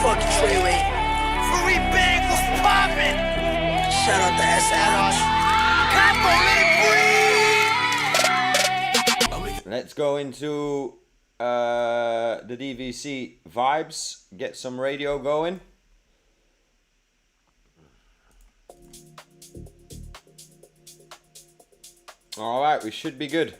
Fuck Treyway. Free bang was poppin'. Shout out to SH. Capo, let it breathe. Let's go into the DVC vibes. Get some radio going. All right, we should be good.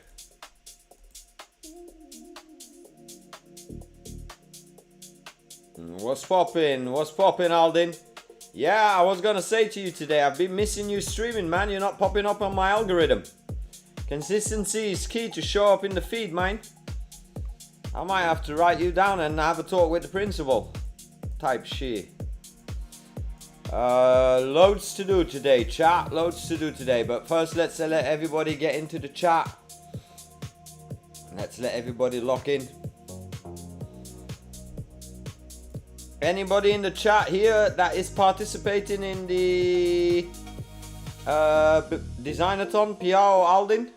What's poppin'? What's poppin', Aldin? Yeah, I was gonna say to you today, I've been missing you streaming, man. You're not popping up on my algorithm. Consistency is key to show up in the feed, man. I might have to write you down and have a talk with the principal. Type shit. Loads to do today, chat. Loads to do today. But first, let's let everybody get into the chat. Let's let everybody lock in. Anybody in the chat here that is participating in the Designathon, PR or Aldin?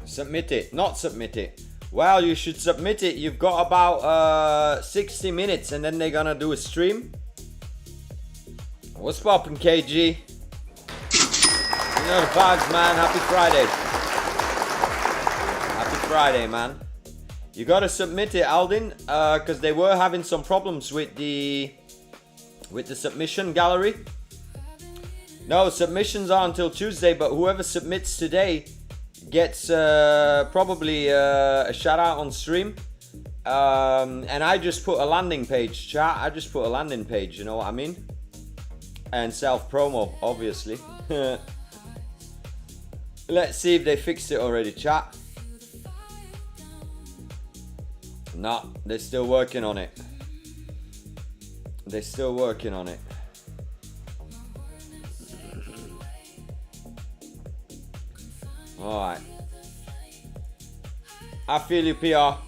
Submit it, not submit it. Well, you should submit it. You've got about 60 minutes and then they're gonna do a stream. What's poppin', KG? You know the vibes, man. Happy Friday. Happy Friday, man. You gotta submit it, Aldin, because they were having some problems with the submission gallery. No, submissions are until Tuesday, but whoever submits today gets probably a shout out on stream. And I just put a landing page, chat. I just put a landing page, you know what I mean? And self promo, obviously. Let's see if they fixed it already, chat. Nah, they're still working on it. They're still working on it. Alright. I feel you, PR.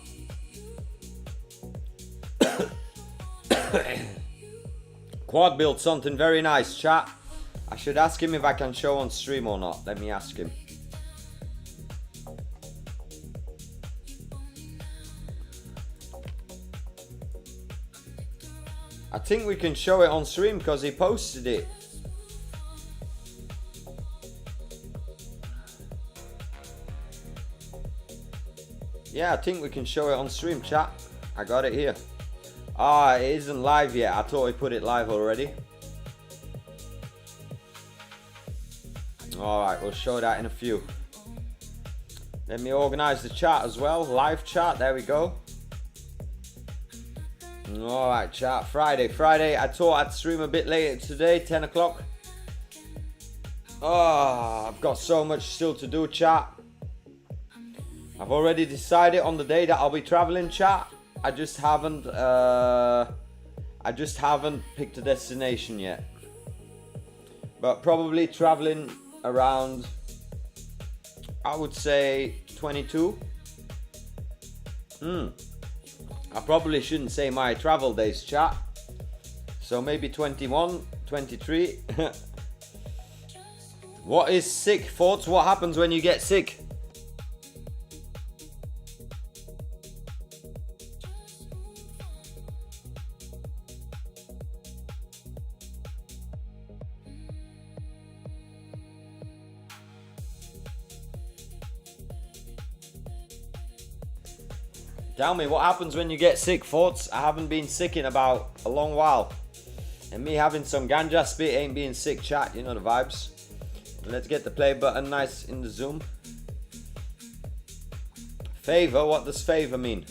Quad built something very nice, chat. I should ask him if I can show on stream or not. Let me ask him. I think we can show it on stream because he posted it. Yeah, I think we can show it on stream, chat. I got it here. Ah, it isn't live yet. I thought we put it live already. Alright, we'll show that in a few. Let me organize the chat as well. Live chat, there we go. Alright, chat. Friday. I thought I'd stream a bit later today, 10 o'clock. Oh, I've got so much still to do, chat. I've already decided on the day that I'll be traveling, chat. I just haven't picked a destination yet. But probably traveling around, I would say 22. I probably shouldn't say my travel days, chat. So maybe 21, 23. What is sick, thoughts? What happens when you get sick? Tell me, what happens when you get sick, thoughts? I haven't been sick in about a long while. And me having some ganja spit ain't being sick, chat. You know the vibes. Let's get the play button nice in the Zoom. Favor, what does favor mean?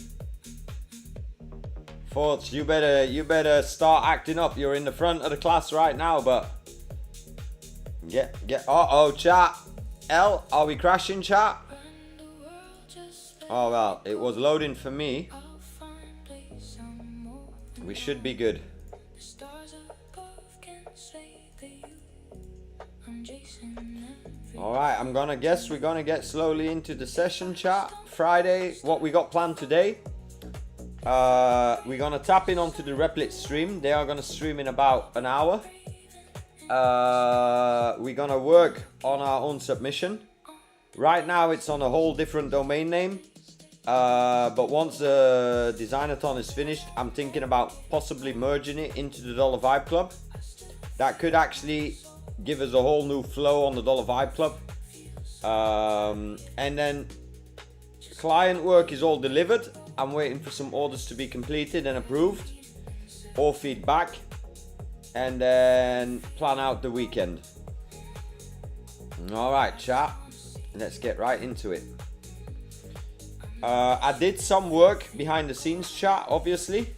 Thoughts, you better start acting up. You're in the front of the class right now, but uh-oh, chat. L, are we crashing, chat? Oh well, it was loading for me. We should be good. Alright, I'm gonna guess we're gonna get slowly into the session, chat. Friday, what we got planned today. We're gonna tap in onto the Replit stream. They are gonna stream in about an hour. We're gonna work on our own submission. Right now it's on a whole different domain name. But once the Designathon is finished, I'm thinking about possibly merging it into the Dollar Vibe Club. That could actually give us a whole new flow on the Dollar Vibe Club. And then client work is all delivered. I'm waiting for some orders to be completed and approved or feedback, and then plan out the weekend. All right, chat, let's get right into it. I did some work behind the scenes, chat, obviously.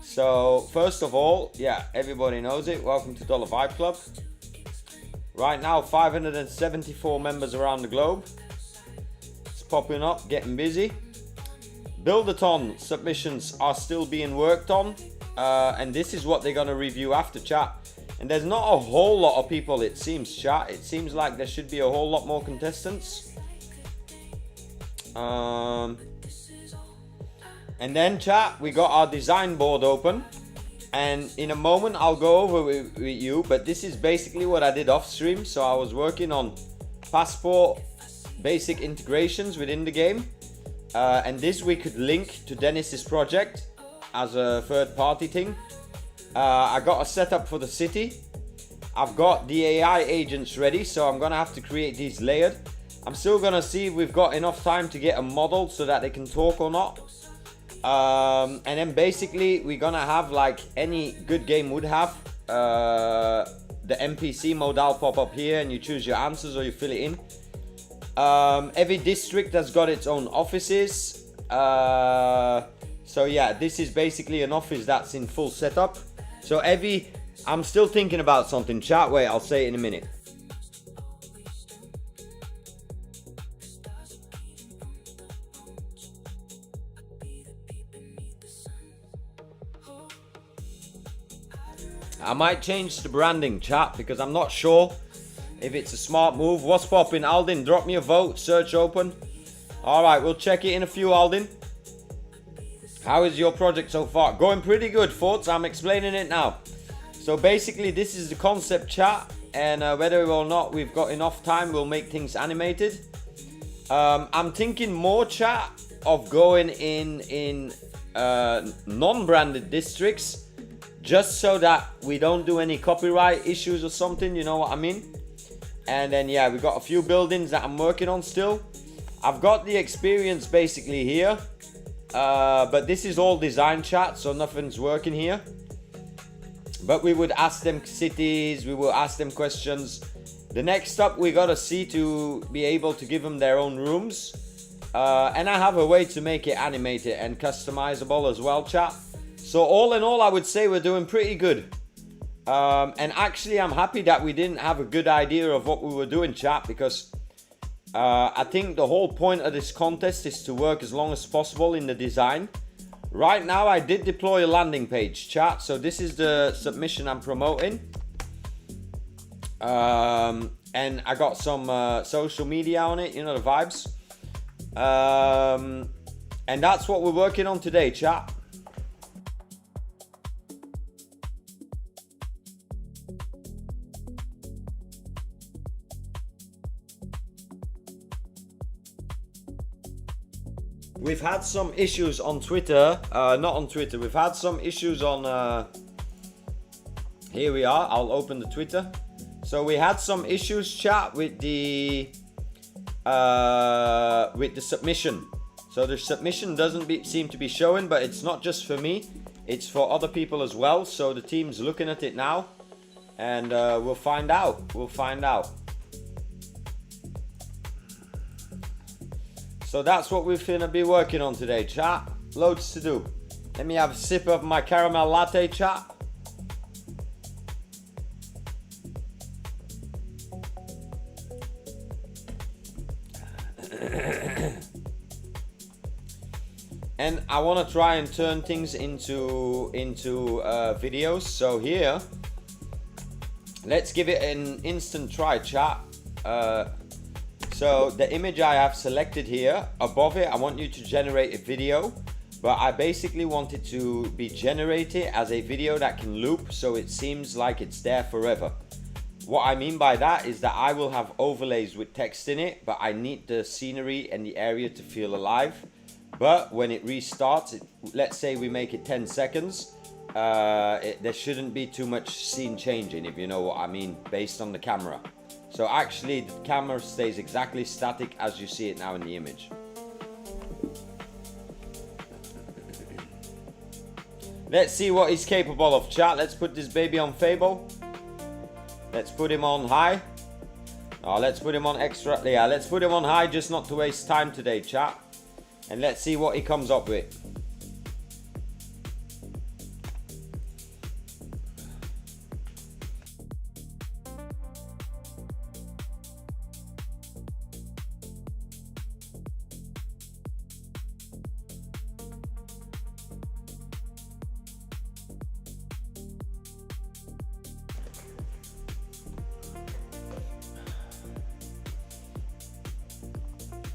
So first of all, yeah, everybody knows it. Welcome to Dollar Vibe Club. Right now, 574 members around the globe. It's popping up, getting busy. Buildathon submissions are still being worked on. And this is what they're going to review after, chat. And there's not a whole lot of people, it seems, chat. It seems like there should be a whole lot more contestants. And then, chat, we got our design board open. And in a moment, I'll go over with you. But this is basically what I did off stream. So I was working on passport basic integrations within the game. And this we could link to Dennis's project as a third party thing. I got a setup for the city. I've got the AI agents ready, so I'm gonna have to create these layered. I'm still gonna see if we've got enough time to get a model so that they can talk or not. And then basically we're gonna have, like any good game would have, the NPC modal pop up here and you choose your answers or you fill it in. Every district has got its own offices. So yeah, this is basically an office that's in full setup. So I'm still thinking about something, chat. Wait, I'll say it in a minute. I might change the branding, chat, because I'm not sure if it's a smart move. What's popping, Aldin? Drop me a vote. Search open. All right, we'll check it in a few, Aldin. How is your project so far? Going pretty good, thoughts. I'm explaining it now. So basically, this is the concept, chat, and whether or not we've got enough time, we'll make things animated. I'm thinking more, chat, of going in non-branded districts, just so that we don't do any copyright issues or something, you know what I mean? And then yeah, we've got a few buildings that I'm working on still. I've got the experience basically here, but this is all design, chat, so nothing's working here. But we would ask them cities, we will ask them questions. The next step we gotta see to be able to give them their own rooms. And I have a way to make it animated and customizable as well, chat. So all in all, I would say we're doing pretty good. And actually, I'm happy that we didn't have a good idea of what we were doing, chat, because I think the whole point of this contest is to work as long as possible in the design. Right now, I did deploy a landing page, chat. So this is the submission I'm promoting. And I got some social media on it, you know, the vibes. And that's what we're working on today, chat. We've had some issues on Twitter, not on Twitter, we've had some issues on, here we are, I'll open the Twitter. So we had some issues, chat, with the submission. So the submission doesn't seem to be showing, but it's not just for me, it's for other people as well. So the team's looking at it now, and we'll find out, So that's what we're gonna be working on today, chat. Loads to do. Let me have a sip of my caramel latte, chat. And I want to try and turn things into videos. So here, let's give it an instant try, chat. So the image I have selected here, above it, I want you to generate a video, but I basically want it to be generated as a video that can loop, so it seems like it's there forever. What I mean by that is that I will have overlays with text in it, but I need the scenery and the area to feel alive. But when it restarts, let's say we make it 10 seconds, there shouldn't be too much scene changing, if you know what I mean, based on the camera. So actually the camera stays exactly static as you see it now in the image. Let's see what he's capable of, chat. Let's put this baby on Fable. Let's put him on high. Oh, let's put him on extra. Yeah, let's put him on high just not to waste time today, chat. And let's see what he comes up with.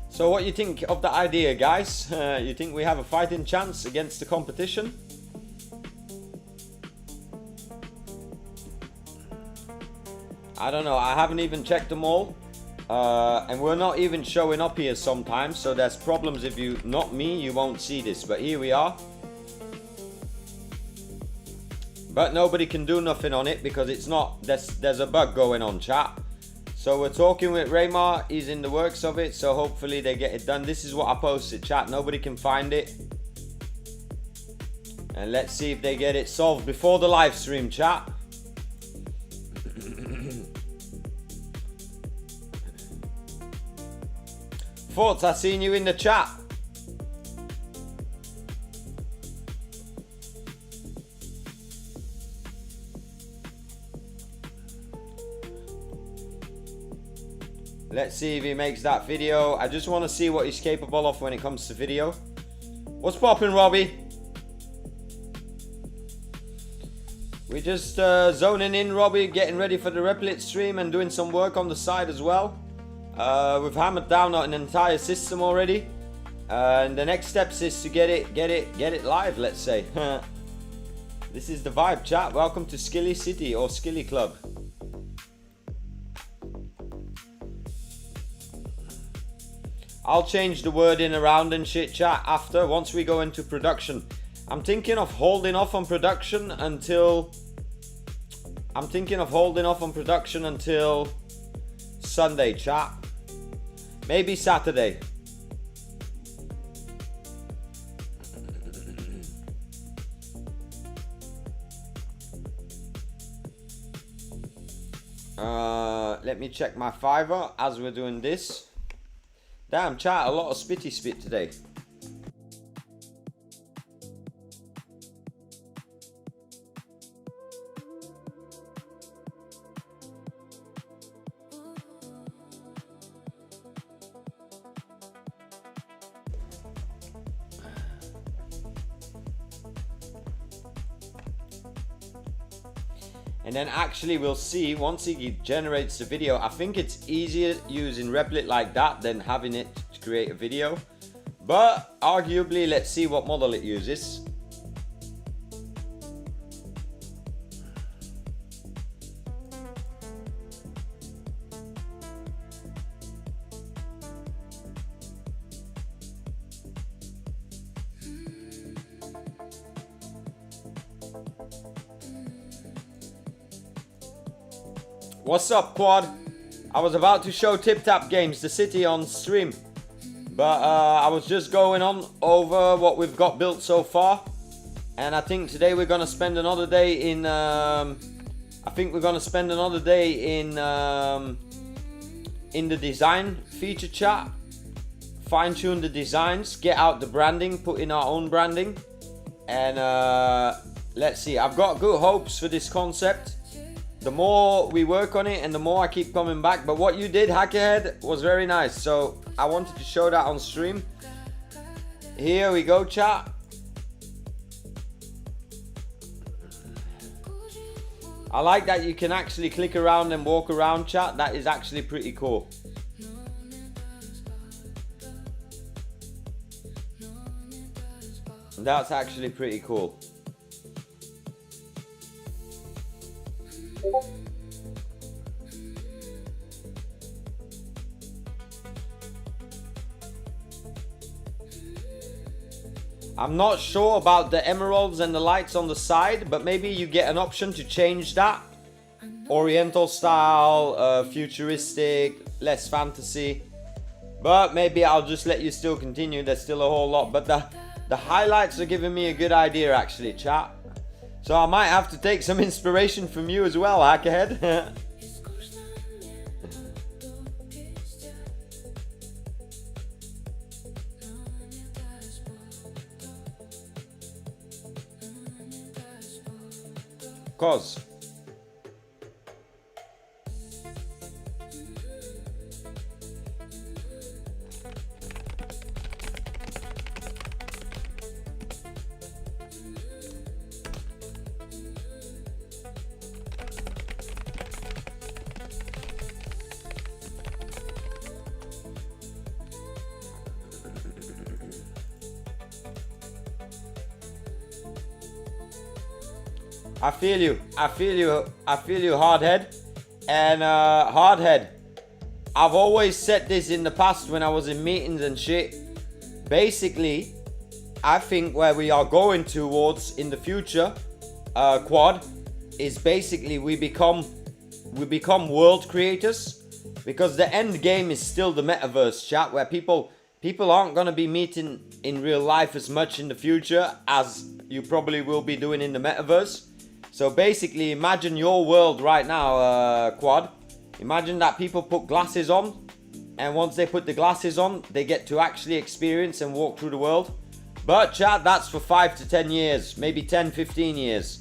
So what you think of the idea, guys? You think we have a fighting chance against the competition? I don't know, I haven't even checked them all. And we're not even showing up here sometimes, so there's problems if you, not me, you won't see this, but here we are. But nobody can do nothing on it because it's not, there's a bug going on, chat. So we're talking with Raymar, he's in the works of it, so hopefully they get it done. This is what I posted, chat, nobody can find it. And let's see if they get it solved before the live stream, chat. Thoughts, I seen you in the chat. Let's see if he makes that video. I just want to see what he's capable of when it comes to video. What's poppin', Robbie? We're just zoning in, Robbie, getting ready for the Replit stream and doing some work on the side as well. We've hammered down an entire system already. And the next steps is to get it live, let's say. This is the vibe, chat. Welcome to Skilly City or Skilly Club. I'll change the wording around and shit, chat, after, once we go into production. I'm thinking of holding off on production until Sunday, chat. Maybe Saturday. Let me check my Fiverr as we're doing this. Damn, chat, a lot of spitty spit today. And then actually we'll see once he generates the video. I think it's easier using Replit like that than having it to create a video. But arguably, let's see what model it uses. What's up, Quad? I was about to show Tip Tap Games, the city, on stream, but I was just going on over what we've got built so far, and I think today we're gonna spend another day in. In the design feature, chat. Fine tune the designs, get out the branding, put in our own branding, and let's see. I've got good hopes for this concept. The more we work on it and the more I keep coming back. But what you did, Hackerhead, was very nice. So I wanted to show that on stream. Here we go, chat. I like that you can actually click around and walk around, chat. That is actually pretty cool. That's actually pretty cool. I'm not sure about the emeralds and the lights on the side, but maybe you get an option to change that. Oriental style, futuristic, less fantasy. But maybe I'll just let you still continue. There's still a whole lot. But the highlights are giving me a good idea actually, chat. So I might have to take some inspiration from you as well, Hackerhead. Cause I feel you, Hardhead. And Hardhead, I've always said this in the past when I was in meetings and shit. Basically, I think where we are going towards in the future, Quad, is basically we become world creators, because the end game is still the metaverse, chat, where people aren't gonna be meeting in real life as much in the future as you probably will be doing in the metaverse. So basically, imagine your world right now, Quad. Imagine that people put glasses on, and once they put the glasses on, they get to actually experience and walk through the world. But chat, that's for 5 to 10 years, maybe 10, 15 years.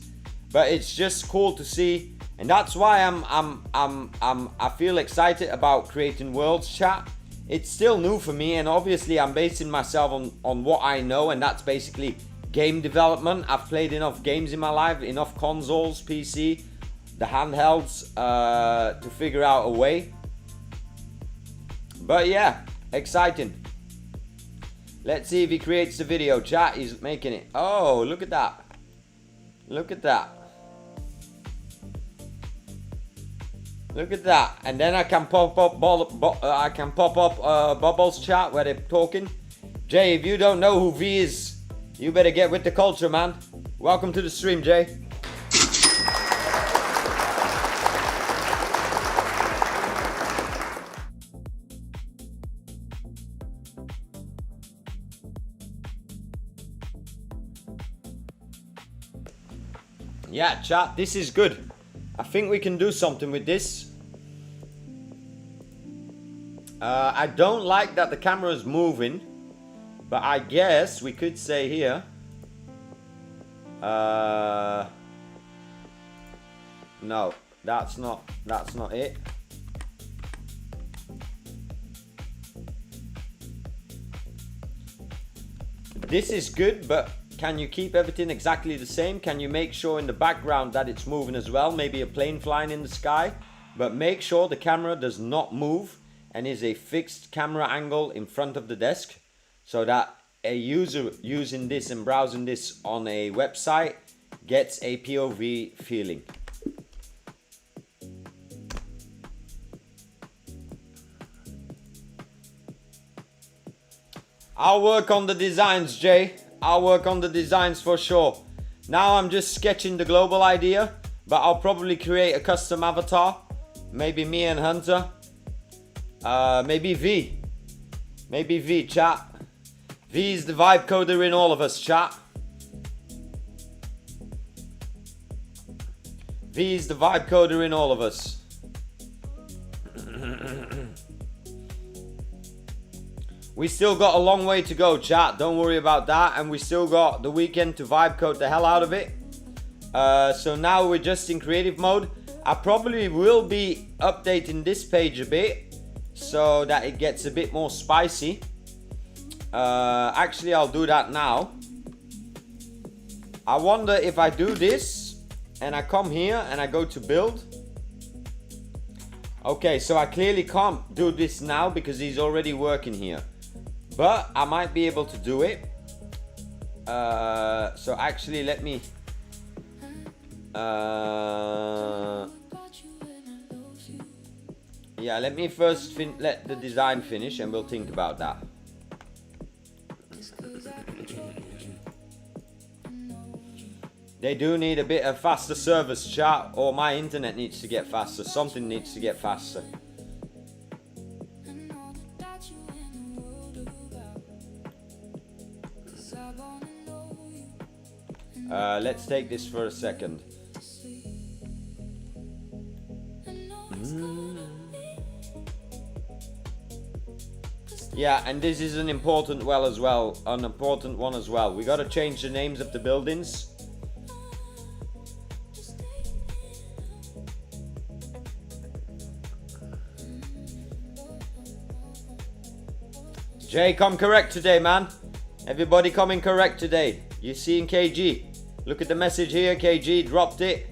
But it's just cool to see, and that's why I feel excited about creating worlds, chat. It's still new for me, and obviously I'm basing myself on what I know, and that's basically game development. I've played enough games in my life, enough consoles, PC, the handhelds, to figure out a way. But yeah, exciting. Let's see if he creates the video. Chat, he's making it. Oh, look at that. Look at that. Look at that. And then I can pop up bubbles, chat, where they're talking. Jay, if you don't know who V is, you better get with the culture, man. Welcome to the stream, Jay. Yeah, chat, this is good. I think we can do something with this. I don't like that the camera is moving. But I guess we could say here, no, that's not it. This is good, but can you keep everything exactly the same? Can you make sure in the background that it's moving as well? Maybe a plane flying in the sky, but make sure the camera does not move and is a fixed camera angle in front of the desk, so that a user using this and browsing this on a website gets a POV feeling. I'll work on the designs, Jay. I'll work on the designs for sure. Now I'm just sketching the global idea, but I'll probably create a custom avatar. Maybe me and Hunter. Maybe V. Maybe V, chat. V is the vibe coder in all of us, chat. V is the vibe coder in all of us. We still got a long way to go, chat. Don't worry about that. And we still got the weekend to vibe code the hell out of it. So now we're just in creative mode. I probably will be updating this page a bit so that it gets a bit more spicy. Actually, I'll do that now. I wonder if I do this and I come here and I go to build. Okay, so I clearly can't do this now because he's already working here. But I might be able to do it. So actually, let me. Yeah, let me first let the design finish, and we'll think about that. They do need a bit of faster service, chat, or my internet needs to get faster. Something needs to get faster. Let's take this for a second. Yeah, and this is an important one as well. We got to change the names of the buildings. Jay, come correct today, man. Everybody coming correct today. You seeing KG? Look at the message here. KG dropped it.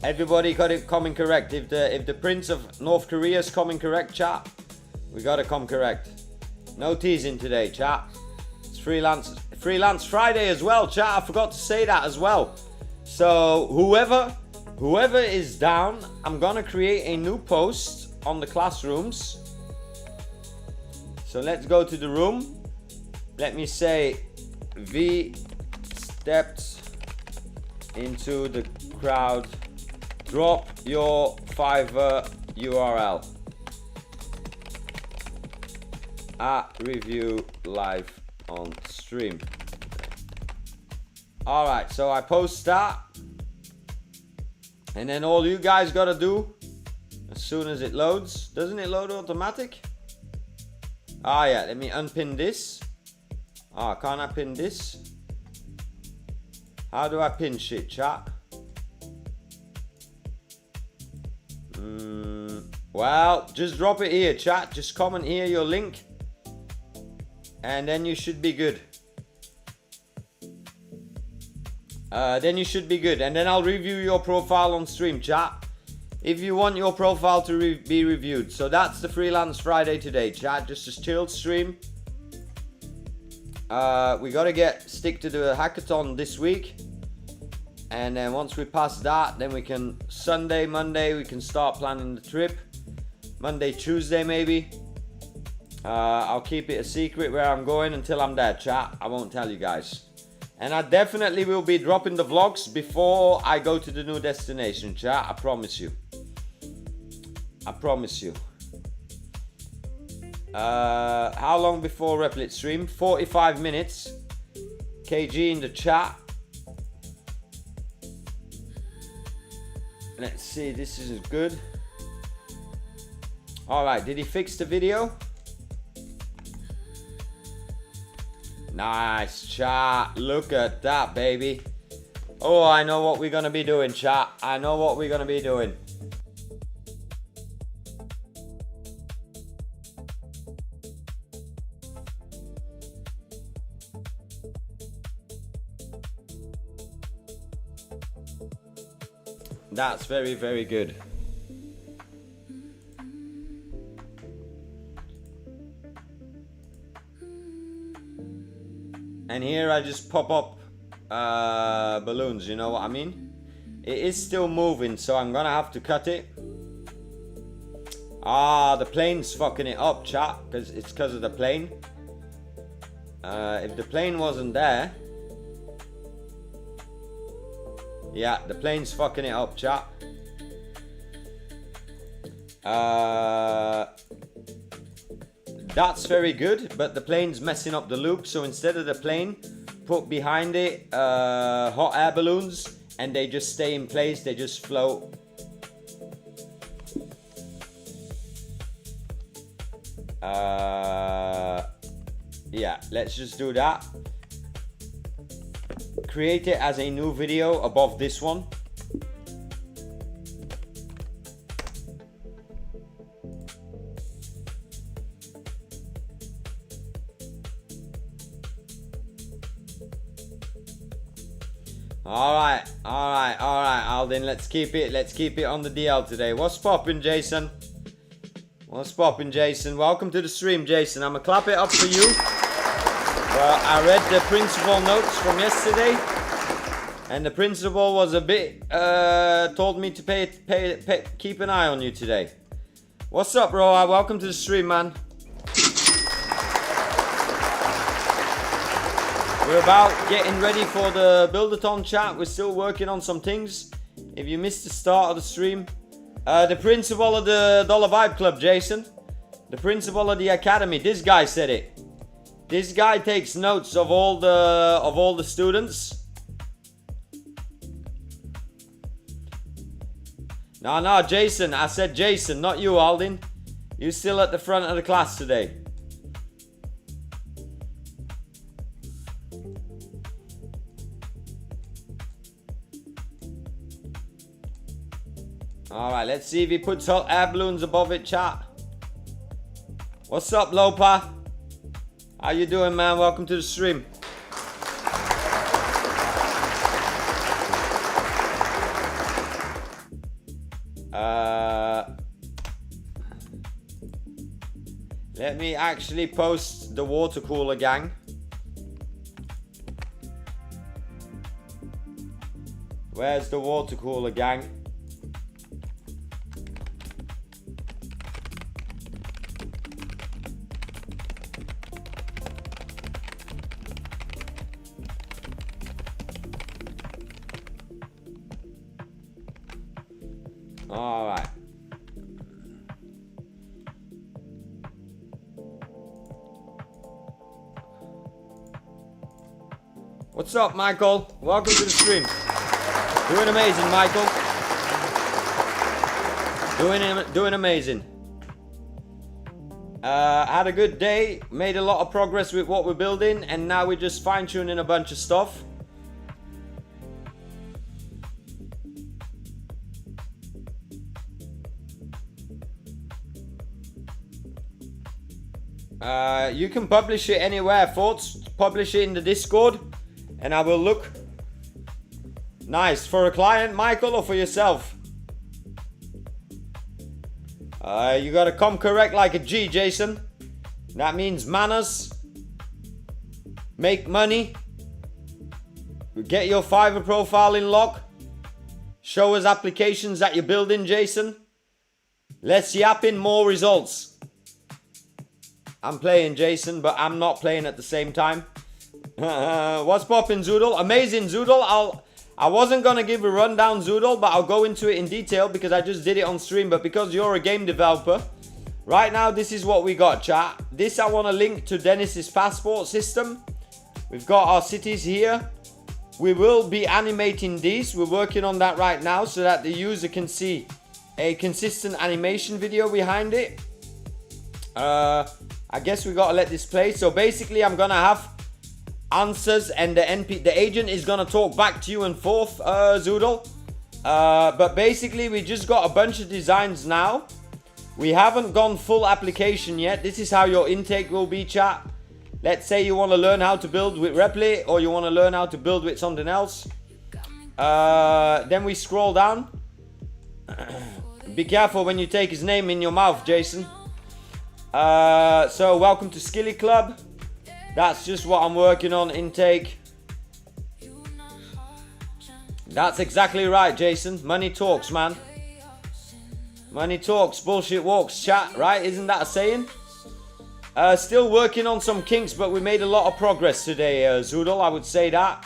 Everybody got it coming correct. If the Prince of North Korea is coming correct, chat, we gotta come correct. No teasing today, chat. It's freelance Friday as well, chat. I forgot to say that as well. So whoever is down, I'm gonna create a new post on the classrooms. So let's go to the room. Let me say V stepped into the crowd. Drop your Fiverr URL. Review live on stream. Alright, so I post that. And then all you guys gotta do, as soon as it loads, doesn't it load automatic? Ah yeah, let me unpin this. Ah, can't I pin this? How do I pin shit, chat? Well, just drop it here, chat. Just comment here your link. And then you should be good. And then I'll review your profile on stream, chat. If you want your profile to be reviewed. So that's the Freelance Friday today, chat. Just a chilled stream. We gotta stick to the hackathon this week. And then once we pass that, then we can, Sunday, Monday, we can start planning the trip. Monday, Tuesday maybe. I'll keep it a secret where I'm going until I'm there, chat. I won't tell you guys. And I definitely will be dropping the vlogs before I go to the new destination, chat. I promise you. I promise you. How long before Replit stream? 45 minutes. KG in the chat. Let's see, this is good. Alright, did he fix the video? Nice, chat. Look at that, baby. Oh, I know what we're gonna be doing, chat. I know what we're gonna be doing. That's very, very good. And here I just pop up balloons, you know what I mean? It is still moving, so I'm gonna have to cut it. Ah, the plane's fucking it up, chat, because it's because of the plane. If the plane wasn't there, yeah, the plane's fucking it up, chat. That's very good, but the plane's messing up the loop. So instead of the plane, put behind it hot air balloons, and they just stay in place. They just float. Yeah, let's just do that. Create it as a new video above this one. Alright, Alden, let's keep it on the DL today. What's poppin', Jason? What's poppin', Jason? Welcome to the stream, Jason. I'ma clap it up for you. Well, I read the principal notes from yesterday, and the principal was a bit, told me to keep an eye on you today. What's up, bro? Welcome to the stream, man. We're about getting ready for the Buildathon chat. We're still working on some things. If you missed the start of the stream, the principal of the Dollar Vibe Club, Jason, the principal of the academy, this guy said it. This guy takes notes of all the students. No, Jason. I said Jason, not you, Aldin. You're still at the front of the class today. Alright, let's see if he puts hot air balloons above it, chat. What's up, Lopa? How you doing, man? Welcome to the stream. Let me actually post the water cooler gang. Where's the water cooler gang? All right. What's up, Michael? Welcome to the stream. Doing amazing, Michael. Doing amazing. Had a good day. Made a lot of progress with what we're building, and now we're just fine-tuning a bunch of stuff. You can publish it anywhere, Thoughts. Publish it in the Discord, and I will look. Nice. For a client, Michael, or for yourself? You gotta come correct like a G, Jason. That means manners. Make money. Get your Fiverr profile in lock. Show us applications that you're building, Jason. Less yapping, more results. I'm playing, Jason, but I'm not playing at the same time. What's poppin', Zoodle? Amazing, Zoodle. I wasn't gonna give a rundown, Zoodle, but I'll go into it in detail because I just did it on stream. But because you're a game developer, right now this is what we got, chat. This I want to link to Dennis's passport system. We've got our cities here. We will be animating these. We're working on that right now so that the user can see a consistent animation video behind it. I guess we gotta let this play. So basically, I'm gonna have answers, and the agent is gonna talk back to you and forth, Zoodle. But basically, we just got a bunch of designs now. We haven't gone full application yet. This is how your intake will be, chat. Let's say you want to learn how to build with Replit, or you want to learn how to build with something else. Then we scroll down. Be careful when you take his name in your mouth, Jason. So welcome to Skilly Club. That's just what I'm working on, intake. That's exactly right, Jason. Money talks, man. Money talks, bullshit walks, chat, right? Isn't that a saying? Still working on some kinks, but we made a lot of progress today, Zoodle, I would say that.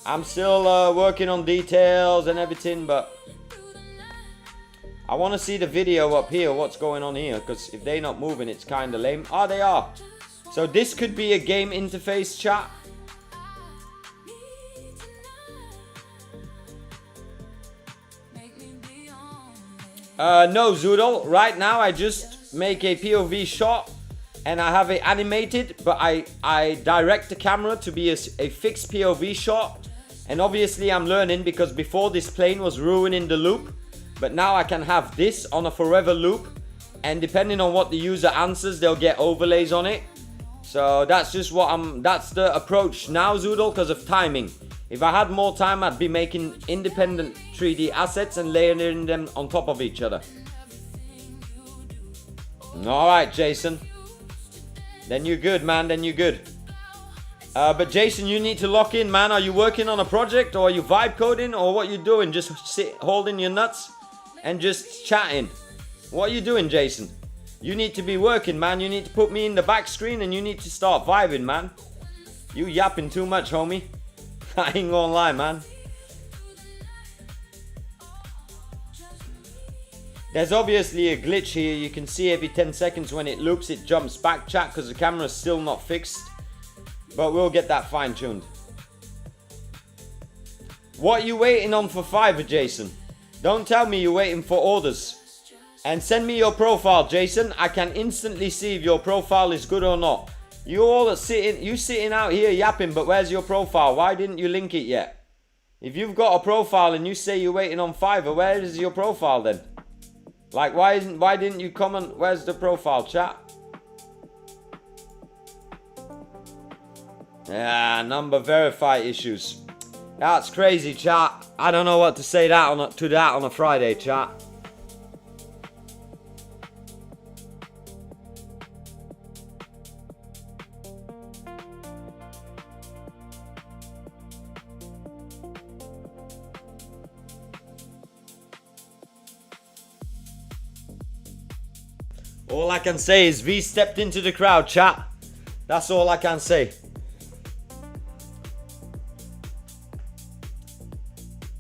I'm still working on details and everything, but I want to see the video up here, what's going on here, because if they're not moving, it's kind of lame. Oh, they are. So this could be a game interface, chat. No, Zoodle. Right now, I just make a POV shot, and I have it animated, but I direct the camera to be a fixed POV shot. And obviously, I'm learning, because before this plane was ruining the loop. But now I can have this on a forever loop, and depending on what the user answers, they'll get overlays on it. So that's just that's the approach now, Zoodle, because of timing. If I had more time, I'd be making independent 3D assets and layering them on top of each other. Alright, Jason. Then you're good, man, then you're good. But Jason, you need to lock in, man. Are you working on a project, or are you vibe coding, or what you doing? Just sit holding your nuts and just chatting. What are you doing, Jason? You need to be working, man. You need to put me in the back screen and you need to start vibing, man. You yapping too much, homie. I ain't gonna lie, man. There's obviously a glitch here. You can see every 10 seconds when it loops, it jumps back, chat, because the camera's still not fixed. But we'll get that fine-tuned. What are you waiting on for Fiverr, Jason? Don't tell me you're waiting for orders. And send me your profile, Jason. I can instantly see if your profile is good or not. You all are sitting out here yapping, but where's your profile? Why didn't you link it yet? If you've got a profile and you say you're waiting on Fiverr, where is your profile then? Like, why didn't you comment? Where's the profile, chat? Yeah, number verify issues. That's crazy, chat. I don't know what to say to that on a Friday, chat. All I can say is V stepped into the crowd, chat. That's all I can say.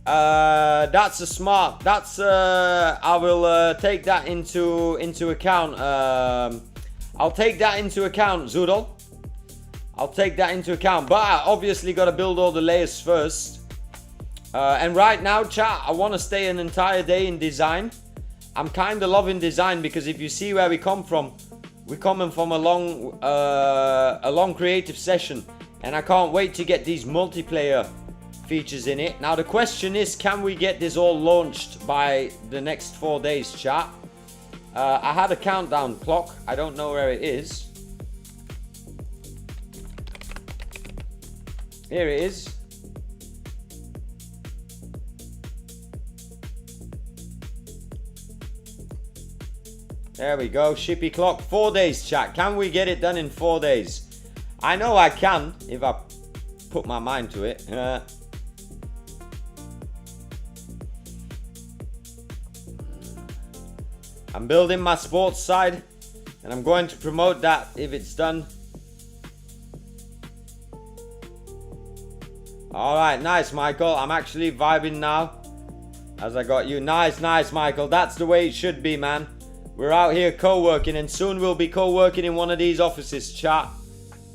That's a smart. That's I will take that into account. I'll take that into account, Zoodle. I'll take that into account. But I obviously got to build all the layers first. And right now, chat, I want to stay an entire day in design. I'm kind of loving design because if you see where we come from, we're coming from a long creative session, and I can't wait to get these multiplayer features in it. Now the question is, can we get this all launched by the next 4 days, chat? I had a countdown clock. I don't know where it is. Here it is. There we go, shippy clock. 4 days, chat. Can we get it done in 4 days? I know I can if I put my mind to it. I'm building my sports side and I'm going to promote that if it's done. Alright, nice, Michael. I'm actually vibing now as I got you. Nice, Michael. That's the way it should be, man. We're out here co-working, and soon we'll be co-working in one of these offices, chat.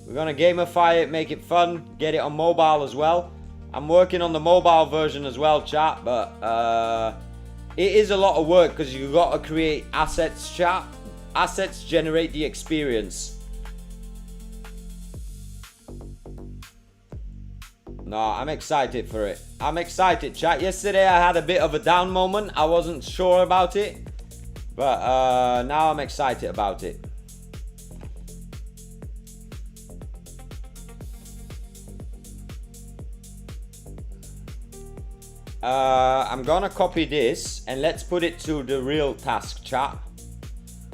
We're gonna gamify it, make it fun, get it on mobile as well. I'm working on the mobile version as well, chat, but it is a lot of work because you gotta create assets, chat. Assets generate the experience. No, I'm excited for it. I'm excited, chat. Yesterday I had a bit of a down moment. I wasn't sure about it. But now I'm excited about it. I'm gonna copy this and let's put it to the real task, chat.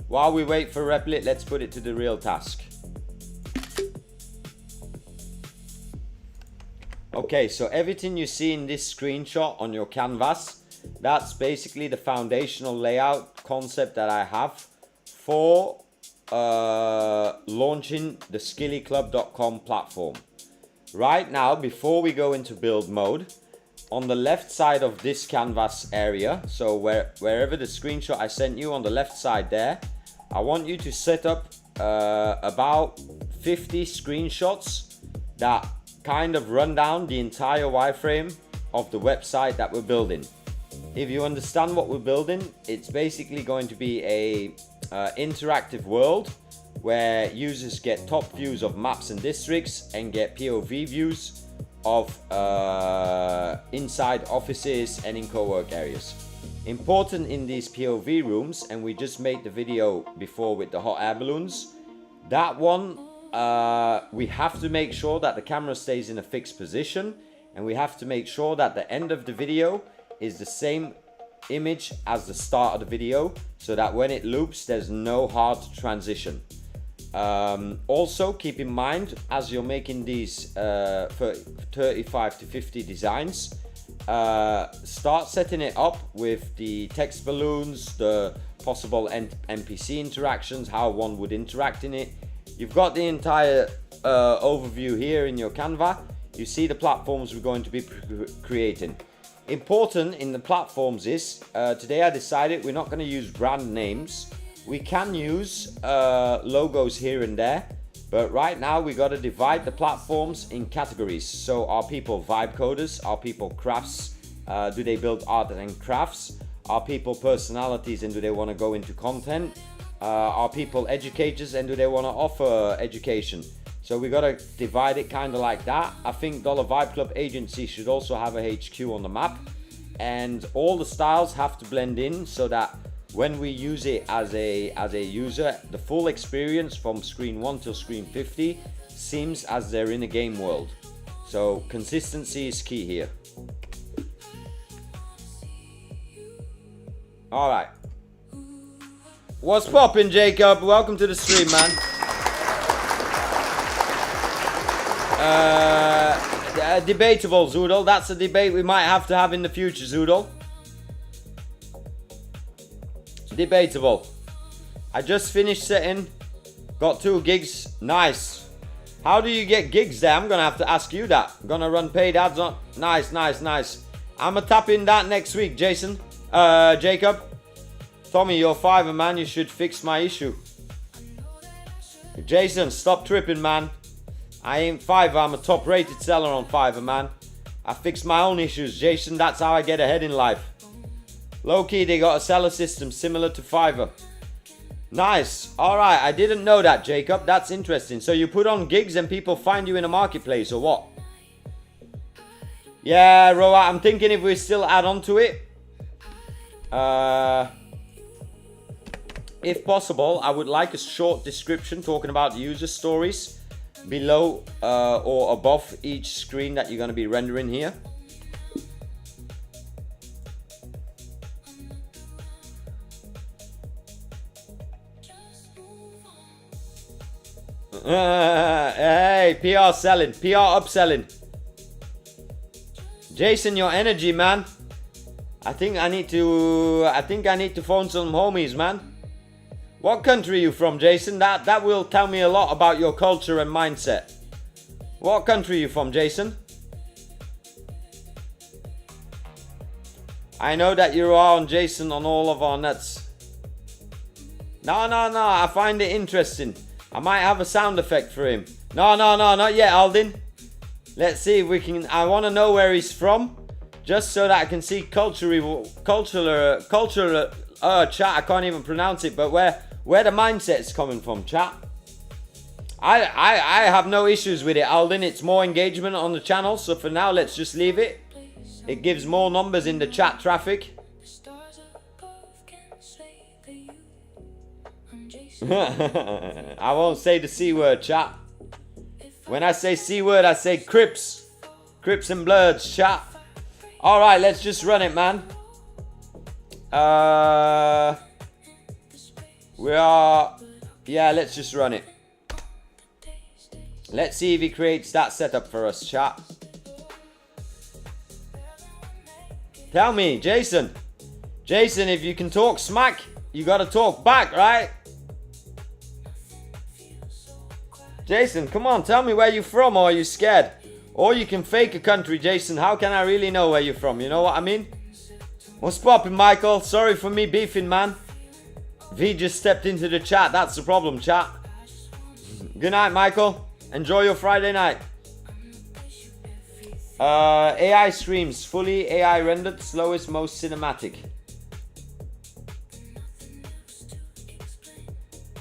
While we wait for Replit, let's put it to the real task. Okay, so everything you see in this screenshot on your canvas, that's basically the foundational layout concept that I have for launching the skillyclub.com platform. Right now, before we go into build mode, on the left side of this canvas area, so wherever the screenshot I sent you on the left side there, I want you to set up about 50 screenshots that kind of run down the entire wireframe of the website that we're building. If you understand what we're building, it's basically going to be a interactive world where users get top views of maps and districts and get POV views of inside offices and in co-work areas. Important in these POV rooms, and we just made the video before with the hot air balloons, that one we have to make sure that the camera stays in a fixed position, and we have to make sure that the end of the video is the same image as the start of the video, so that when it loops there's no hard transition. Also keep in mind, as you're making these 35 to 50 designs, start setting it up with the text balloons, the possible NPC interactions, how one would interact in it. You've got the entire overview here in your Canva. You see the platforms we're going to be creating. Important in the platforms is, today I decided we're not going to use brand names. We can use logos here and there, but right now we got to divide the platforms in categories. So are people vibe coders? Are people crafts? Do they build art and crafts? Are people personalities and do they want to go into content? Are people educators and do they want to offer education? So we got to divide it kind of like that. I think Dollar Vibe Club Agency should also have a HQ on the map, and all the styles have to blend in so that when we use it as a user, the full experience from screen 1 till screen 50 seems as they're in a game world. So consistency is key here. All right. What's poppin', Jacob? Welcome to the stream, man. Debatable, Zoodle. That's a debate we might have to have in the future, Zoodle. Debatable. I just finished setting. Got 2 gigs. Nice. How do you get gigs there? I'm gonna have to ask you that. I'm gonna run paid ads on. Nice, nice, nice. I'ma tap in that next week, Jason. Jacob. Tommy, you're Fiverr, man. You should fix my issue. Jason, stop tripping, man. I ain't Fiverr. I'm a top rated seller on Fiverr, man. I fix my own issues, Jason. That's how I get ahead in life. Low key, they got a seller system similar to Fiverr. Nice. Alright, I didn't know that, Jacob. That's interesting. So you put on gigs and people find you in a marketplace, or what? Yeah, Roa, I'm thinking if we still add on to it. If possible, I would like a short description talking about user stories below or above each screen that you're going to be rendering here. Hey, PR selling, PR upselling. Jason, your energy, man. I think I need to phone some homies, man. What country are you from, Jason? That will tell me a lot about your culture and mindset. What country are you from, Jason? I know that you are on Jason on all of our nuts. No, I find it interesting. I might have a sound effect for him. No, not yet, Aldin. Let's see if we can. I want to know where he's from, just so that I can see cultural chat. I can't even pronounce it, but where the mindset's coming from, chat. I have no issues with it, Aldin. It's more engagement on the channel, so for now, let's just leave it. It gives more numbers in the chat traffic. I won't say the C word, chat. When I say C word, I say Crips. Crips and Bloods, chat. Alright, let's just run it, man. Yeah, let's just run it. Let's see if he creates that setup for us, chat. Tell me, Jason. Jason, if you can talk smack, you gotta talk back, right? Jason, come on, tell me where you're from, or are you scared? Or you can fake a country, Jason. How can I really know where you're from? You know what I mean? What's poppin', Michael? Sorry for me beefing, man. V just stepped into the chat. That's the problem, chat. Good night, Michael. Enjoy your Friday night. AI streams. Fully AI rendered. Slowest, most cinematic.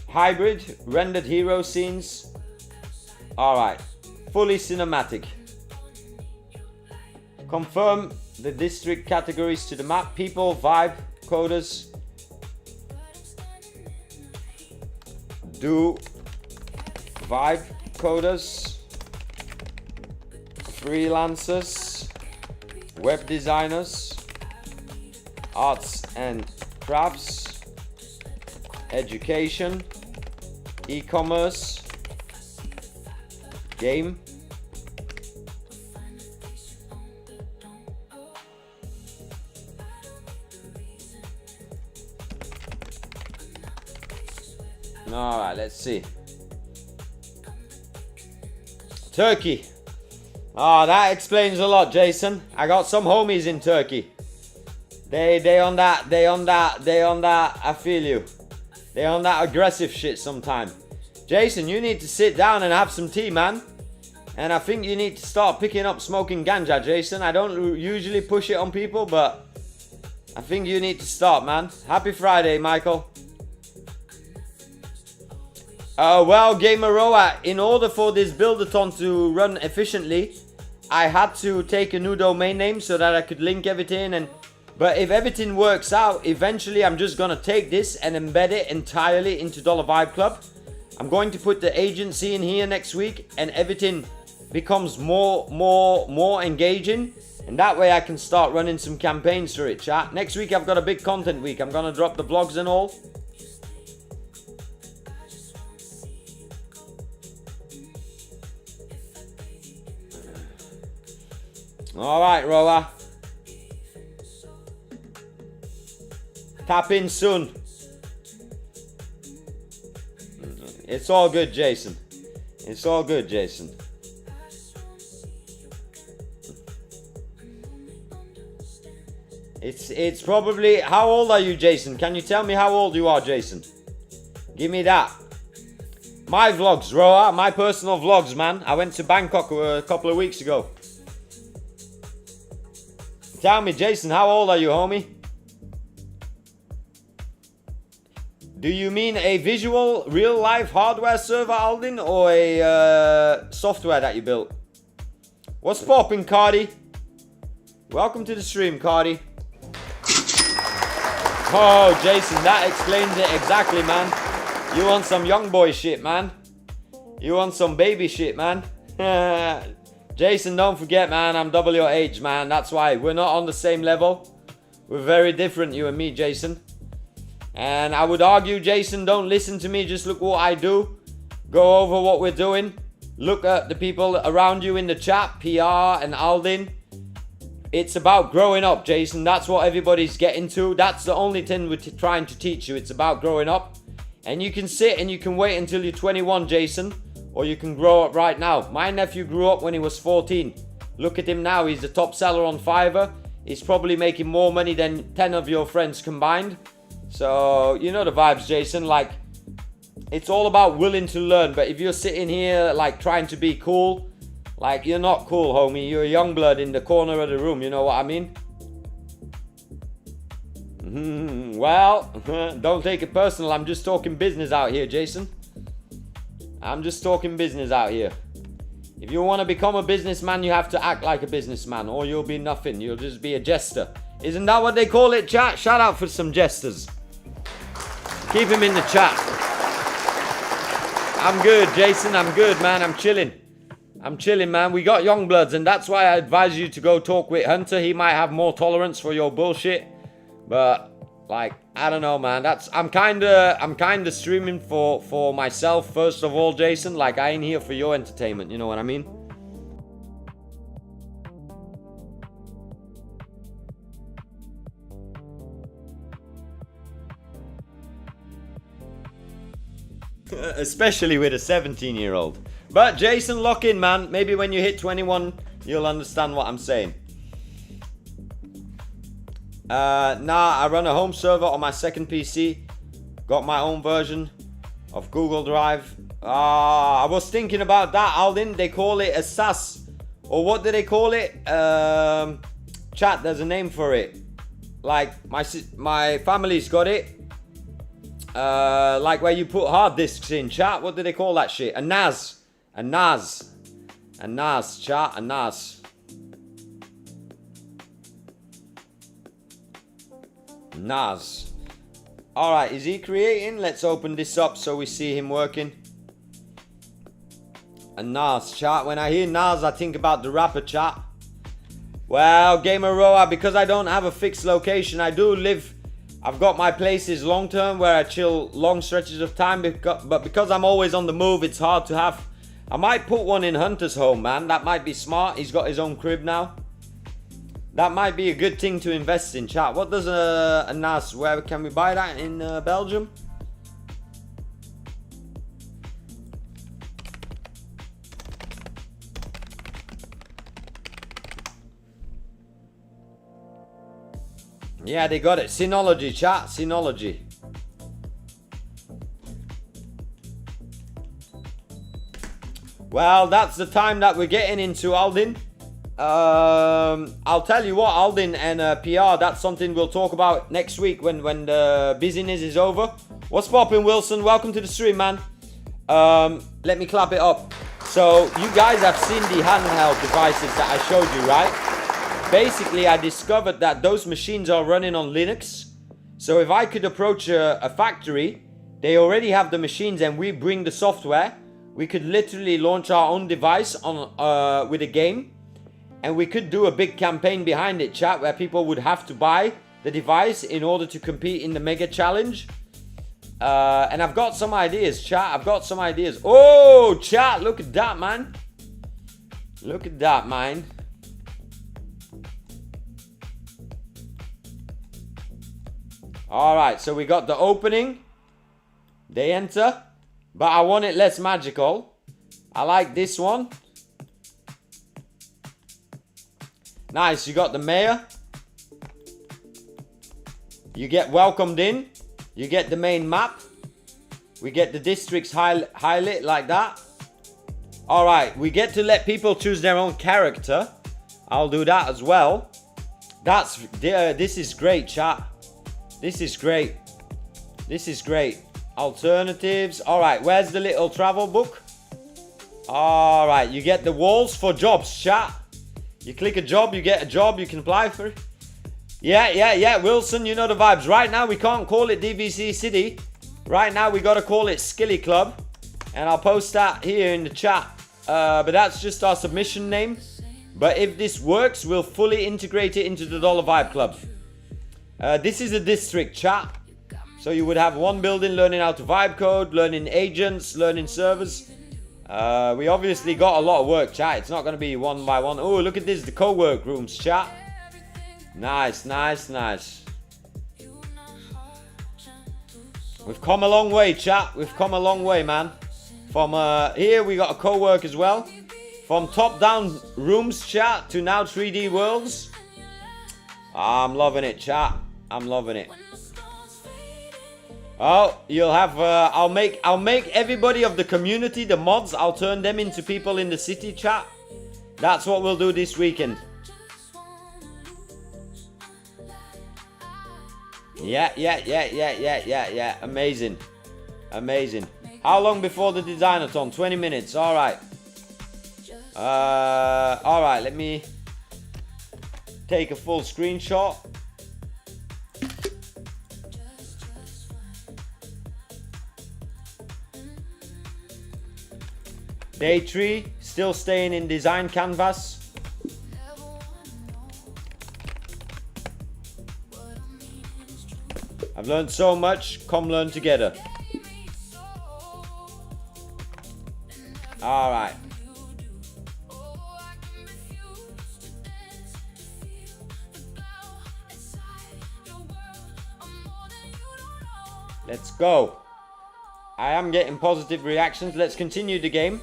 Hybrid. Rendered hero scenes. Alright. Fully cinematic. Confirm the district categories to the map. People, vibe, coders. Do vibe coders, freelancers, web designers, arts and crafts, education, e-commerce game. Alright, let's see. Turkey. Oh, that explains a lot, Jason. I got some homies in Turkey. They on that, I feel you. They on that aggressive shit sometime. Jason, you need to sit down and have some tea, man. And I think you need to start picking up smoking ganja, Jason. I don't usually push it on people, but I think you need to start, man. Happy Friday, Michael. Well, Gameroa, in order for this buildathon to run efficiently, I had to take a new domain name so that I could link everything. But if everything works out, eventually I'm just gonna take this and embed it entirely into Dollar Vibe Club. I'm going to put the agency in here next week, and everything becomes more engaging. And that way I can start running some campaigns through it, chat. Next week I've got a big content week. I'm gonna drop the vlogs and all. Alright, Roa. Tap in soon. It's all good, Jason. It's all good, Jason. It's probably... How old are you, Jason? Can you tell me how old you are, Jason? Give me that. My vlogs, Roa. My personal vlogs, man. I went to Bangkok a couple of weeks ago. Tell me, Jason, how old are you, homie? Do you mean a visual, real-life hardware server, Aldin, or a software that you built? What's poppin', Cardi? Welcome to the stream, Cardi. Oh, Jason, that explains it exactly, man. You want some young boy shit, man. You want some baby shit, man. Jason, don't forget, man, I'm double your age, man. That's why we're not on the same level. We're very different, you and me, Jason. And I would argue, Jason, don't listen to me. Just look what I do. Go over what we're doing. Look at the people around you in the chat, PR and Aldin. It's about growing up, Jason. That's what everybody's getting to. That's the only thing we're trying to teach you. It's about growing up. And you can sit and you can wait until you're 21, Jason. Or you can grow up right now. My nephew grew up when he was 14. Look at him now. He's the top seller on Fiverr. He's probably making more money than 10 of your friends combined. So, you know the vibes, Jason. Like, it's all about willing to learn. But if you're sitting here, like, trying to be cool, like, you're not cool, homie. You're a young blood in the corner of the room. You know what I mean? Well, don't take it personal. I'm just talking business out here, Jason. I'm just talking business out here. If you want to become a businessman, you have to act like a businessman, or you'll be nothing. You'll just be a jester. Isn't that what they call it, chat? Shout out for some jesters. Keep him in the chat. I'm good, Jason. I'm good, man. I'm chilling. I'm chilling, man. We got young bloods, and that's why I advise you to go talk with Hunter. He might have more tolerance for your bullshit. But, like, I don't know, man. I'm kinda streaming for myself first of all, Jason. Like, I ain't here for your entertainment. You know what I mean? Especially with a 17-year-old. But Jason, lock in, man. Maybe when you hit 21, you'll understand what I'm saying. Nah, I run a home server on my second PC. Got my own version of Google Drive. I was thinking about that, Aldin. They call it a SaaS. Or what do they call it? Chat, there's a name for it. Like, my family's got it. Like where you put hard disks in, chat. What do they call that shit? A NAS. A NAS. A NAS, chat. A NAS. NAS. Alright, is he creating? Let's open this up so we see him working. A NAS, chat. When I hear NAS, I think about the rapper, chat. Well, Gamer Roa, because I don't have a fixed location, I do live I've got my places long term where I chill long stretches of time, but because I'm always on the move, it's hard to have. I might put one in Hunter's home, man. That might be smart. He's got his own crib now. That might be a good thing to invest in, chat. What does a NAS, where can we buy that in Belgium? Yeah, they got it. Synology, chat. Synology. Well, that's the time that we're getting into, Aldin. I'll tell you what, Aldin and PR, that's something we'll talk about next week when the busyness is over. What's poppin', Wilson? Welcome to the stream, man. Let me clap it up. So, you guys have seen the handheld devices that I showed you, right? Basically, I discovered that those machines are running on Linux. So if I could approach a factory, they already have the machines and we bring the software. We could literally launch our own device on with a game. And we could do a big campaign behind it, chat, where people would have to buy the device in order to compete in the mega challenge. And I've got some ideas, chat. I've got some ideas. Oh, chat, look at that, man. Look at that, man. Alright, so we got the opening. They enter. But I want it less magical. I like this one. Nice, you got the mayor. You get welcomed in. You get the main map. We get the districts highlight like that. Alright, we get to let people choose their own character. I'll do that as well. This is great, chat. This is great. This is great. Alternatives. Alright, where's the little travel book? Alright, you get the walls for jobs, chat. You click a job, you get a job, you can apply for it. Yeah, Wilson, you know the vibes. Right now, we can't call it DVC City. Right now, we gotta call it Skilly Club. And I'll post that here in the chat. But that's just our submission name. But if this works, we'll fully integrate it into the Dollar Vibe Club. This is a district, chat. So you would have one building learning how to vibe code, learning agents, learning servers. We obviously got a lot of work, chat. It's not going to be one by one. Oh, look at this, the cowork rooms, chat. Nice, nice, nice. We've come a long way, chat. We've come a long way, man. From here, we got a cowork as well. From top-down rooms, chat, to now 3D worlds. I'm loving it, chat. I'm loving it. Oh, you'll have. I'll make everybody of the community, the mods. I'll turn them into people in the city, chat. That's what we'll do this weekend. Yeah. Amazing, amazing. How long before the Designathon? 20 minutes. All right. All right. Let me take a full screenshot. Day 3, still staying in design canvas. I've learned so much. Come learn together. All right. Let's go. I am getting positive reactions. Let's continue the game.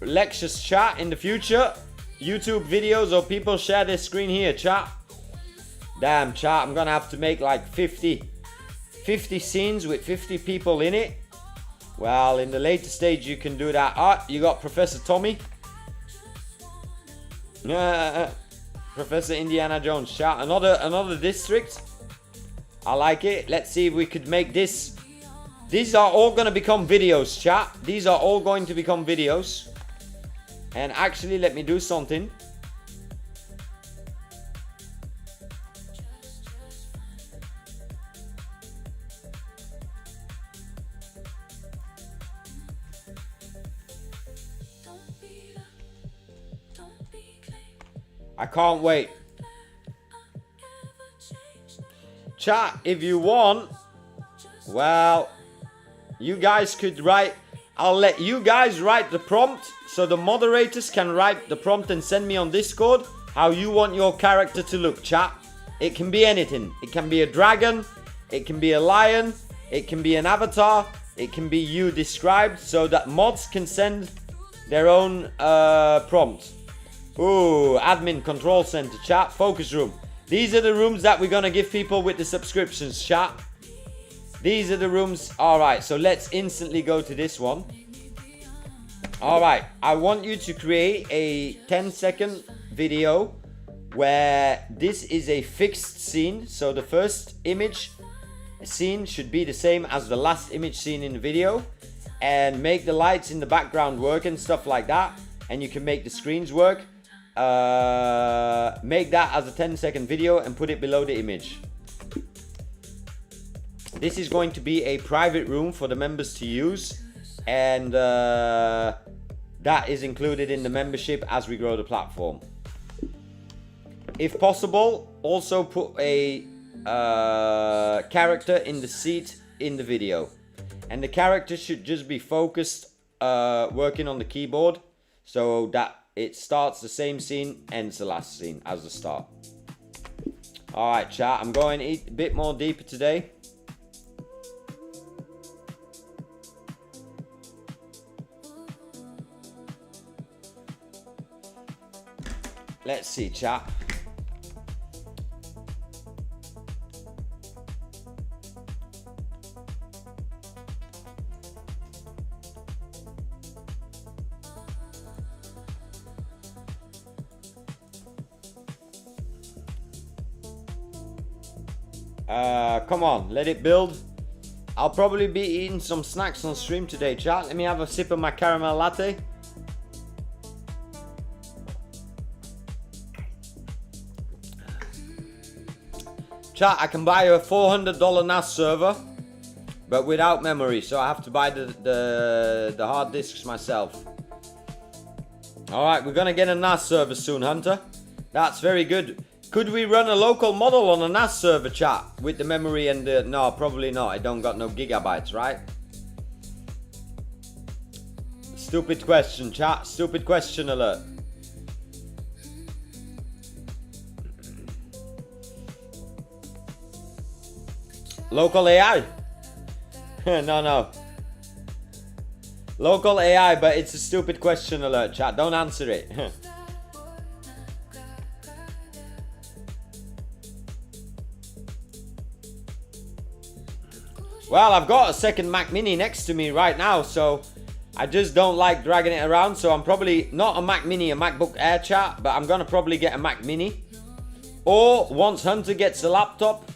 Lectures, chat, in the future. YouTube videos or people share their screen here, chat. Damn, chat, I'm gonna have to make like 50 scenes with 50 people in it. Well, in the later stage you can do that. You got Professor Tommy. Professor Indiana Jones, chat. Another district. I like it. Let's see if we could make this. These are all going to become videos, chat. These are all going to become videos. And actually, let me do something. I can't wait. chat, if you want, well, you guys could write, I'll let you guys write the prompt, so the moderators can write the prompt and send me on Discord how you want your character to look, chat. It can be anything. It can be a dragon, it can be a lion, it can be an avatar, it can be you described, so that mods can send their own prompt. Ooh, admin control center, chat, focus room. These are the rooms that we're gonna give people with the subscriptions, chat. These are the rooms. All right, so let's instantly go to this one. All right, I want you to create a 10-second video where this is a fixed scene. So the first image scene should be the same as the last image scene in the video, and make the lights in the background work and stuff like that, and you can make the screens work. Make that as a 10-second video and put it below the image. This is going to be a private room for the members to use, and that is included in the membership as we grow the platform. If possible, also put a character in the seat in the video, and the character should just be focused working on the keyboard, so that it starts the same scene, ends the last scene as the start. All right, chat, I'm going a bit more deeper today. Let's see, chat. Come on, let it build. I'll probably be eating some snacks on stream today, chat. Let me have a sip of my caramel latte. Chat, I can buy a $400 NAS server, but without memory, so I have to buy the hard disks myself. Alright, we're gonna get a NAS server soon, Hunter. That's very good. Could we run a local model on a NAS server, chat, with the memory and the... No, probably not. I don't got no gigabytes, right? Stupid question, chat. Stupid question alert. Local AI? No. Local AI, but it's a stupid question alert, chat. Don't answer it. Well, I've got a second Mac Mini next to me right now, so I just don't like dragging it around. So I'm probably not a Mac Mini, a MacBook Air, chat, but I'm gonna probably get a Mac Mini. Or once Hunter gets a laptop,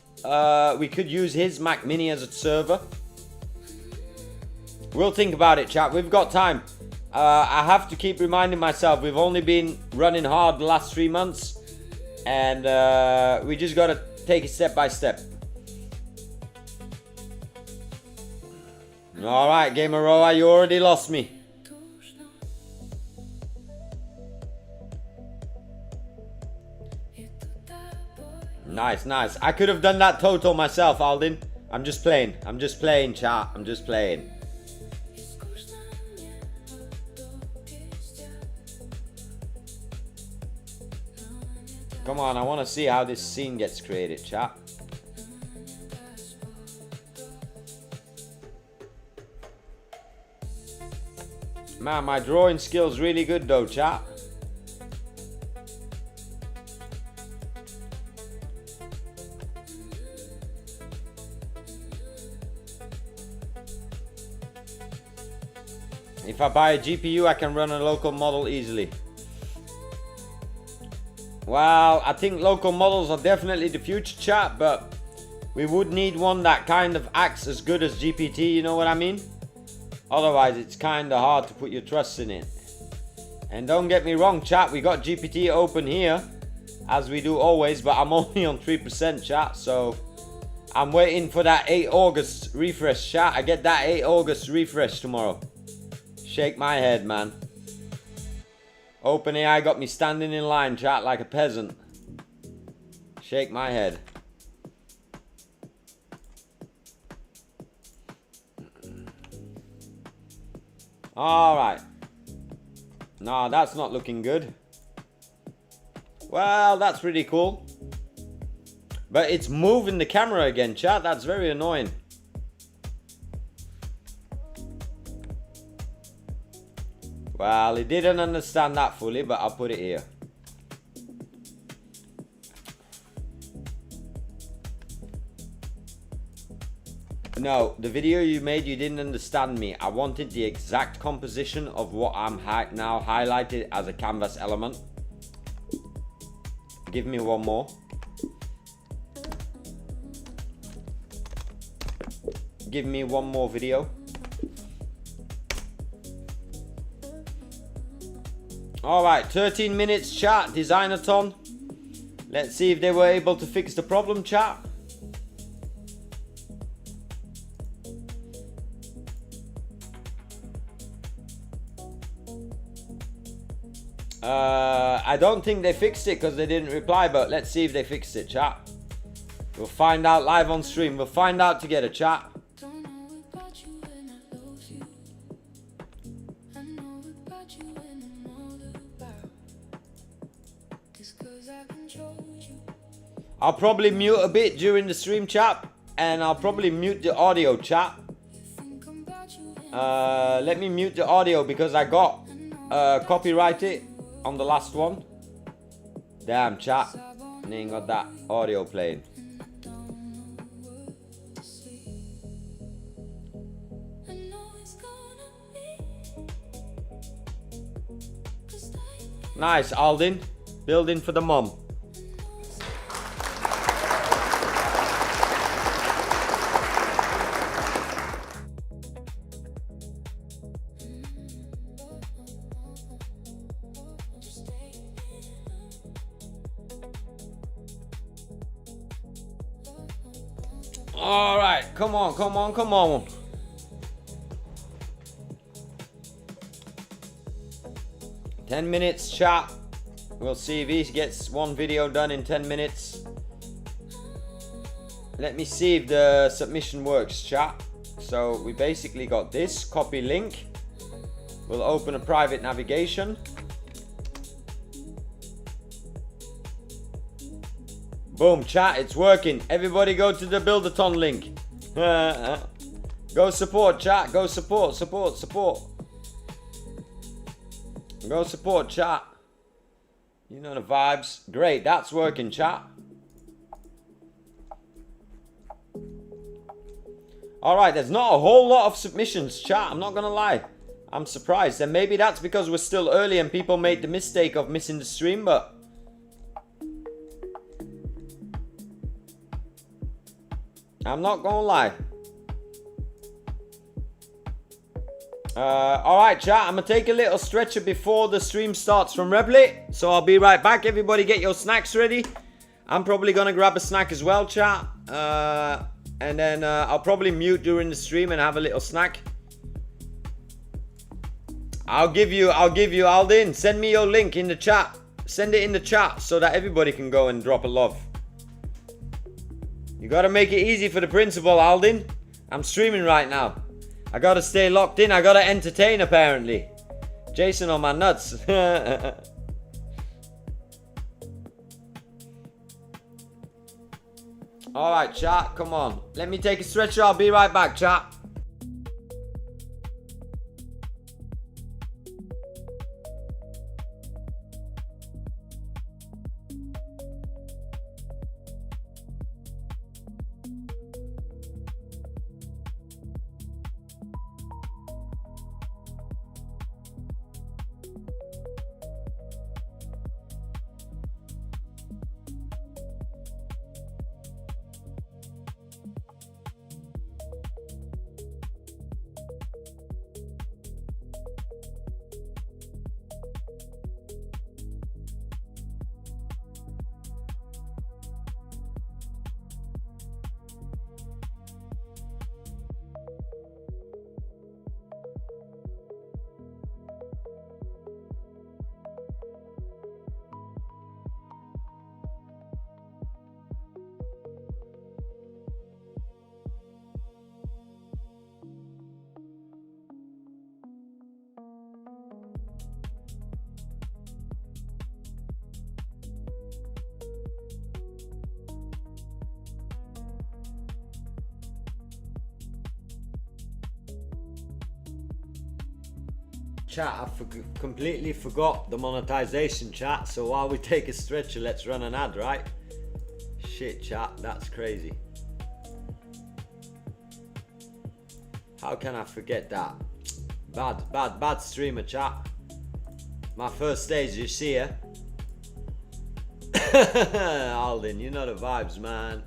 we could use his Mac Mini as a server. We'll think about it, chat. We've got time. I have to keep reminding myself we've only been running hard the last 3 months, and we just gotta take it step by step. Alright, Gamer Roa, you already lost me. Nice. I could have done that total myself, Aldin. I'm just playing, chat. I'm just playing. Come on, I want to see how this scene gets created, chat. Man, my drawing skill's really good though, chat. If I buy a GPU, I can run a local model easily. Well, I think local models are definitely the future, chat, but we would need one that kind of acts as good as GPT, you know what I mean? Otherwise, it's kind of hard to put your trust in it. And don't get me wrong, chat, we got GPT open here, as we do always, but I'm only on 3%, chat, so I'm waiting for that 8 August refresh, chat. I get that 8 August refresh tomorrow. Shake my head, man. OpenAI got me standing in line, chat, like a peasant. Shake my head. All right. No, that's not looking good. Well, that's pretty cool. But it's moving the camera again, chat. That's very annoying. Well, he didn't understand that fully, but I'll put it here. No, the video you made, you didn't understand me. I wanted the exact composition of what I'm now highlighted as a canvas element. Give me one more. Give me one more video. Alright, 13 minutes chat, Designathon. Let's see if they were able to fix the problem, chat. I don't think they fixed it because they didn't reply, but let's see if they fixed it, chat. We'll find out live on stream. We'll find out together, chat. I'll probably mute a bit during the stream, chat, and I'll probably mute the audio, chat. Let me mute the audio because I got copyrighted on the last one. Damn, chat, and ain't got that audio playing. Nice, Aldin. Building for the mom. All right, come on, come on, come on. Ten minutes, chat. We'll see if he gets one video done in 10 minutes. Let me see if the submission works, chat. So we basically got this, copy link. We'll open a private navigation. Boom, chat, it's working. Everybody go to the Buildathon link. Go support, chat. Go support, support, support. Go support, chat. You know the vibes. Great, that's working, chat. Alright, there's not a whole lot of submissions, chat. I'm not gonna lie. I'm surprised. And maybe that's because we're still early and people made the mistake of missing the stream, but... I'm not gonna lie. Alright, chat, I'm gonna take a little stretcher before the stream starts from Replit. So I'll be right back. Everybody get your snacks ready. I'm probably gonna grab a snack as well, chat. And then I'll probably mute during the stream and have a little snack. I'll give you Aldin. Send me your link in the chat. Send it in the chat so that everybody can go and drop a love. You gotta make it easy for the principal, Aldin. I'm streaming right now. I gotta stay locked in. I gotta entertain, apparently. Jason on my nuts. Alright, chat. Come on. Let me take a stretcher. I'll be right back, chat. Chat, I completely forgot the monetization, chat. So while we take a stretcher, let's run an ad, right? Shit, chat, that's crazy. How can I forget that? Bad streamer, chat. My first stage, you see ya. Alden, you know the vibes, man.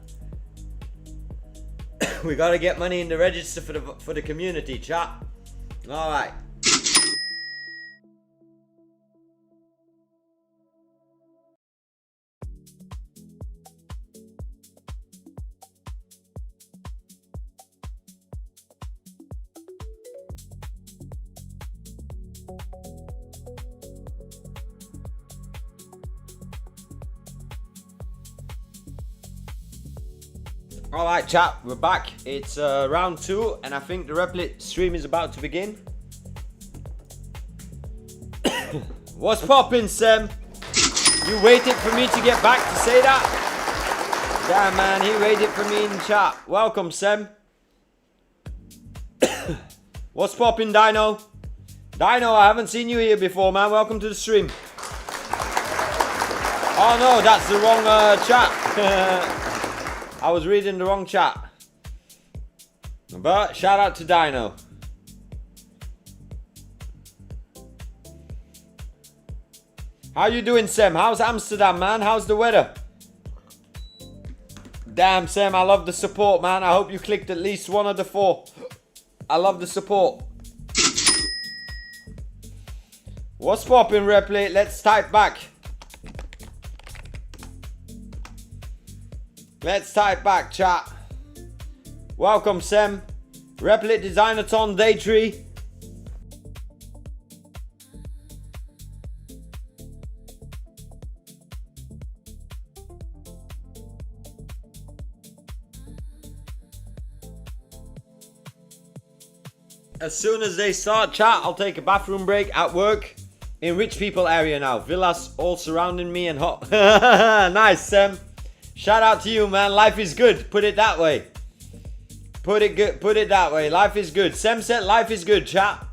We gotta get money in the register for the community, chat. All right. Alright chat, we're back. It's round 2 and I think the Replit stream is about to begin. What's poppin', Sam? You waited for me to get back to say that? Damn man, he waited for me in chat. Welcome, Sam. What's poppin', Dino? Dino, I haven't seen you here before, man. Welcome to the stream. Oh no, that's the wrong chat. I was reading the wrong chat. But shout out to Dino. How you doing, Sam? How's Amsterdam, man? How's the weather? Damn, Sam, I love the support, man. I hope you clicked at least one of the 4. I love the support. What's poppin', Replit? Let's type back. Let's type back, chat. Welcome, Sam. Replit Designathon Day 3. As soon as they start, chat, I'll take a bathroom break at work. In rich people area now. Villas all surrounding me and hot. Nice, Sam. Shout out to you, man. Life is good. Put it that way. Put it that way. Life is good. Sam said life is good, chat.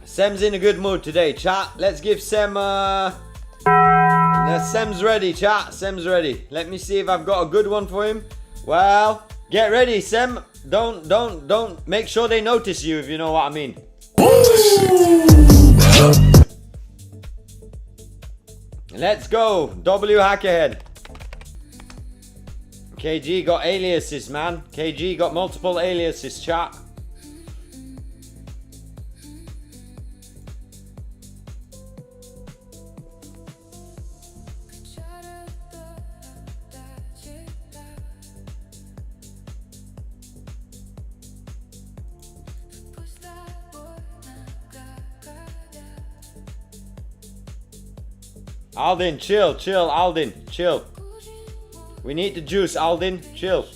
Sam's in a good mood today, chat. Let's give Sam Sam's ready, chat. Sam's ready. Let me see if I've got a good one for him. Well, get ready, Sam. Don't make sure they notice you, if you know what I mean. Let's go. W Hackahead. KG got aliases, man. KG got multiple aliases, chat. Aldin, chill, Aldin, chill. We need the juice, Aldin, chill.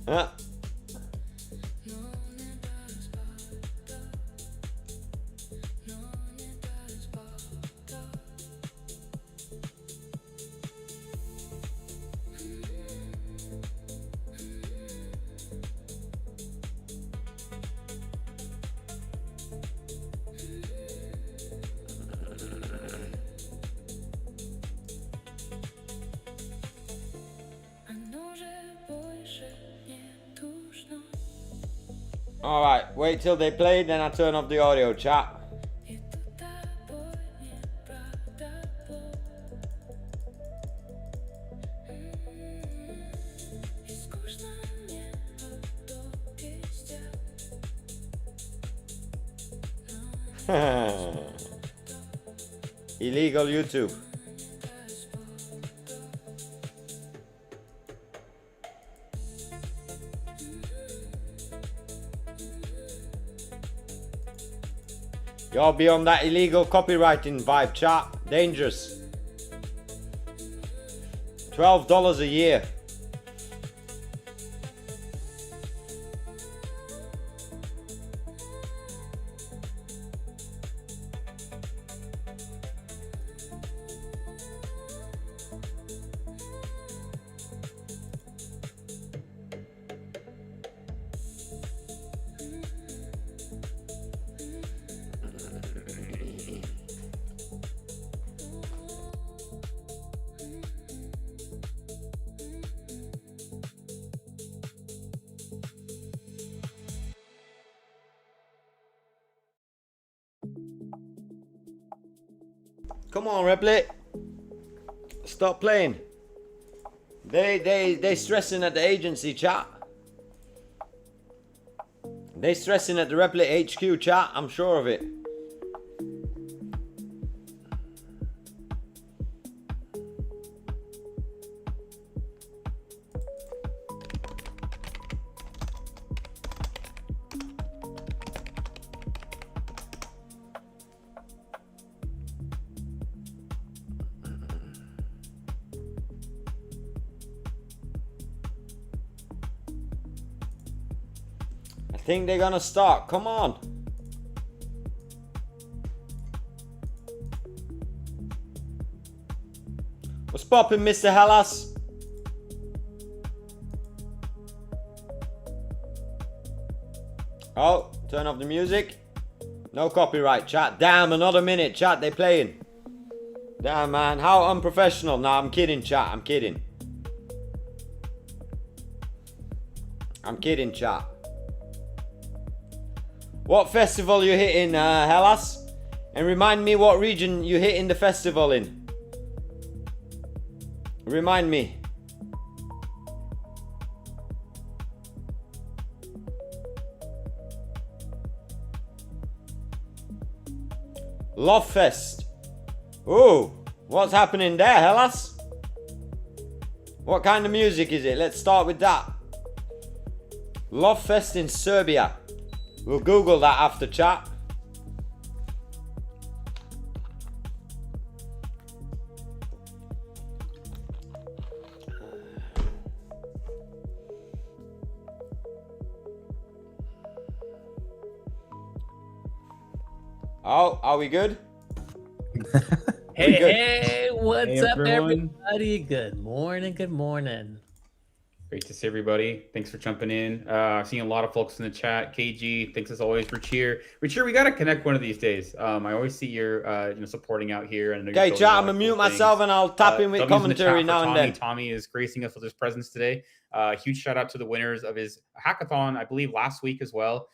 Huh? Alright, wait till they play, then I turn off the audio, chat. Illegal YouTube. Y'all be on that illegal copywriting vibe, chat. Dangerous. $12 a year. Come on, Replit. Stop playing. They stressing at the agency, chat. They stressing at the Replit HQ, chat. I'm sure of it. I think they're gonna start. Come on. What's poppin', Mr. Hellas? Oh, turn off the music. No copyright, chat. Damn, another minute, chat. They playing. Damn, man. How unprofessional. Nah, I'm kidding, chat. I'm kidding. I'm kidding, chat. What festival you hitting, Hellas? And remind me what region you hitting the festival in. Remind me. Love Fest. Ooh, what's happening there, Hellas? What kind of music is it? Let's start with that. Love Fest in Serbia. We'll Google that after chat. Oh, are we good? Hey, what's up, everyone. everybody? Good morning, good morning. Great to see everybody. Thanks for jumping in. Seeing a lot of folks in the chat. KG, thanks as always for cheer. Richard, we got to connect one of these days. I always see you're supporting out here. And Okay, chat, I'm gonna mute myself and I'll tap in with W's in the commentary chat for now and Tommy. then. Tommy is gracing us with his presence today. Huge shout out to the winners of his hackathon, I believe last week as well.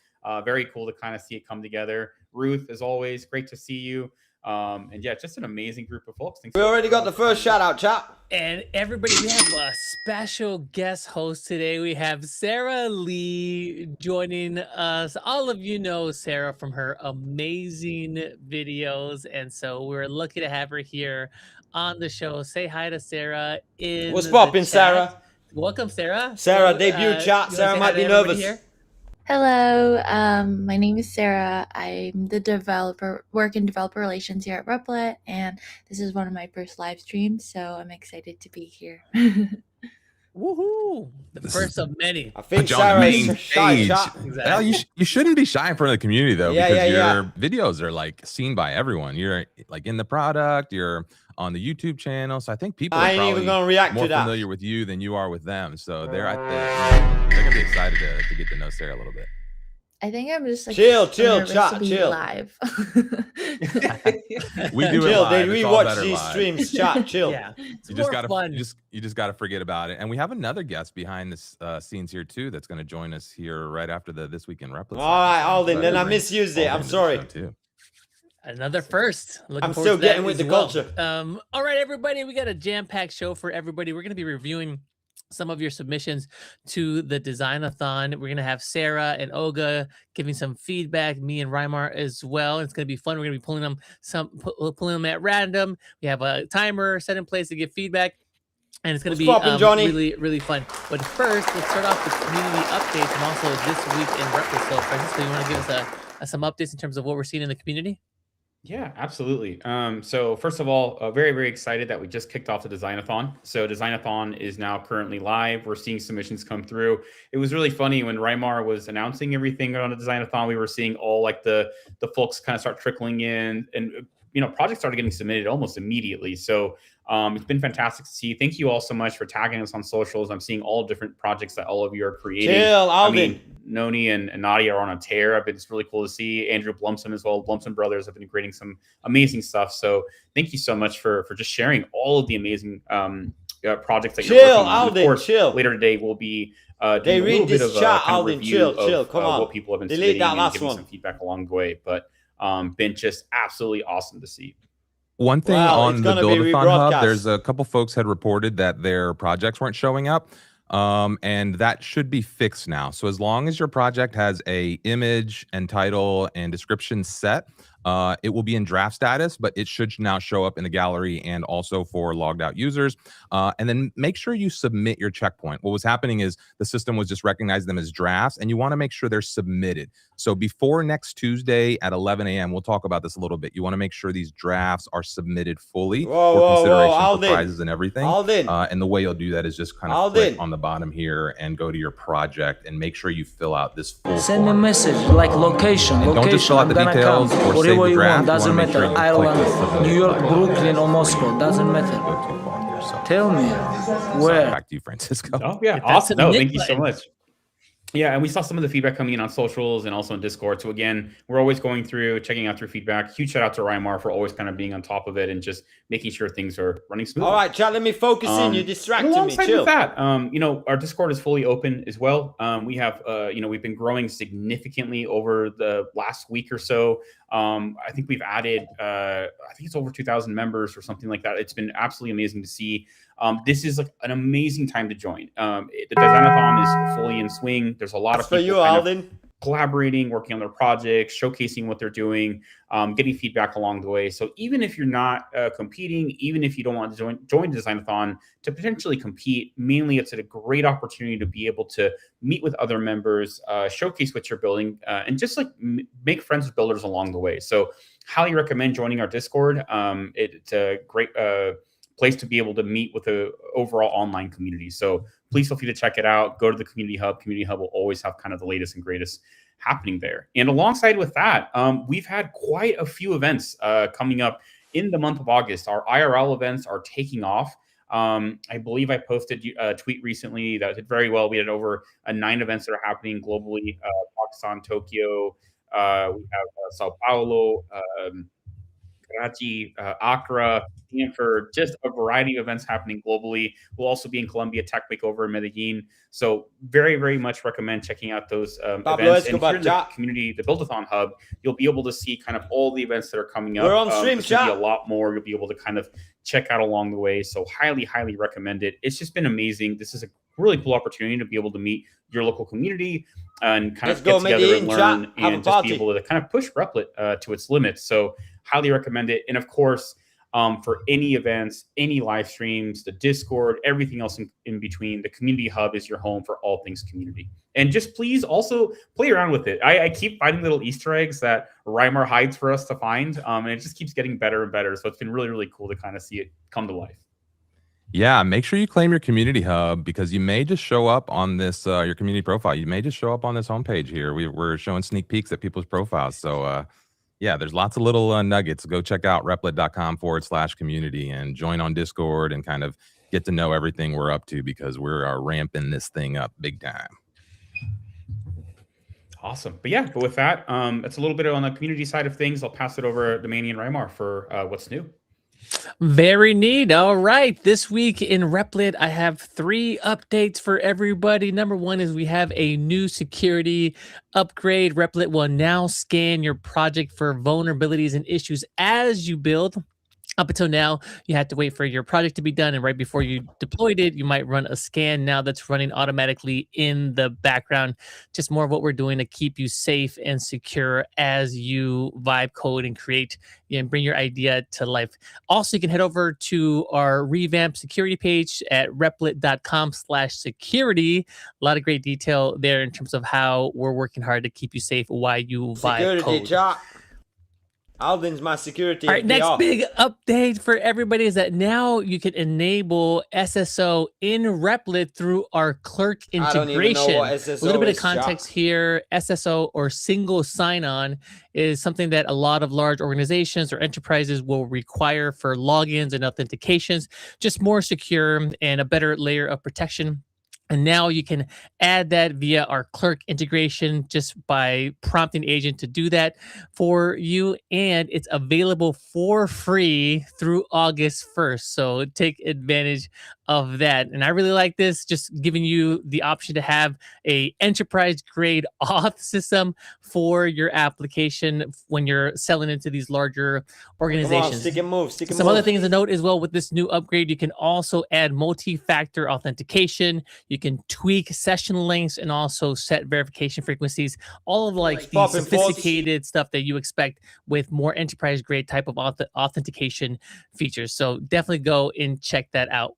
Very cool to kind of see it come together. Ruth, as always, great to see you. And yeah, just an amazing group of folks. Thanks We already got the first shout out, chat. And everybody, we have a special guest host today. We have Sarah Lee joining us. All of you know Sarah from her amazing videos. And so we're lucky to have her here on the show. Say hi to Sarah in What's the poppin', chat. Sarah? Welcome, Sarah. Sarah, So, debut chat. you wanna Sarah say might hi to be everybody nervous. here? Hello, my name is Sarah. I'm the work in developer relations here at Replit, and this is one of my first live streams, so I'm excited to be here. Woohoo! The This first of many. I think Put you on the Sarah main is shy, stage. chat. Exactly. Well, you shouldn't be shy in front of the community though, Yeah, because yeah, your videos are like seen by everyone. You're like in the product, you're on the YouTube channel, so I think people I are ain't probably even gonna react more to that. familiar with you than you are with them. So they're they're gonna be excited to get to know Sarah a little bit. I think I'm just like Chill, nervous chat, to be chill. live. We do it Chill, they live. It's all rewatch better these live. streams, chat, chill. Yeah. It's You just more gotta fun. you just gotta forget about it. And we have another guest behind the scenes here too that's going to join us here right after the This Week in Replit. All right, segment. So Alden, then I bring misused it. Alden I'm into the sorry. show, too. Another first. Looking I'm forward still to that getting with as the well. culture. All right, everybody, we got a jam-packed show for everybody. We're going to be reviewing some of your submissions to the Designathon. We're going to have Sarah and Olga giving some feedback, me and Reimar as well. It's going to be fun. We're going to be pulling them at random. We have a timer set in place to give feedback. And it's going to What's be poppin', Johnny? really, really fun. But first, let's start off with community updates and also this week in Replit. So, Francisco, you want to give us some updates in terms of what we're seeing in the community? Yeah, absolutely. So first of all, very, very excited that we just kicked off the Designathon. So Designathon is now currently live. We're seeing submissions come through. It was really funny when Reimar was announcing everything on the Designathon. We were seeing all like the folks kind of start trickling in, and projects started getting submitted almost immediately. So it's been fantastic to see. Thank you all so much for tagging us on socials. I'm seeing all different projects that all of you are creating. Chill, Alden. I mean, Noni and Nadia are on a tear. It's really cool to see. Andrew Blumson as well. Blumson Brothers have been creating some amazing stuff. So thank you so much for just sharing all of the amazing projects that you're working on. Alden, of course, chill. Later today we'll be They doing a read little bit this of chat, kind of Alden, review chill, of come on. what people have been Delete submitting that and last giving one. some feedback along the way. But been just absolutely awesome to see. One thing Well, it's on the gonna be Build-a-thon hub, rebroadcast. there's a couple folks had reported that their projects weren't showing up, and that should be fixed now. So as long as your project has a image and title and description set, it will be in draft status, but it should now show up in the gallery and also for logged out users. And then make sure you submit your checkpoint. What was happening is the system was just recognizing them as drafts, and you want to make sure they're submitted. So before next Tuesday at 11 a.m., we'll talk about this a little bit. You want to make sure these drafts are submitted fully for consideration for prizes and everything. And the way you'll do that is just kind of click on the bottom here and go to your project and make sure you fill out this full Send form. a message like location. And don't just fill out the details or save the draft. Doesn't matter. Ireland, New York, Brooklyn, or Moscow. Doesn't matter. Go too far here, so. Tell me where. Back to you, Francisco. Oh yeah, That's awesome. a No, mid thank you so button. much. Yeah, and we saw some of the feedback coming in on socials and also in Discord. So again, we're always going through, checking out your feedback. Huge shout out to Rymar for always kind of being on top of it and just making sure things are running smoothly. All right, chat, let me focus in. You're distracting me. Alongside Chill. with that, our Discord is fully open as well. We have, we've been growing significantly over the last week or so. I think we've added, I think it's over 2,000 members or something like that. It's been absolutely amazing to see. This is like an amazing time to join. The Designathon is fully in swing. There's a lot of For people you, kind of Alden. collaborating, working on their projects, showcasing what they're doing, getting feedback along the way. So even if you're not competing, even if you don't want to join Designathon to potentially compete, mainly it's a great opportunity to be able to meet with other members, showcase what you're building, and just like make friends with builders along the way. So highly recommend joining our Discord. It's a great place to be able to meet with the overall online community. So please feel free to check it out. Go to the Community Hub. Community Hub will always have kind of the latest and greatest happening there. And alongside with that, we've had quite a few events coming up in the month of August. Our IRL events are taking off. I believe I posted a tweet recently that did very well. We had over 9 events that are happening globally. Pakistan, Tokyo, we have Sao Paulo, Karachi, Accra, Stanford, just a variety of events happening globally. We'll also be in Colombia Tech Week over in Medellin. So very, very much recommend checking out those events. And here in the community, the Build-a-thon Hub, you'll be able to see kind of all the events that are coming up. We're on stream, chat. A lot more you'll be able to kind of check out along the way. So highly, highly recommend it. It's just been amazing. This is a really cool opportunity to be able to meet your local community and kind of get together and learn and just be able to kind of push Replit to its limits. So highly recommend it. And of course, for any events, any live streams, the Discord, everything else in between, the Community Hub is your home for all things community. And just please also play around with it. I keep finding little Easter eggs that Rymar hides for us to find, and it just keeps getting better and better. So it's been really, really cool to kind of see it come to life. Yeah, make sure you claim your Community Hub because you may just show up on this, your community profile. You may just show up on this homepage here. We're showing sneak peeks at people's profiles. So, yeah, there's lots of little nuggets. Go check out replit.com/community and join on Discord and kind of get to know everything we're up to because we're ramping this thing up big time. Awesome. But with that, it's a little bit on the community side of things. I'll pass it over to Manny and Rymar for what's new. Very neat. All right. This week in Replit, I have 3 updates for everybody. Number 1 is we have a new security upgrade. Replit will now scan your project for vulnerabilities and issues as you build. Up until now, you had to wait for your project to be done, and right before you deployed it, you might run a scan. Now that's running automatically in the background. Just more of what we're doing to keep you safe and secure as you vibe code and create and bring your idea to life. Also, you can head over to our revamped security page at replit.com/security. A lot of great detail there in terms of how we're working hard to keep you safe while you vibe code. Chat. Alvin's my security. All right, next big update for everybody is that now you can enable SSO in Replit through our clerk integration. I don't even know what SSO a little bit of is, context here. SSO or single sign-on is something that a lot of large organizations or enterprises will require for logins and authentications, just more secure and a better layer of protection. And now you can add that via our clerk integration just by prompting agent to do that for you. And it's available for free through August 1st. So take advantage of that. And I really like this, just giving you the option to have a enterprise grade auth system for your application when you're selling into these larger organizations. Come on, stick and move, stick and Some move. other things to note as well with this new upgrade, you can also add multi-factor authentication. You can tweak session lengths and also set verification frequencies. All of like the popping sophisticated stuff that you expect with more enterprise grade type of authentication features. So definitely go and check that out.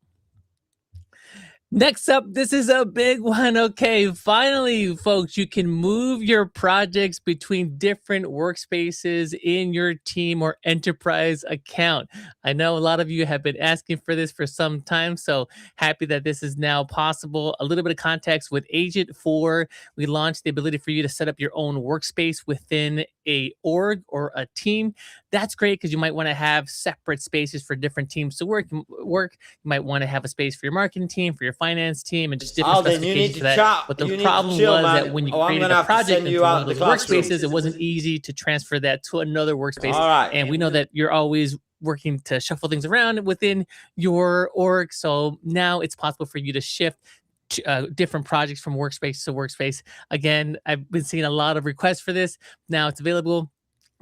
Next up, this is a big one. Okay, finally, folks, you can move your projects between different workspaces in your team or enterprise account. I know a lot of you have been asking for this for some time, so happy that this is now possible. A little bit of context with Agent 4, we launched the ability for you to set up your own workspace within a org or a team. That's great because you might want to have separate spaces for different teams to work. You might want to have a space for your marketing team, for your finance team, and just different Alden, you need specifications to for that. chat. But the You need to problem chill, was man. that when you I'm created gonna a have to project send you into one out of the those classroom. workspaces, it wasn't easy to transfer that to another workspace. All right. And we know that you're always working to shuffle things around within your org. So now it's possible for you to shift different projects from workspace to workspace. Again, I've been seeing a lot of requests for this. Now it's available.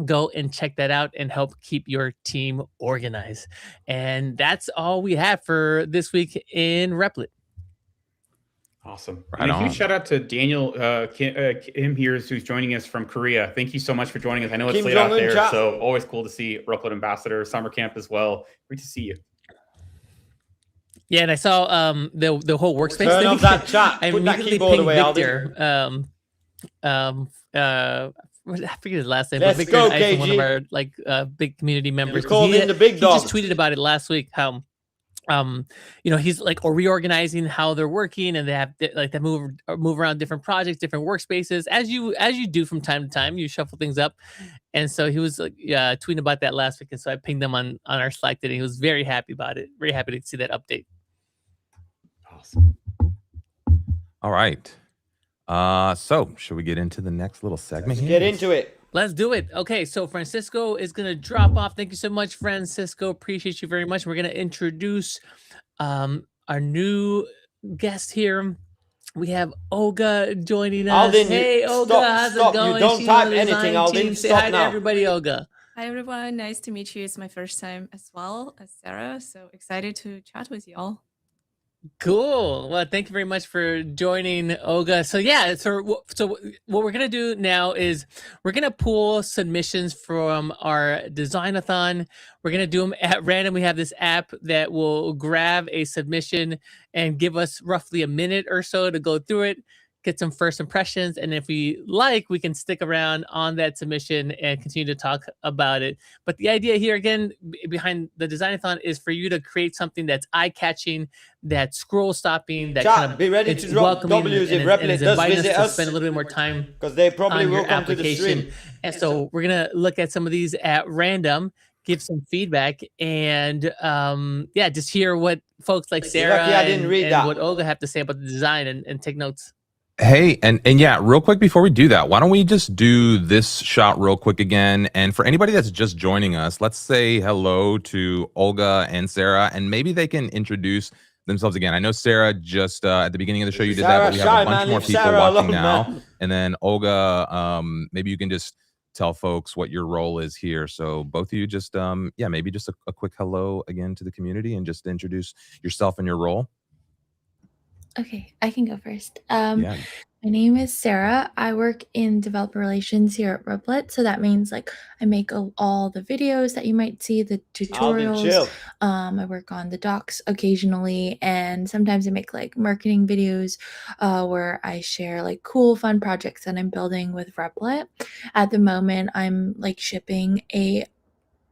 Go and check that out and help keep your team organized. And that's all we have for this week in Replit. Awesome. Right And a huge on. shout out to Daniel Kim here, who's joining us from Korea. Thank you so much for joining us. I know it's Kim late out Jong-un there, chat. so always cool to see Replit Ambassador, summer camp as well. Great to see you. Yeah, and I saw the whole workspace Turn thing. off that chat. I Put that immediately keyboard pinged away, Victor. I forget his last name, but Let's Victor go, is one of KG. our big community members. 'Cause called him the big He dog. just tweeted about it last week. How he's like reorganizing how they're working, and they have they move around different projects, different workspaces. As you do from time to time, you shuffle things up. And so he was like tweeting about that last week, and so I pinged him on our Slack today. He was very happy about it. Very happy to see that update. Awesome. All right. So should we get into the next little segment here? Get into it. Let's do it. Okay, so Francisco is going to drop off. Thank you so much, Francisco. Appreciate you very much. We're going to introduce our new guest here. We have Olga joining us. Alden, hey, Olga, how's stop. it going? You don't She's on type the anything, design Alden. team. Say Stop hi now. to everybody, Olga. Hi everyone, nice to meet you. It's my first time as well as Sarah, so excited to chat with y'all. Cool. Well, thank you very much for joining, Olga. So yeah, so what we're gonna do now is we're gonna pull submissions from our Designathon. We're gonna do them at random. We have this app that will grab a submission and give us roughly a minute or so to go through it, get some first impressions, and if we like, we can stick around on that submission and continue to talk about it. But the idea here, again, behind the Designathon is for you to create something that's eye-catching, that's scroll-stopping, that Chat, kind of be ready it's to drop welcoming W's and if is Replit does inviting visit us to us. spend a little bit more time Because they probably on will your come to the application. stream. And so we're gonna look at some of these at random, give some feedback, and just hear what folks like You're Sarah lucky I didn't read and that. what Olga have to say about the design and take notes. Hey, and yeah, real quick before we do that, why don't we just do this shot real quick again? And for anybody that's just joining us, let's say hello to Olga and Sarah, and maybe they can introduce themselves again. I know Sarah just at the beginning of the show you did that, but we have a bunch more people watching now. And then Olga, maybe you can just tell folks what your role is here. So both of you just, maybe just a quick hello again to the community and just introduce yourself and your role. Okay, I can go first. Yeah. My name is Sarah. I work in developer relations here at Replit. So that means like I make all the videos that you might see, the tutorials. I work on the docs occasionally, and sometimes I make like marketing videos where I share like cool, fun projects that I'm building with Replit. At the moment, I'm like shipping a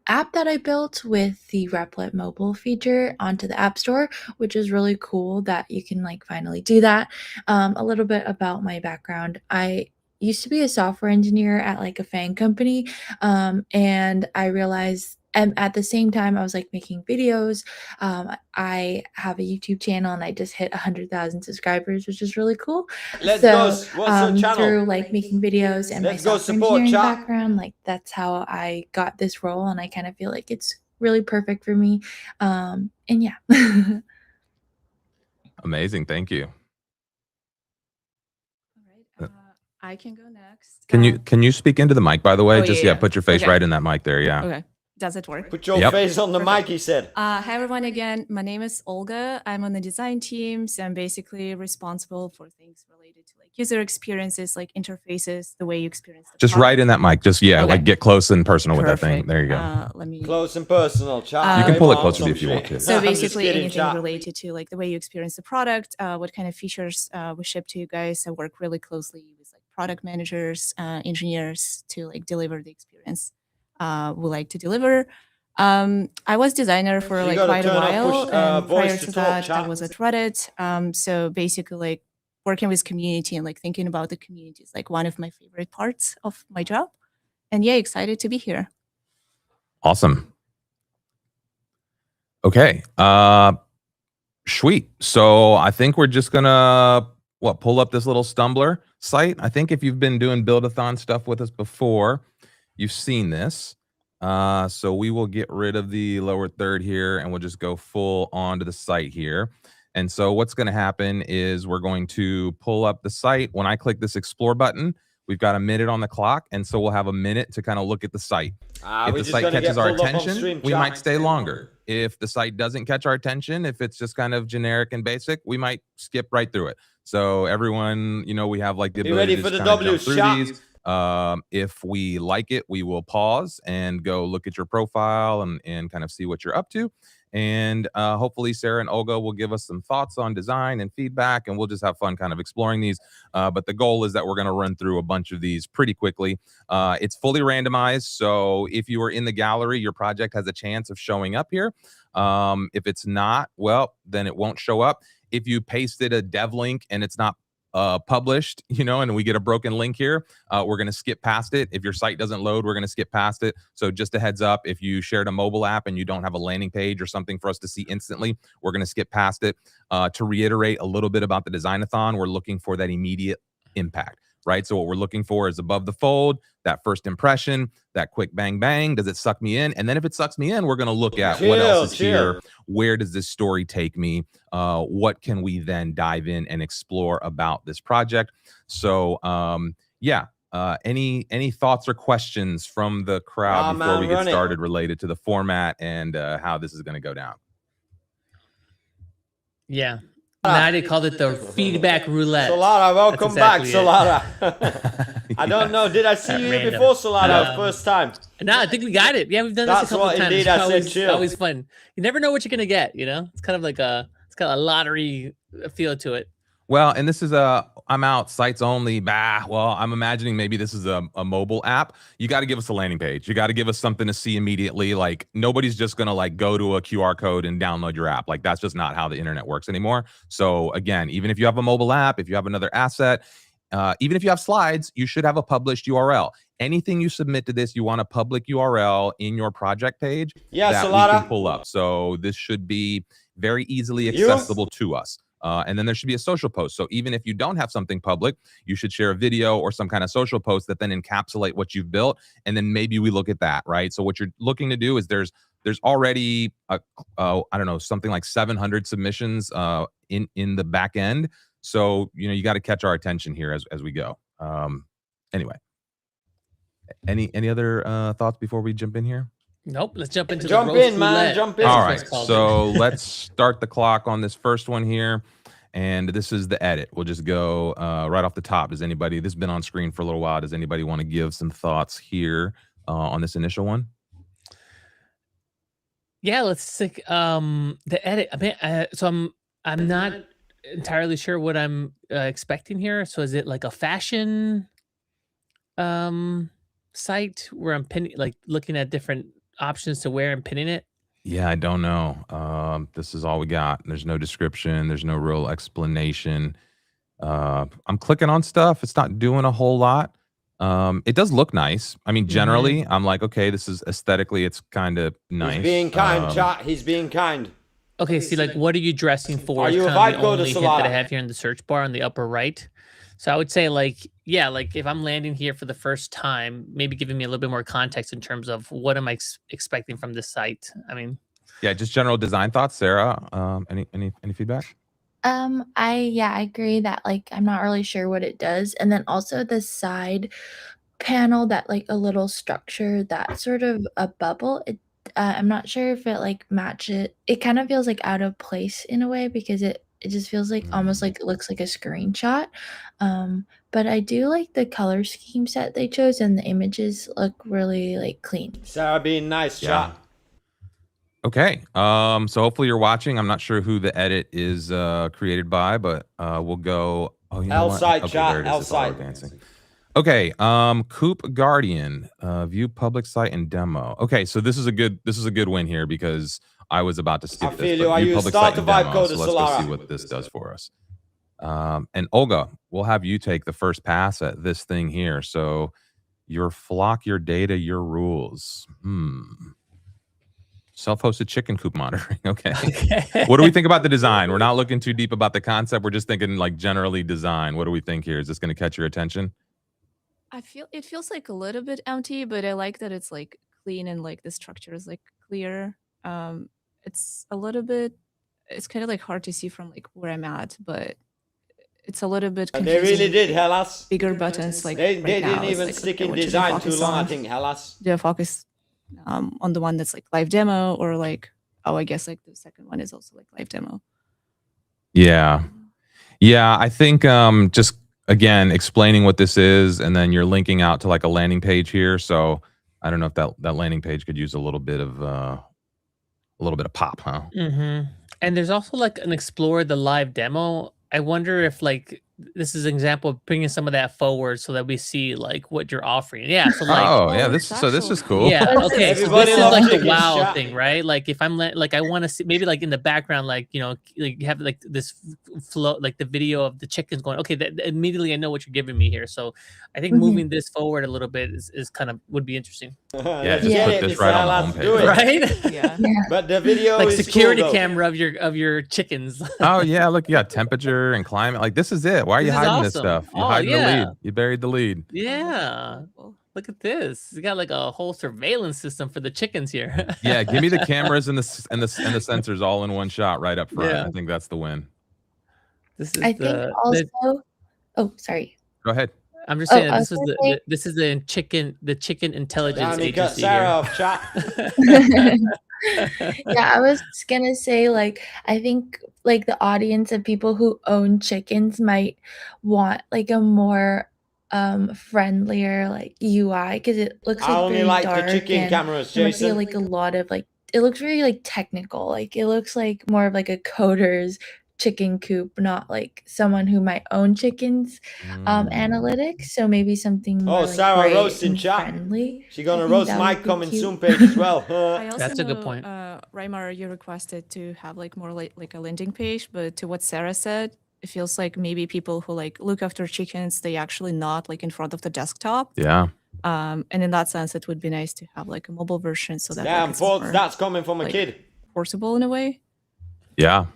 app that I built with the Replit mobile feature onto the App Store, which is really cool that you can like finally do that. A little bit about my background. I used to be a software engineer at like a FANG company, and I realized and at the same time, I was like making videos. I have a YouTube channel and I just hit 100,000 subscribers, which is really cool. Let's So go. What's the channel? through like making videos and my Let's go software support engineering chat. background, like that's how I got this role, and I kind of feel like it's really perfect for me. And yeah. Amazing. Thank you. All right. I can go next. Can you speak into the mic, by the way? Oh, Just yeah. put your face Okay. right in that mic there. Yeah. Okay. Does it work? Put your Yep. face on the mic, he said. Hi everyone again. My name is Olga. I'm on the design team, so I'm basically responsible for things related to like user experiences, like interfaces, the way you experience the Just product. right in that mic. Just Okay. like get close and personal with that thing. Perfect. There you go. Let me. Close and personal, chat. You can pull it Trademark closer to some you if you want shit. to. So I'm just basically kidding, anything chat. related to like the way you experience the product, what kind of features we ship to you guys. I work really closely with like product managers, engineers to like deliver the experience we like to deliver. I was designer for You like gotta quite a turn off while, push, and voice prior to to talk, that, I chat. was at Reddit. So basically, like working with community and like thinking about the community is like one of my favorite parts of my job. And yeah, excited to be here. Awesome. Okay. Sweet. So I think we're just gonna pull up this little Stumbler site. I think if you've been doing Build-a-thon stuff with us before, you've seen this. So we will get rid of the lower third here and we'll just go full onto the site here. And so what's going to happen is we're going to pull up the site. When I click this explore button, we've got a minute on the clock. And so we'll have a minute to kind of look at the site. If the site catches our attention, we might stay longer. If the site doesn't catch our attention, if it's just kind of generic and basic, we might skip right through it. So everyone, we have like the ability to just kind of jump through these. If we like it, we will pause and go look at your profile and kind of see what you're up to. And hopefully Sarah and Olga will give us some thoughts on design and feedback, and we'll just have fun kind of exploring these. But the goal is that we're going to run through a bunch of these pretty quickly. It's fully randomized, so if you are in the gallery, your project has a chance of showing up here. If it's not, well, then it won't show up. If you pasted a dev link and it's not published, and we get a broken link here, we're going to skip past it. If your site doesn't load, we're going to skip past it. So just a heads up, if you shared a mobile app and you don't have a landing page or something for us to see instantly, we're going to skip past it. To reiterate a little bit about the Designathon, we're looking for that immediate impact, right? So what we're looking for is above the fold, that first impression, that quick bang bang. Does it suck me in? And then if it sucks me in, we're going to look at what else is here. Where does this story take me? What can we then dive in and explore about this project? So any thoughts or questions from the crowd before we get started related to the format and how this is going to go down? Yeah. Now they called it the feedback roulette. Solana, welcome back, Solana. I Yeah. don't know. Did I see you before, Solana, first time? No, I think we got it. Yeah, we've done this a couple of times. Indeed, I said chill. Always fun. You never know what you're gonna get. It's kind of like it's got a lottery feel to it. Well, and this is I'm out, sites only. Well, I'm imagining maybe this is a mobile app. You got to give us a landing page. You got to give us something to see immediately. Like nobody's just going to like go to a QR code and download your app. Like that's just not how the internet works anymore. So again, even if you have a mobile app, if you have another asset, even if you have slides, you should have a published URL. Anything you submit to this, you want a public URL in your project page that we can pull up. So this should be very easily accessible to us. And then there should be a social post. So even if you don't have something public, you should share a video or some kind of social post that then encapsulate what you've built. And then maybe we look at that, right? So what you're looking to do is there's already, I don't know, something like 700 submissions in the back end. So, you got to catch our attention here as we go. Anyway, any other thoughts before we jump in here? Nope. Let's jump into jump the roast in, man. roulette. Jump in. All right. So let's start the clock on this first one here. And this is the edit. We'll just go right off the top. This has been on screen for a little while. Does anybody want to give some thoughts here on this initial one? Yeah, let's think. The edit. I mean, so I'm not entirely sure what I'm expecting here. So is it like a fashion site where I'm pinning, like looking at different options to wear and pinning it? Yeah, I don't know. This is all we got. There's no description. There's no real explanation. I'm clicking on stuff. It's not doing a whole lot. It does look nice. I mean, generally, I'm like, okay, this is aesthetically, it's kind of nice. He's being kind, chat. He's being kind. Okay, see, like, what are you dressing for? Are Is you a kind of Vibe the Code or only hint that I Solana? have here in the search bar on the upper right. So I would say, like, yeah, like if I'm landing here for the first time, maybe giving me a little bit more context in terms of what am I expecting from this site. I mean, Yeah, just general design thoughts, Sarah. Any feedback? I agree that like I'm not really sure what it does. And then also the side panel, that like a little structure, that sort of a bubble. I'm not sure if it like matches. It kind of feels like out of place in a way because it just feels like almost like it looks like a screenshot. But I do like the color scheme set they chose, and the images look really like clean. Sarah being nice, chat. Okay. So hopefully you're watching. I'm not sure who the edit is created by, but we'll go. Oh, you know what? L-side, Okay, chat. there it is. It's all L-side. advancing. Okay. Coop Guardian, view public site and demo. Okay, so this is a good win here because I was about to skip I this. feel but you. Are view you public start site to and Vibe demo, Code so or let's go see Solara? what this does for us. And Olga, we'll have you take the first pass at this thing here. So your flock, your data, your rules. Self-hosted chicken coop monitoring. Okay. What do we think about the design? We're not looking too deep about the concept. We're just thinking like generally design. What do we think here? Is this going to catch your attention? It feels like a little bit empty, but I like that it's like clean and like the structure is like clear. It's a little bit, it's kind of like hard to see from like where I'm at, but it's a little bit They confusing. really did, Hellas. Bigger buttons like They right didn't now, it's even like, stick okay, in what should I design too focus long, I on? think, Hellas. Do I focus on the one that's like live demo, or like, oh, I guess like the second one is also like live demo. Yeah. I think just again explaining what this is, and then you're linking out to like a landing page here. So I don't know if that landing page could use a little bit of pop, huh? And there's also like an explore the live demo. I wonder if like this is an example of bringing some of that forward so that we see like what you're offering. Yeah. So like, Oh yeah, this is cool. yeah. Okay. So Everybody this is loves like the chicken wow shot. thing, right? Like if I'm like I want to see maybe like in the background, like you know, like you have like this flow, like the video of the chickens going. Okay, that immediately I know what you're giving me here. So I think moving this forward a little bit is kind of would be interesting, Yeah, just put this right on the homepage. Do it. right? Yeah. But the video Like is security cool, though. camera of your chickens. Oh yeah, look, you got temperature and climate. Like this is it. Why are you This is hiding this awesome. stuff? You Oh, hiding the yeah. lead. You buried the lead. Yeah. Look at this. You got like a whole surveillance system for the chickens here. Yeah, give me the cameras and the sensors all in one shot right up front. Yeah. I think that's the win. This is I think also. Oh, sorry. Go ahead. I'm just Oh, saying I this was is gonna say- this is the chicken intelligence Damn, you cut agency Sarah here. off, chat. Yeah, I was gonna say like I think like the audience of people who own chickens might want like a more friendlier like UI because it looks I like only very like dark the chicken and cameras, there might be Jason. like a lot of like it looks very like technical, like it looks like more of like a coder's chicken coop, not like someone who might own chickens analytics. So maybe something more Oh, like Sarah bright roasting and chat. friendly. She gonna I think roast that my would be coming cute. soon page as well. I also That's a good know, point. Raimar, you requested to have like more like a landing page, but to what Sarah said, it feels like maybe people who like look after chickens, they actually not like in front of the desktop. Yeah. And in that sense, it would be nice to have like a mobile version so that Damn, like, it's more that's coming from a like- kid. portable in a way. Yeah.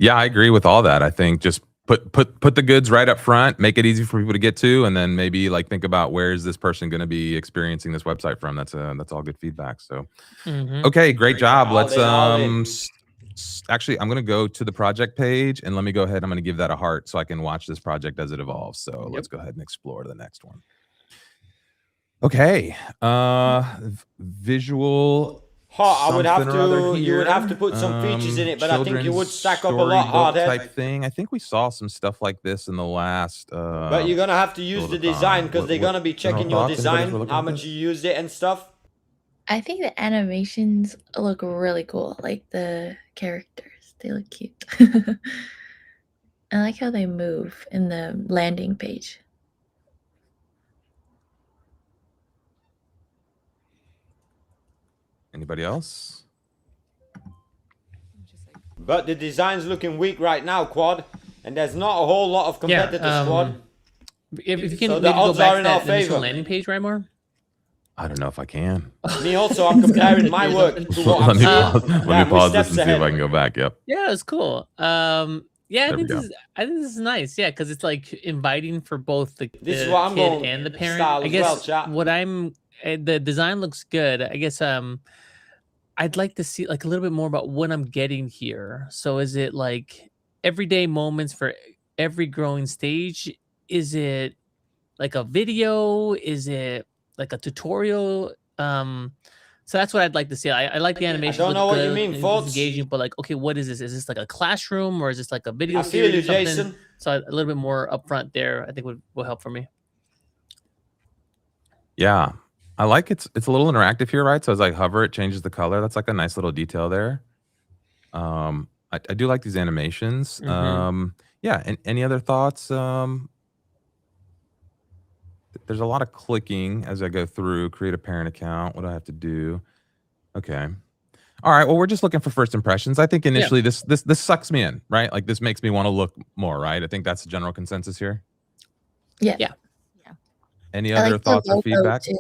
Yeah, I agree with all that. I think just put the goods right up front, make it easy for people to get to, and then maybe like think about where is this person going to be experiencing this website from. That's all good feedback. So okay, great job. Let's actually I'm going to go to the project page and let me go ahead. I'm going to give that a heart so I can watch this project as it evolves. So let's go ahead and explore the next one. Okay. Visual I would have something or other to. You would here. have to put some features in it, but I think you Children's would stack up a lot storybook harder. type thing. I think we saw some stuff like this in the last. But you're gonna have to use the design because they're gonna be checking your design, how much you used it and stuff. I think the animations look really cool. Like the characters, they look cute. I like how they move in the landing page. Anybody else? But the design's looking weak right now, Quad, and there's not a whole lot of competitors, Quad. If you can So the maybe go odds back are to in our that initial favor. landing page, Rymar. I don't know if I can. Me also, I'm comparing my work to what I'm let me seeing. pause, let Yeah, me we're pause this steps and see if I ahead. can go back. Yep. Yeah, it's cool. Yeah, There we go. I think this is nice. Yeah, because it's like inviting for both the This is what I'm kid going and the parent. style I as guess well, chat. what I'm the design looks good. I guess I'd like to see like a little bit more about what I'm getting here. So is it like everyday moments for every growing stage? Is it like a video? Is it like a tutorial? So that's what I'd like to see. I like the animation. don't know what you good mean, and folks. it's engaging, but like, okay, what is this? Is this like a classroom or is this like a video I feel series you, or something? Jason. So a little bit more upfront there, I think will help for me. Yeah, I like it's a little interactive here, right? So as I hover, it changes the color. That's like a nice little detail there. I do like these animations. Yeah, and any other thoughts? There's a lot of clicking as I go through. Create a parent account. What do I have to do? Okay. All right. Well, we're just looking for first impressions. I think initially this sucks me in, right? Like this makes me want to look more, right? I think that's the general consensus here. Yeah. Yeah. Any I other like the thoughts or logo feedback? too.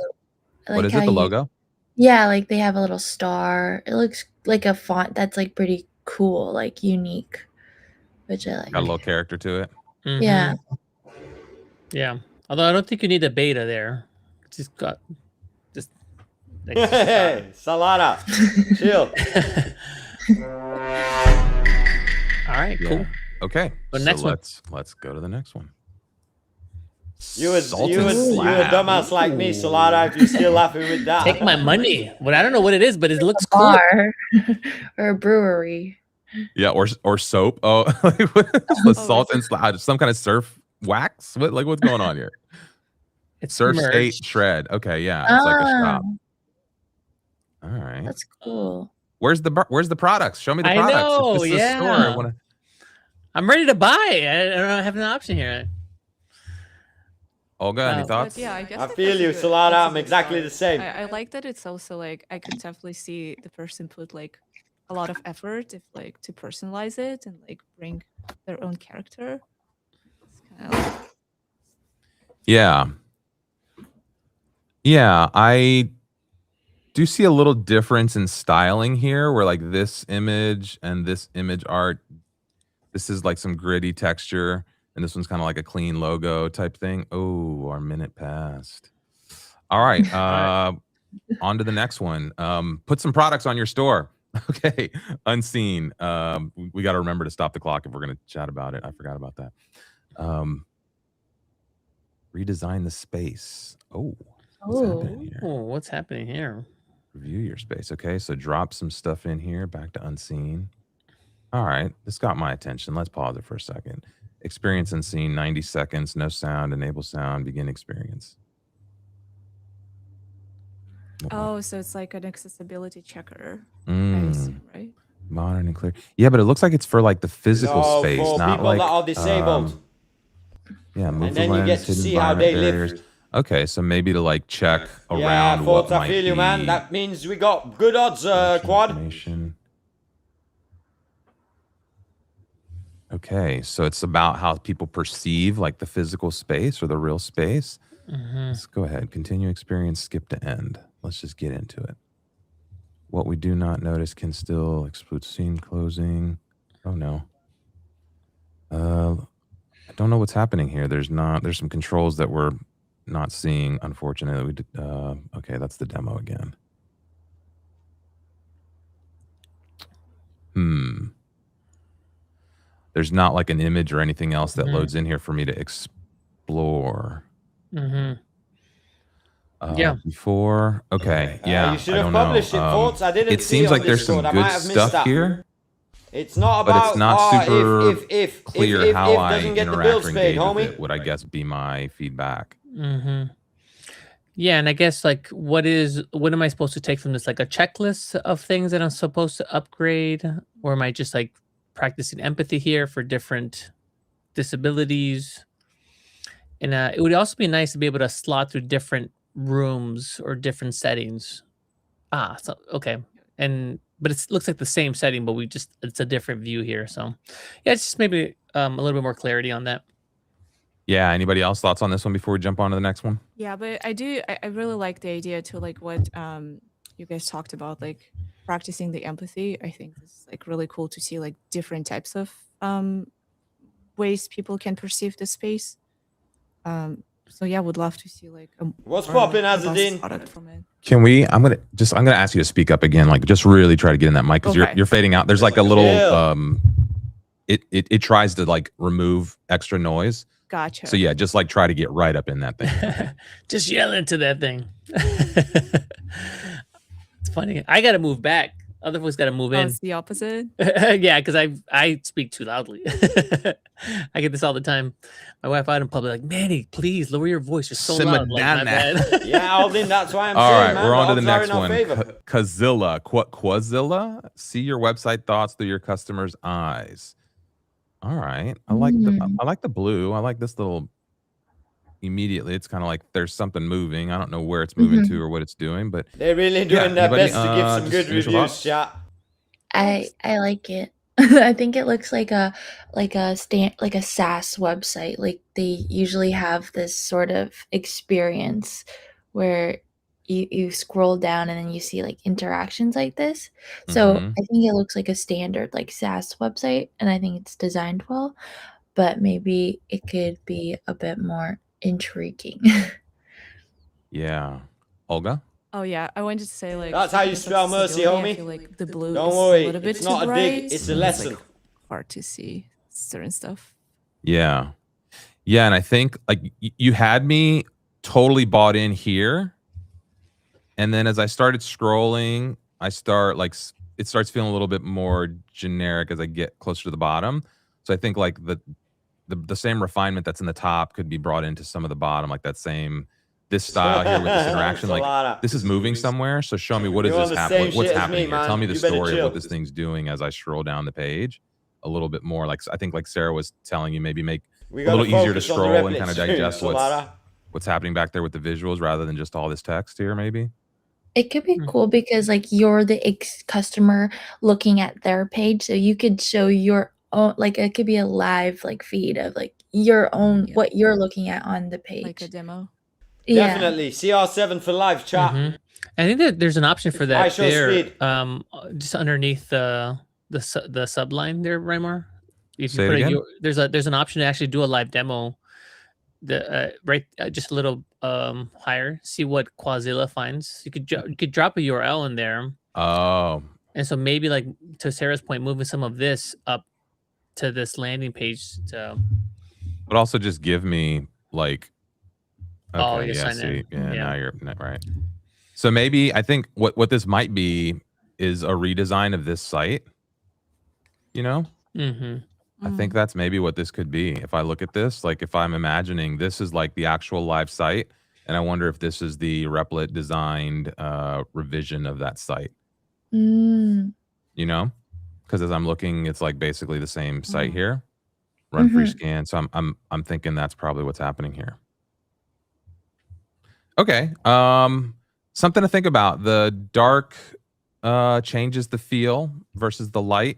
I What like is it? how The you- logo? Yeah, like they have a little star. It looks like a font that's like pretty cool, like unique, which I like. Got a little character to it. Yeah. Yeah. Although I don't think you need a beta there. Just got just. Hey, Salada, chill. All right. Cool. Yeah. Okay. But so next one. let's go to the next one. You a Salt and slab. dumbass like me, Solana, if you're still laughing with that. Take my money. But I don't know what it is, but it looks cool. Bar or a brewery. Yeah, or soap. Oh, so salt and slab. Some kind of surf wax. What's going on here? It's Surf skate merged. shred. Okay, yeah, it's like a shop. Oh, All right. that's cool. Where's the products? Show me the I products. know, If this is a store, I yeah. wanna- I'm ready to buy. I don't have an option here. Olga, any Wow. thoughts? But yeah, I guess I that feel that's a you, good- Solana. that's a I'm good exactly start. the same. I like that it's also like I could definitely see the person put like a lot of effort if like to personalize it and like bring their own character. It's kind of like, Yeah. Yeah, I do see a little difference in styling here where like this image and this image art, this is like some gritty texture and this one's kind of like a clean logo type thing. Oh, our minute passed. All right. On to the next one. Put some products on your store. Okay. Unseen. We got to remember to stop the clock if we're going to chat about it. I forgot about that. Redesign the space. Oh. What's happening here? Oh, what's happening here? Review your space. Okay, so drop some stuff in here. Back to unseen. All right, this got my attention. Let's pause it for a second. Experience unseen, 90 seconds, no sound, enable sound, begin experience. oh, so it's like an accessibility checker, I Mm, assume, right? modern and clear. Yeah, but it looks like it's for like the physical No, space, for not people like that are disabled. yeah, move And the then you get lens, to hidden see how they environment barriers. live. Okay, so maybe to like check Yeah, around what folks, I might feel you, man. be That means we got good odds, Quad. information. Okay, so it's about how people perceive like the physical space or the real space. Let's go ahead. Continue experience, skip to end. Let's just get into it. What we do not notice can still exclude scene closing. Oh no. I don't know what's happening here. There's some controls that we're not seeing, unfortunately. We did okay, that's the demo again. There's not like an image or anything else that loads in here for me to explore. Yeah. Before, okay, yeah. You should I have don't know. published it, folks. I didn't It see seems on like there's some Discord. I good might have missed stuff that. here, It's not but about it's not super if clear how I doesn't get the interact bills or paid, engage with homie. it, would I guess be my feedback. Yeah, and I guess like what am I supposed to take from this? Like a checklist of things that I'm supposed to upgrade, or am I just like practicing empathy here for different disabilities? And it would also be nice to be able to slot through different rooms or different settings. So okay, but it looks like the same setting, but it's a different view here. So yeah, it's just maybe a little bit more clarity on that. Yeah. Anybody else thoughts on this one before we jump on to the next one? Yeah, but I really like the idea to like what you guys talked about, like practicing the empathy. I think this is like really cool to see like different types of ways people can perceive the space. So yeah, would love to see like What's more, like, poppin', robust Azadine? product from it. Can we? I'm gonna ask you to speak up again. Like, just really try to get in that mic because Okay. you're fading out. There's like a little Chill. It tries to like remove extra noise. Gotcha. So yeah, just like try to get right up in that thing. Just yell into that thing. It's funny. I got to move back. Other folks got to move Oh, in. it's the opposite. Yeah, because I speak too loudly. I get this all the time. My wife out in public like, Manny, please lower your voice. You're so Simmer loud. Like, down my now. bad. Yeah, Alden, that's why I'm All saying, right, man, we're on to the odds are next in our one. favor. Quazilla, Quazilla. See your website thoughts through your customers' eyes. All right, I like the blue. I like this little. Immediately, it's kind of like there's something moving. I don't know where it's moving to or what it's doing, but They're really doing their anybody, best to give some just good initial reviews, thoughts? chat. I like it. I think it looks like a SaaS website. Like they usually have this sort of experience where you scroll down and then you see like interactions like this. So Mhm. I think it looks like a standard like SaaS website, and I think it's designed well, but maybe it could be a bit more intriguing. Yeah, Olga. Oh yeah, I wanted to say like That's how you speaking spell of mercy, accessibility, I homie. feel like the blue Don't is worry, a little bit it's not too a dig, bright, it's a and lesson. like hard to see certain stuff. Yeah, and I think like you had me totally bought in here, and then as I started scrolling, it starts feeling a little bit more generic as I get closer to the bottom. So I think like the same refinement that's in the top could be brought into some of the bottom, like this style here with this interaction. Like this is moving somewhere. So show me what's happening here. Tell me the story of what this thing's doing as I scroll down the page a little bit more. Like I think like Sarah was telling you, maybe make a little easier to scroll and kind of digest what's happening back there with the visuals rather than just all this text here, maybe. It could be cool because like you're the customer looking at their page, so you could show your own, like it could be a live like feed of like your own what you're looking at on the page, like a demo. Yeah. Definitely. CR7 for live, chat. I think that there's an option for that show there, speed. just underneath the subline there, Raimar. If Say you it put again? there's an option to actually do a live demo. Just a little higher. See what Quazilla finds. You could drop a URL in there. Oh. And so maybe like to Sarah's point, moving some of this up to this landing page. But also just give me like. Okay, you sign in. Yeah, now you're right. So maybe I think what this might be is a redesign of this site. You know? I think that's maybe what this could be. If I look at this, like if I'm imagining this is like the actual live site, and I wonder if this is the Replit designed revision of that site. You know? Because as I'm looking, it's like basically the same site here. Run free scan. So I'm thinking that's probably what's happening here. Okay. Something to think about. The dark changes the feel versus the light.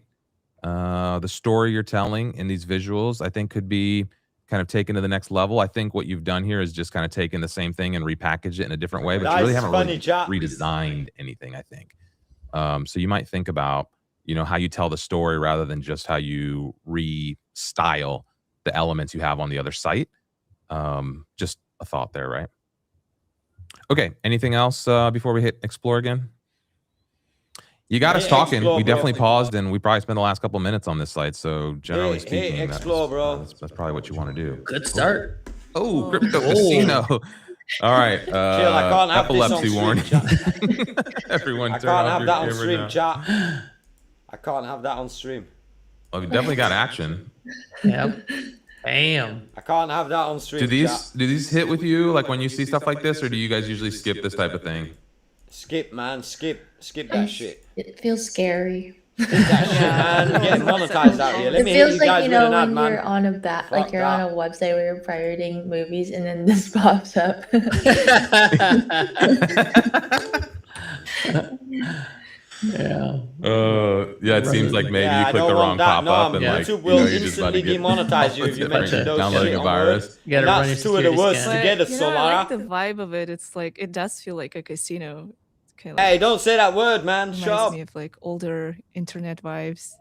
The story you're telling in these visuals, I think, could be kind of taken to the next level. I think what you've done here is just kind of taken the same thing and repackaged it in a different way, but you really haven't really redesigned anything, I think. So you might think about, you know, how you tell the story rather than just how you restyle the elements you have on the other site. Just a thought there, right? Okay, anything else before we hit explore again? You got us talking. We definitely paused, and we probably spent the last couple of minutes on this site. So generally speaking, explore, bro. That's probably what you want to do. Good start. Oh, crypto casino. All right. Chill, I can't have epilepsy this on warning. stream, Everyone, I turn can't off have your that on camera stream, now. chat. I can't have that on stream. Well, we definitely got action. Yep. Bam. I can't have that on stream. Do these hit with you like when you see stuff like this, or do you guys usually skip this type of thing? Skip, man. Skip that shit. It feels scary. Skip that shit, man. We're getting monetized out here. Let It me hit feels you like, guys you with know, an ad, when man. you're on a Fuck you're on that. a website where you're pirating movies and then this pops up. Yeah. Yeah, it seems like maybe you I click don't the want wrong that. pop-up No, and like, YouTube you know, will you're just about instantly to get demonetize you all if you different mention those downloading shit a on virus. work. You gotta And run that's your two of the security worst scan. to get us, you know, I like Solara. the vibe of it. It's like it does feel like a casino. It's kind of Hey, like don't say that word, man. reminds Shut up. me of like older internet vibes.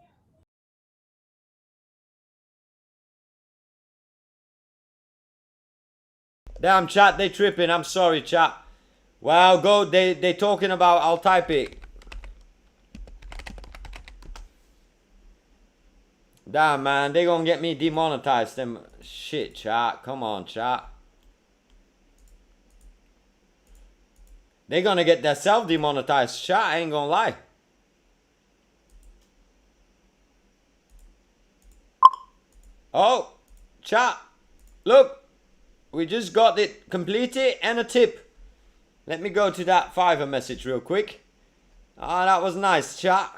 Damn, chat, they tripping. I'm sorry, chat. Well, go. They talking about. I'll type it. Damn, man, they gonna get me demonetized. Them shit, chat. Come on, chat. They gonna get their self demonetized. Chat, I ain't gonna lie. Oh, chat. Look. We just got it completed and a tip. Let me go to that Fiverr message real quick. Ah, that was nice, chat.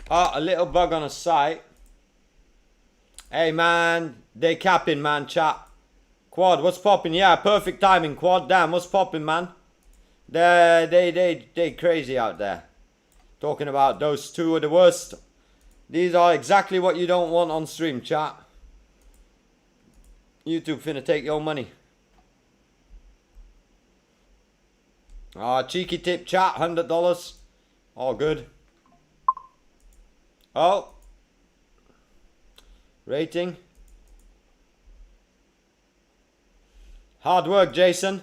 Oh, a little bug on a site. Hey, man, they capping, man, chat. Quad, what's popping? Yeah, perfect timing, Quad. Damn, what's popping, man? They crazy out there. Talking about those two are the worst. These are exactly what you don't want on stream, chat. YouTube finna take your money. Ah, cheeky tip, chat, $100. All good. Oh. Rating. Hard work, Jason.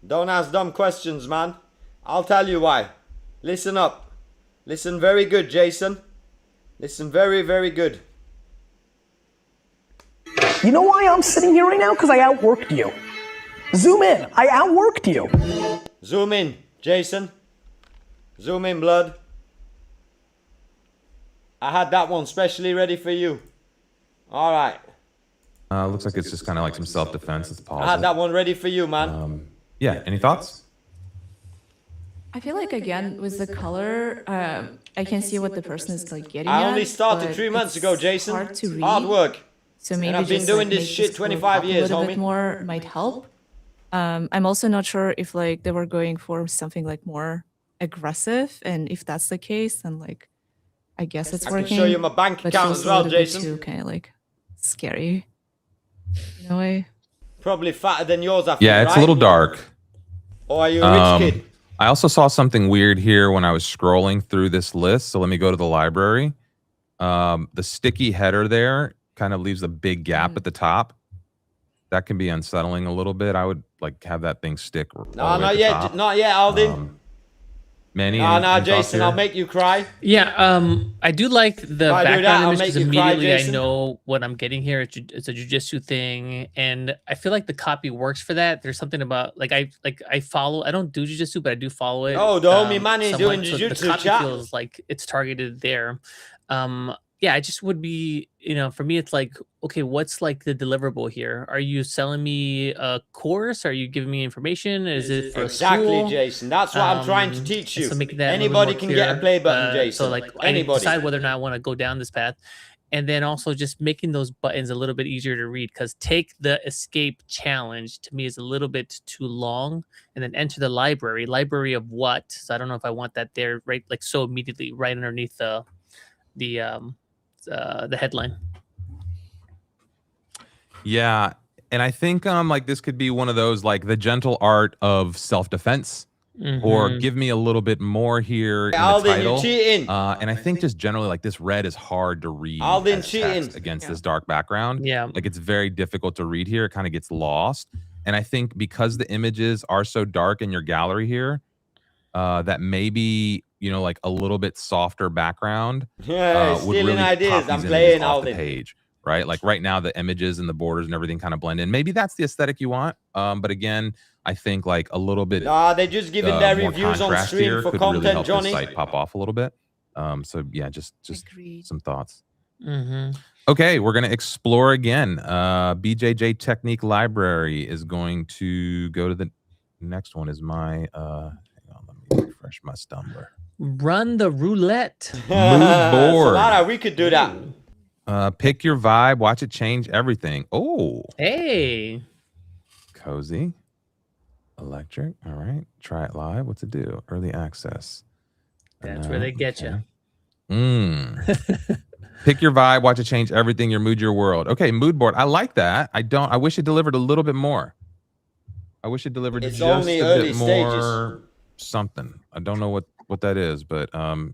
Don't ask dumb questions, man. I'll tell you why. Listen up. Listen very good, Jason. Listen very, very good. You know why I'm sitting here right now? Because I outworked you. Zoom in. I outworked you. Zoom in, Jason. Zoom in, blood. I had that one specially ready for you. All right. Looks like it's just kind of like some self-defense. Let's pause I had it. that one ready for you, man. Yeah, any thoughts? I feel like again with the color, I can see what the person is like getting. I only at, started but 3 months ago, it's Jason. Hard to read. Hard work. So maybe And I've been just, doing like, this make shit scroll 25 up years, a little homie. bit more might help. I'm also not sure if like they were going for something like more aggressive, and if that's the case, then like I guess it's I working. can show you my bank but account feels as a well, little bit Jason. too kind of like scary in a way. Probably fatter than yours, I think, Yeah, it's right? a little dark. Or are you a rich kid? I also saw something weird here when I was scrolling through this list. So let me go to the library. The sticky header there kind of leaves a big gap at the top. That can be unsettling a little bit. I would like have that thing stick. No, not yet. Not yet, Aldin. Manny, No, any thoughts Jason, here? I'll make you cry. Yeah, I do like the If I do that, background I'll image make because you cry, immediately I Jason. know what I'm getting here. It's a jujitsu thing, and I feel like the copy works for that. There's something about like I follow. I don't do jujitsu, but I do follow it. Oh, the homie Manny somewhat, doing so the jujitsu, copy chat. feels like it's targeted there. Yeah, I just would be, for me, it's like, okay, what's like the deliverable here? Are you selling me a course? Are you giving me information? Is it for Exactly, school? Jason. That's what I'm trying to teach you. So making that Anybody can get a play button, Jason. So like I Anybody. decide whether or not I want to go down this path. And then also just making those buttons a little bit easier to read, because take the escape challenge to me is a little bit too long. And then enter the library. Library of what? So I don't know if I want that there, right? Like so immediately right underneath the headline. Yeah, and I think like this could be one of those like the gentle art of self-defense, or give me a little bit more here in the Aldin, title. you're cheating. And I think just generally like this red is hard to read Aldin as cheating. text against this dark background. Yeah. Like it's very difficult to read here. It kind of gets lost. And I think because the images are so dark in your gallery here, that maybe like a little bit softer background Yeah, would stealing really ideas. pop I'm these playing images off the Aldin. page, right? Like right now, the images and the borders and everything kind of blend in. Maybe that's the aesthetic you want. But again, I think like a little bit. Nah, they're just giving their more reviews on contrast stream here for could really content, help Johnny. this site pop off a little bit. So yeah, just Agreed. some thoughts. Mm-hmm. Okay, we're gonna explore again. BJJ Technique Library is going to go to the next one. Is my hang on, let me refresh my Stumbler. Run the roulette. Mood board. Solana, we could do that. Pick your vibe. Watch it change everything. Oh. Hey. Cozy. Electric. All right. Try it live. What's it do? Early access. That's where they get you. Pick your vibe. Watch it change everything. Your mood, your world. Okay, mood board. I like that. I wish it delivered a little bit more. I wish it delivered It's just only a early bit stages. more something. I don't know what that is, but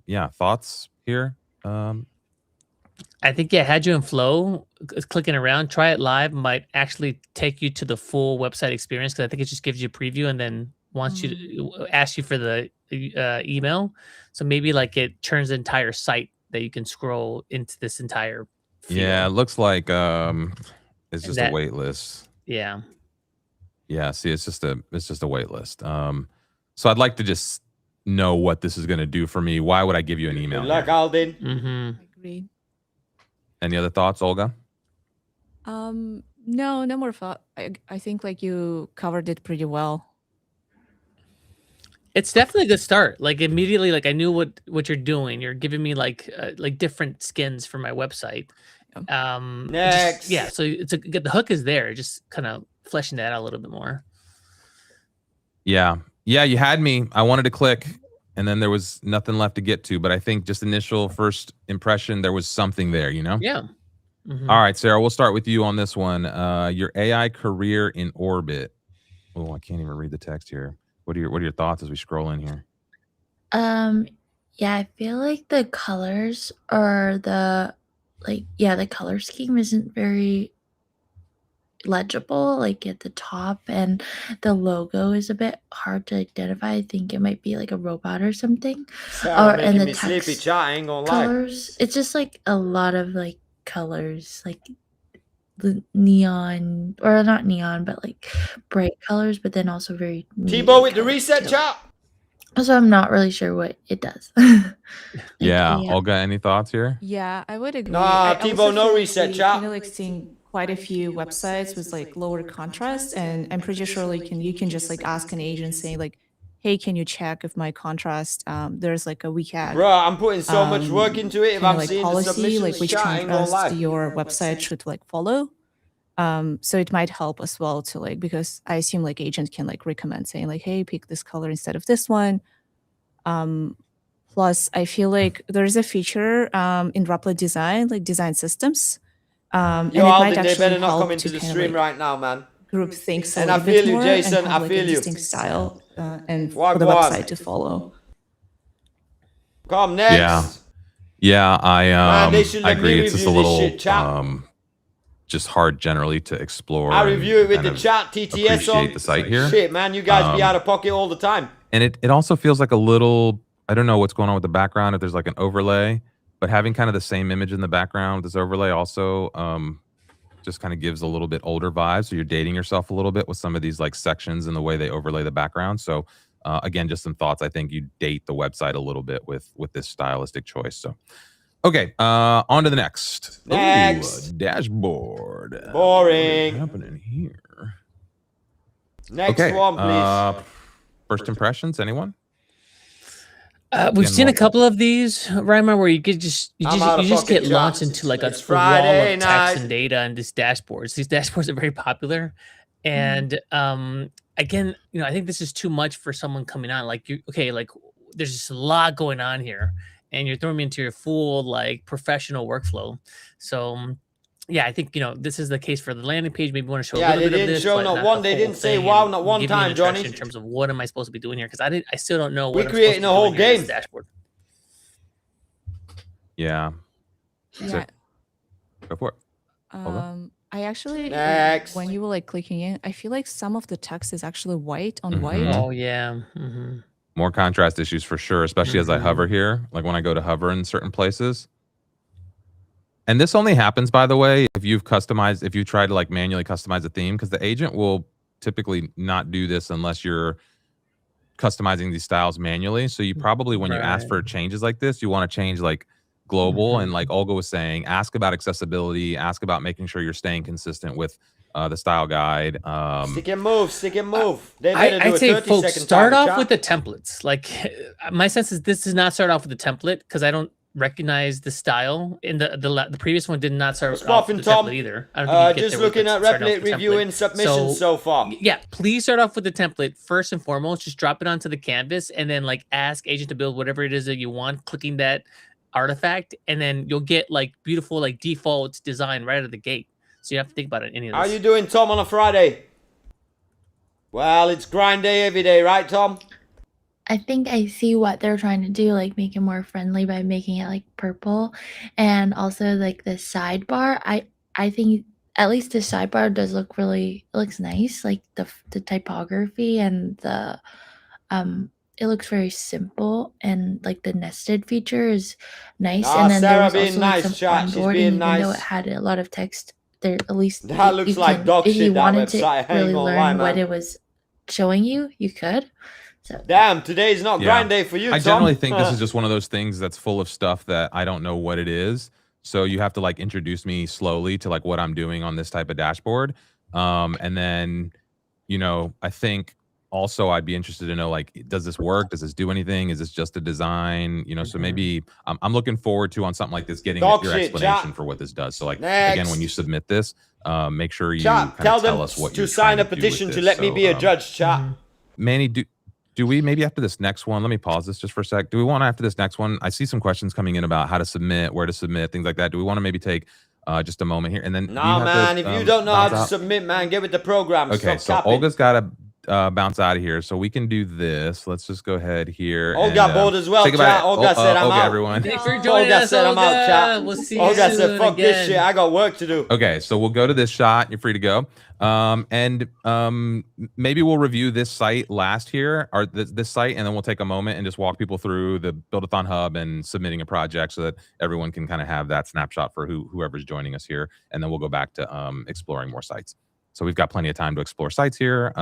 yeah. Thoughts here? I think, yeah, had you in flow, clicking around, try it live might actually take you to the full website experience, because I think it just gives you a preview and then wants you to ask you for the email. So maybe like it turns the entire site that you can scroll into this entire field. Yeah, it looks like it's just a wait list. Yeah. Yeah, see, it's just a wait list. So I'd like to just know what this is going to do for me. Why would I give you an email? Good luck, Aldin. I agree. Any other thoughts, Olga? No more thought. I think like you covered it pretty well. It's definitely a good start. Like immediately, like I knew what you're doing. You're giving me like different skins for my website. Next. Yeah, so it's the hook is there. Just kind of fleshing that out a little bit more. Yeah, you had me. I wanted to click, and then there was nothing left to get to. But I think just initial first impression, there was something there. You know? Yeah. All right, Sarah, we'll start with you on this one. Your AI career in orbit. Oh, I can't even read the text here. What are your thoughts as we scroll in here? Yeah, I feel like the colors or the color scheme isn't very legible, like at the top, and the logo is a bit hard to identify. I think it might be like a robot or something. And the me sleepy, text chat. I ain't gonna lie. colors, it's just like a lot of like colors, like the neon, or not neon, but like bright colors, but then also very T-Bo with the reset, chat. So I'm not really sure what it does. Yeah, Olga, any thoughts here? Yeah, I would agree. Nah, T-Bo, no reset, chat. Kind of like seeing quite a few websites with like lower contrast, and I'm pretty sure like you can just like ask an agent saying like, hey, can you check if my contrast there's like a WCAG. Bro, I'm putting so much work into it. If I'm like seeing policy, the submissions, like which chat, I ain't gonna lie. contrast your website should like follow. So it might help as well to like, because I assume like agent can like recommend saying like, hey, pick this color instead of this one. Plus, I feel like there's a feature in Replit design, like design systems. And Yo, it might Aldin, they actually better not help come into to the kind of, stream like, right now, man. group things a And I little feel bit you, more Jason. and have I like feel a you. distinct style and Wagwan. for the website to follow. Come next. Yeah, Man, they should I let me agree. It's just a review this little shit, chat. just hard generally to explore. I and review it with kind the of chat TTS appreciate on. the site here. Shit, man, you guys be out of pocket all the time. And it also feels like a little, I don't know what's going on with the background, if there's like an overlay, but having kind of the same image in the background, this overlay also just kind of gives a little bit older vibe. So you're dating yourself a little bit with some of these like sections and the way they overlay the background. So again, just some thoughts. I think you date the website a little bit with this stylistic choice. So, okay, on to the next. Next. Ooh, dashboard. Boring. What's happening here? Next Okay, one, please. first impressions, anyone? We've seen a couple of these, Reimer, where you just get launched into like a wall of text and data and these dashboards. These dashboards are very popular, and again, I think this is too much for someone coming on. Like there's just a lot going on here, and you're throwing me into your full like professional workflow. So. Yeah, I think this is the case for the landing page. Maybe want to show a little bit of this. Show not one. They didn't say wow, not one time, Johnny. In terms of what am I supposed to be doing here? Because I still don't know. We're creating a whole game dashboard. Yeah. Yeah. Go for it. I actually, next. When you were like clicking in, I feel like some of the text is actually white on white. Oh yeah. More contrast issues for sure, especially as I hover here. Like when I go to hover in certain places. And this only happens, by the way, if you try to like manually customize a theme, because the agent will typically not do this unless you're customizing these styles manually. So you probably, when you ask for changes like this, you want to change like global. And like Olga was saying, ask about accessibility, ask about making sure you're staying consistent with the style guide. Stick and move, stick and move. They better do I'd a say 30 folks second start target off chat. with the templates. Like my sense is this does not start off with the template because I don't recognize the style. In the previous one did not start off with the template either. I don't think you get just there with looking at starting off Replit with the reviewing template. submissions so far. Yeah, please start off with the template first and foremost. Just drop it onto the canvas and then like ask agent to build whatever it is that you want, clicking that artifact, and then you'll get like beautiful like default design right out of the gate. So you have to think about it. Any of this. How you doing, Tom, on a Friday? Well, it's grind day every day, right, Tom? I think I see what they're trying to do, like make it more friendly by making it like purple, and also like the sidebar. I think at least the sidebar does look really, it looks nice, like the typography and the it looks very simple, and like the nested feature is nice. And then Sarah there was being also like nice, some chat. She's onboarding, being even though nice. it had a lot of text. There at least That looks like dog if shit, you that wanted to website. I ain't really gonna learn lie, what man. it was showing you, you could. So Damn, today's not grind day for you, I Tom. generally think this is just one of those things that's full of stuff that I don't know what it is. So you have to like introduce me slowly to like what I'm doing on this type of dashboard. And then, you know, I think also I'd be interested to know, like, does this work? Does this do anything? Is this just a design? You know, so maybe I'm looking forward to on something like this, getting your explanation for what this does. So like, again, when you submit this, make sure you Chat, tell them us what to you're sign trying a to do with petition to this. let me So, be a judge, chat. Manny, do we maybe after this next one, let me pause this just for a sec. Do we want after this next one? I see some questions coming in about how to submit, where to submit, things like that. Do we want to maybe take just a moment here? And then No, man, if you don't know how to submit, man, get with the program. Okay, Stop so capping. Olga's got to bounce out of here, so we can do this. Let's just go ahead here. Olga bold as well, chat. Olga said I'm out. Everyone. Thanks for joining us, said I'm out, chat. We'll see you Olga soon said, fuck this again. shit. I got work to do. Okay, so we'll go to this shot. You're free to go. Maybe we'll review this site last here, or this site, and then we'll take a moment and just walk people through the Buildathon Hub and submitting a project so that everyone can kind of have that snapshot for whoever's joining us here. And then we'll go back to exploring more sites. So we've got plenty of time to explore sites here.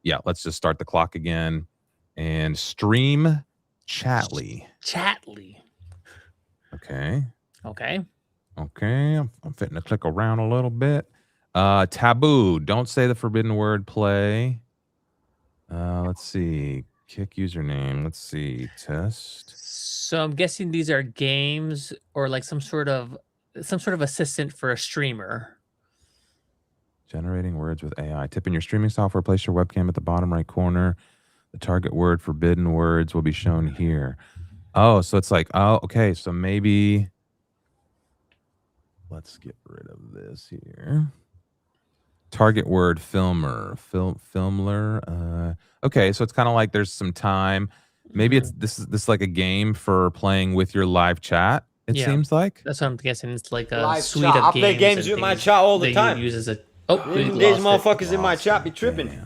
Yeah, let's just start the clock again and stream Chatly. Chatly. Okay. Okay. Okay. I'm fitting to click around a little bit. Taboo. Don't say the forbidden word. Play. Let's see. Kick username. Let's see. Test. So I'm guessing these are games or like some sort of assistant for a streamer. Generating words with AI. Tip in your streaming software. Place your webcam at the bottom right corner. The target word forbidden words will be shown here. Oh, so it's like, oh, okay. So maybe let's get rid of this here. Target word filmer. Filmler. Okay, so it's kind of like there's some time. Maybe it's this is like a game for playing with your live chat. It seems like. That's what I'm guessing. It's like a Live suite chat. of I games. play games with my chat all the time. Use as a These motherfuckers in my chat be tripping.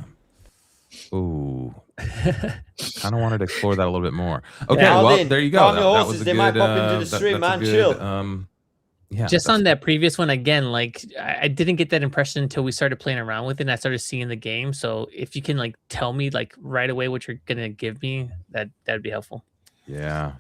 Ooh. Kind of wanted to explore that a little bit more. Okay, Yeah, well, then, there you go. calm your That horses, was a they good, might pop into the stream, that's a man. good, Chill. Yeah, Just on that previous one again, like I didn't get that impression until we started playing around with it and I started seeing the game. So if you can like tell me like right away what you're gonna give me, that'd be helpful. Yeah.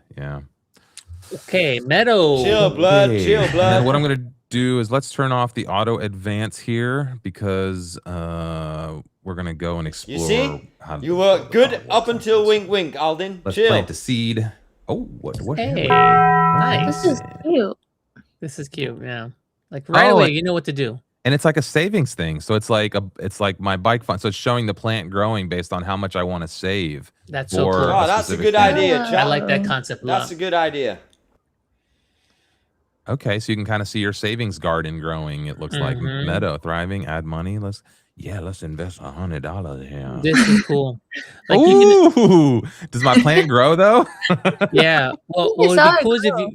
Okay, Meadow. Chill, blood. Chill, And blood. then what I'm gonna do is let's turn off the auto advance here because we're gonna go and explore. You see? How You were good up until wink, wink, Alden. Let's Chill. plant the seed. Oh, what? Hey, nice. this is cute. This is cute. Yeah, like right Oh, away, and- you know what to do. And it's like a savings thing. So it's like my bike fund. So it's showing the plant growing based on how much I want to save. That's so for cool. Oh, that's a specific good thing. idea, I chat. like that concept a lot. That's a good idea. Okay, so you can kind of see your savings garden growing. It looks like Mhm. Meadow thriving. Add money. Let's invest $100 here. This is cool. Like you Ooh, does my plant grow though? can, yeah. Well, You it'd saw be it cool is grow.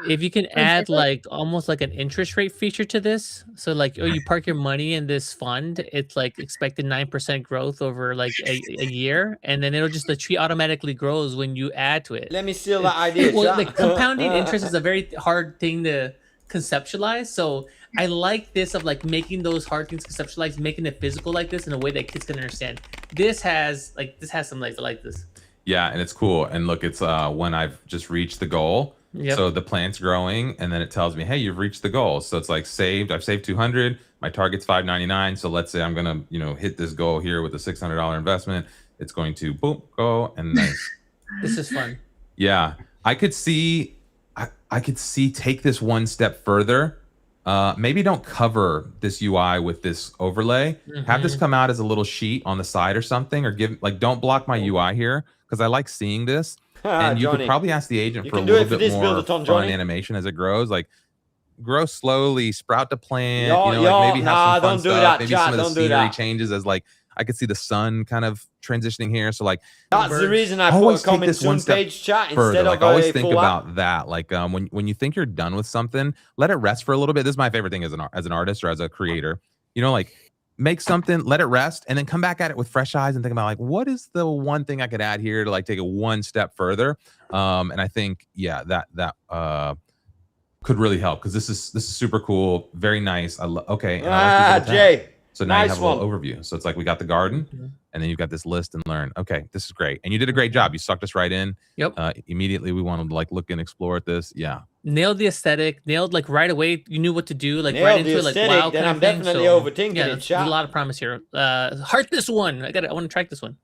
if you can add like almost like an interest rate feature to this. So like, oh, you park your money in this fund. It's like expected 9% growth over like a year, and then it'll just the tree automatically grows when you add to it. Let me steal that idea, Well, chat. like compounding interest is a very hard thing to conceptualize. So I like this of like making those hard things conceptualized, making it physical like this in a way that kids can understand. This has some legs. I like this. Yeah, and it's cool. And look, it's when I've just reached the goal. Yep. So the plant's growing, and then it tells me, hey, you've reached the goal. So it's like I've saved 200. My target's 599. So let's say I'm gonna, hit this goal here with a $600 investment. It's going to boom, go, and nice. This is fun. Yeah, I could see take this one step further. Maybe don't cover this UI with this overlay. Have this come out as a little sheet on the side or something, or don't block my UI here, because I like seeing this. And you could probably ask the agent for a little bit more fun animation as it grows, like grow slowly, sprout the plant, maybe have some fun stuff. Maybe some of the scenery changes as I could see the sun kind of transitioning here. So that's the reason I put a comment soon page chat instead of always think about that. When you think you're done with something, let it rest for a little bit. This is my favorite thing as an artist or as a creator. Make something, let it rest, and then come back at it with fresh eyes and think about what is the one thing I could add here to take it one step further. And I think that could really help, because this is super cool, very nice. I like Jay. So now you have a little overview. So it's we got the garden, and then you've got this list and learn. Okay, this is great, and you did a great job. You sucked us right in. Yep. Immediately we wanted to look and explore at this. Yeah. Nailed the aesthetic. Nailed right away. You knew what to do. Right nailed into the it. Wow. Then I'm definitely overthinking it. There's a lot of promise here. Heart this one. I want to track this one.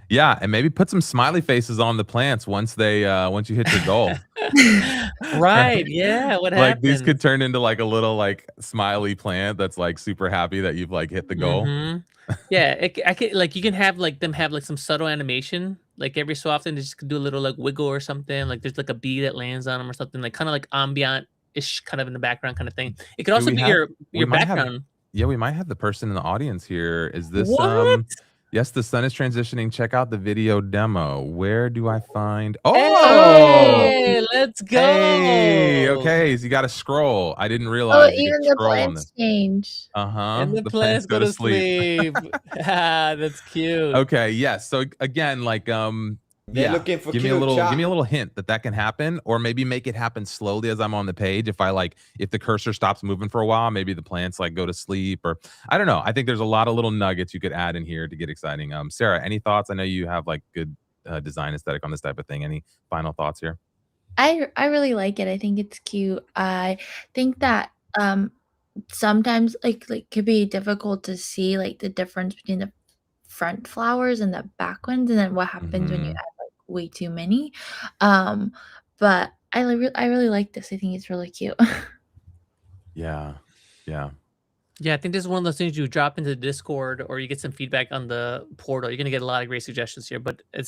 Yeah, and maybe put some smiley faces on the plants once you hit your goal. Right. Yeah. What happened? These could turn into a little smiley plant that's super happy that you've hit the goal. Yeah, I can you can have them have some subtle animation, every so often they just do a little wiggle or something. There's a bee that lands on them or something, kind of ambient-ish, kind of in the background kind of thing. It could also be your background. We might have the person in the audience here. Is this what? Yes, the sun is transitioning. Check out the video demo. Where do I find? Hey, let's go. Hey, okay. So you got to scroll. I didn't realize. Even the plants change. And the plants go to sleep. That's cute. Okay. Yes. So again, they're looking for give me a little hint that can happen, or maybe make it happen slowly as I'm on the page. If if the cursor stops moving for a while, maybe the plants go to sleep, or I don't know. I think there's a lot of little nuggets you could add in here to get exciting. Sarah, any thoughts? I know you have good design aesthetic on this type of thing. Any final thoughts here? I really like it. I think it's cute. I think that sometimes could be difficult to see the difference between the front flowers and the back ones, and then what happens when you add way too many. But I really like this. I think it's really cute. Yeah. I think this is one of those things you drop into the Discord, or you get some feedback on the portal. You're gonna get a lot of great suggestions here, but I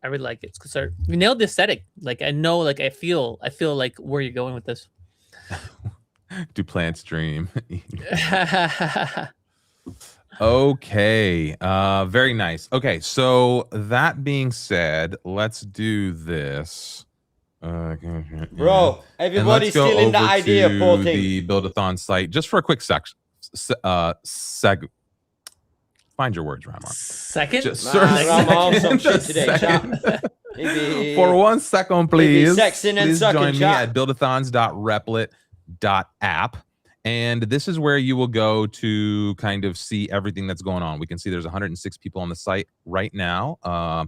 really like it. It's good. You nailed the aesthetic. I know, I feel where you're going with this. Do plants dream? Okay, very nice. Okay, so that being said, let's do this. Bro, everybody's stealing the idea, poor thing. The Buildathon site, just for a quick find your words, Ramon. For 1 second, please. Please join me at buildathons.replit.app. And this is where you will go to kind of see everything that's going on. We can see there's 106 people on the site right now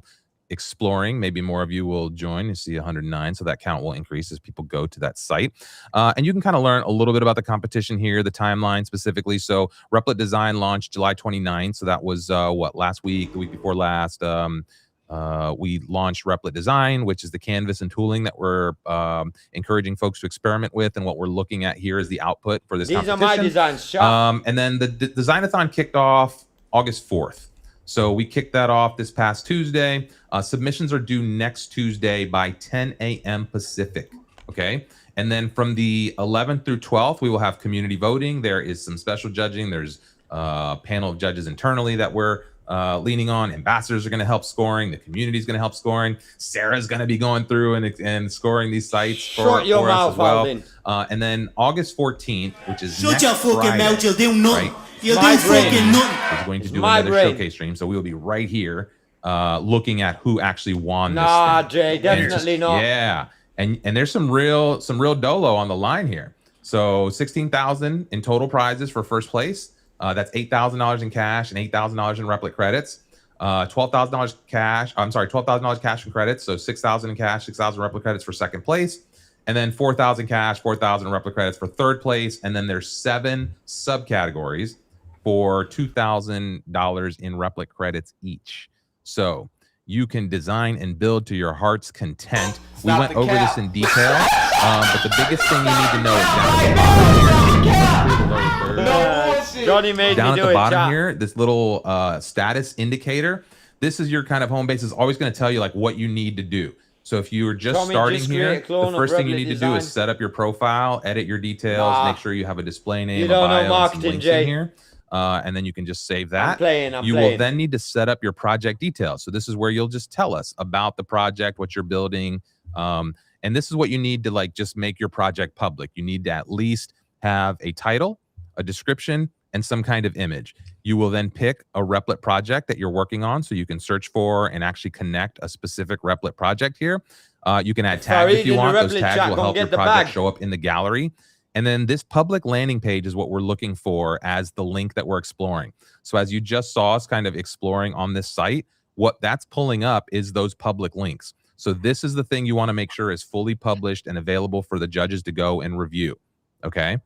exploring. Maybe more of you will join. You see 109, so that count will increase as people go to that site. And you can kind of learn a little bit about the competition here, the timeline specifically. So Replit Design launched July 29th. So that was last week, the week before last. We launched Replit Design, which is the canvas and tooling that we're encouraging folks to experiment with. And what we're looking at here is the output for this competition. These are my designs. And then the Designathon kicked off August 4th. So we kicked that off this past Tuesday. Submissions are due next Tuesday by 10 a.m. Pacific. Okay. And then from the 11th through 12th, we will have community voting. There is some special judging. There's a panel of judges internally that we're leaning on. Ambassadors are going to help scoring. The community is going to help scoring. Sarah's going to be going through and scoring these sites for us as well. And then August 14th, which is next Friday, right? Is going to do another showcase stream. So we will be right here looking at who actually won this thing. Jay, definitely not. Yeah. And there's some real dolo on the line here. So 16,000 in total prizes for first place. That's $8,000 in cash and $8,000 in Replit credits. $12,000 cash. I'm sorry, $12,000 cash and credits. So 6,000 in cash, 6,000 replica credits for second place. And then 4,000 cash, 4,000 replica credits for third place. And then there's 7 subcategories for $2,000 in replica credits each. So you can design and build to your heart's content. We went over this in detail, but the biggest thing you need to know is down at the bottom here, this little status indicator. This is your kind of home base. Is always going to tell you like what you need to do. So if you are just starting here, the first thing you need to do is set up your profile, edit your details, make sure you have a display name, you don't know marketing, Jay. In here. And then you can just save that. I'm you playing. will then need to set up your project details. So this is where you'll just tell us about the project, what you're building. And this is what you need to like just make your project public. You need to at least have a title, a description, and some kind of image. You will then pick a Replit project that you're working on, so you can search for and actually connect a specific Replit project here. You can add tags if you want. Those tags will help your project show up in the gallery. And then this public landing page is what we're looking for as the link that we're exploring. So as you just saw us kind of exploring on this site, what that's pulling up is those public links. So this is the thing you want to make sure is fully published and available for the judges to go and review. Okay.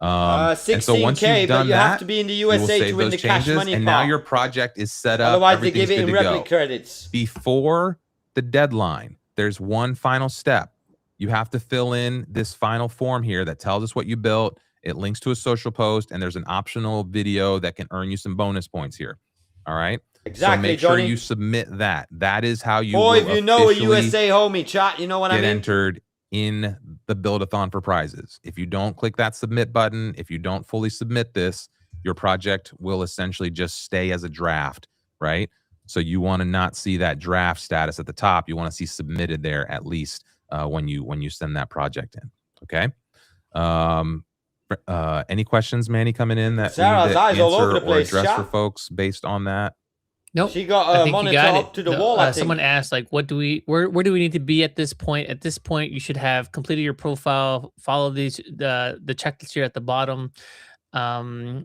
16K, and so once you've done but you that, have to be in the USA to win the cash money and part. now your project is set up. Otherwise, they give it in Replit credits. Before the deadline, there's one final step. You have to fill in this final form here that tells us what you built. It links to a social post, and there's an optional video that can earn you some bonus points here. All right. Exactly. So make Johnny. sure you submit that. That is how you. Or if you know a USA homie, chat, you know what I mean. Get entered in the Build-a-thon for prizes. If you don't click that submit button, if you don't fully submit this, your project will essentially just stay as a draft, right? So you want to not see that draft status at the top. You want to see submitted there at least when you send that project in. Okay. Any questions, Manny, coming in that Sarah's eyes all over the place, or address for folks based on that? Nope. She got a monitor up to the wall. I think. Someone asked, like, where do we need to be at this point? At this point, you should have completed your profile, follow the checklist here at the bottom, and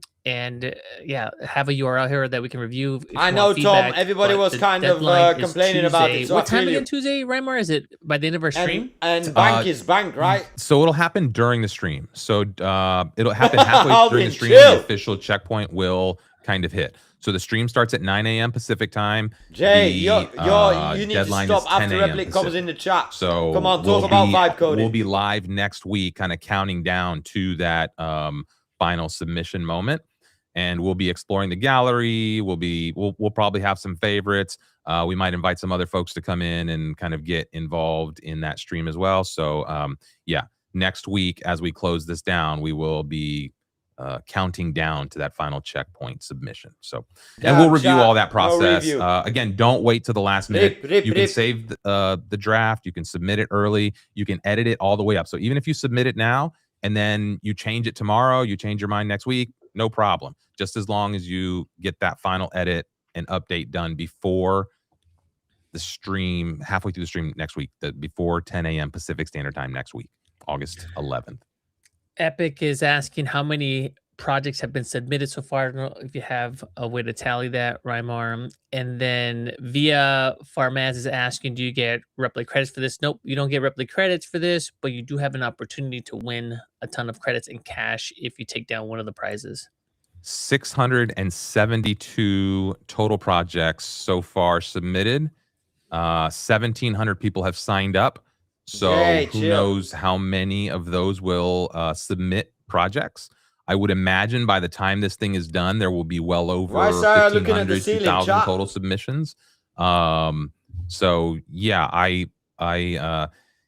yeah, have a URL here that we can review. I know, Tom. Everybody was kind of complaining about it. So what time again? Tuesday, Raimar? Is it by the end of our stream? And bank is bank, right? So it'll happen during the stream. So it'll happen halfway during the stream. The official checkpoint will kind of hit. So the stream starts at 9 a.m. Pacific time. Jay, you need to stop after Replit comes in the chat. So come on, talk about vibe coding. We'll be live next week, kind of counting down to that final submission moment, and we'll be exploring the gallery. We'll probably have some favorites. We might invite some other folks to come in and kind of get involved in that stream as well. So yeah, next week as we close this down, we will be counting down to that final checkpoint submission. So, and we'll review all that process. Again, don't wait till the last minute. You can save the draft. You can submit it early. You can edit it all the way up. So even if you submit it now and then you change it tomorrow, you change your mind next week, no problem. Just as long as you get that final edit and update done before the stream, halfway through the stream next week, before 10 a.m. Pacific Standard Time next week, August 11th. Epic is asking how many projects have been submitted so far. I don't know if you have a way to tally that, Raimar. And then Via Farmaz is asking, do you get Replit credits for this? Nope, you don't get Replit credits for this, but you do have an opportunity to win a ton of credits in cash if you take down one of the prizes. 672 total projects so far submitted. 1,700 people have signed up. So who knows how many of those will submit projects? I would imagine by the time this thing is done, there will be well over 1,500, 2,000 total submissions. So yeah,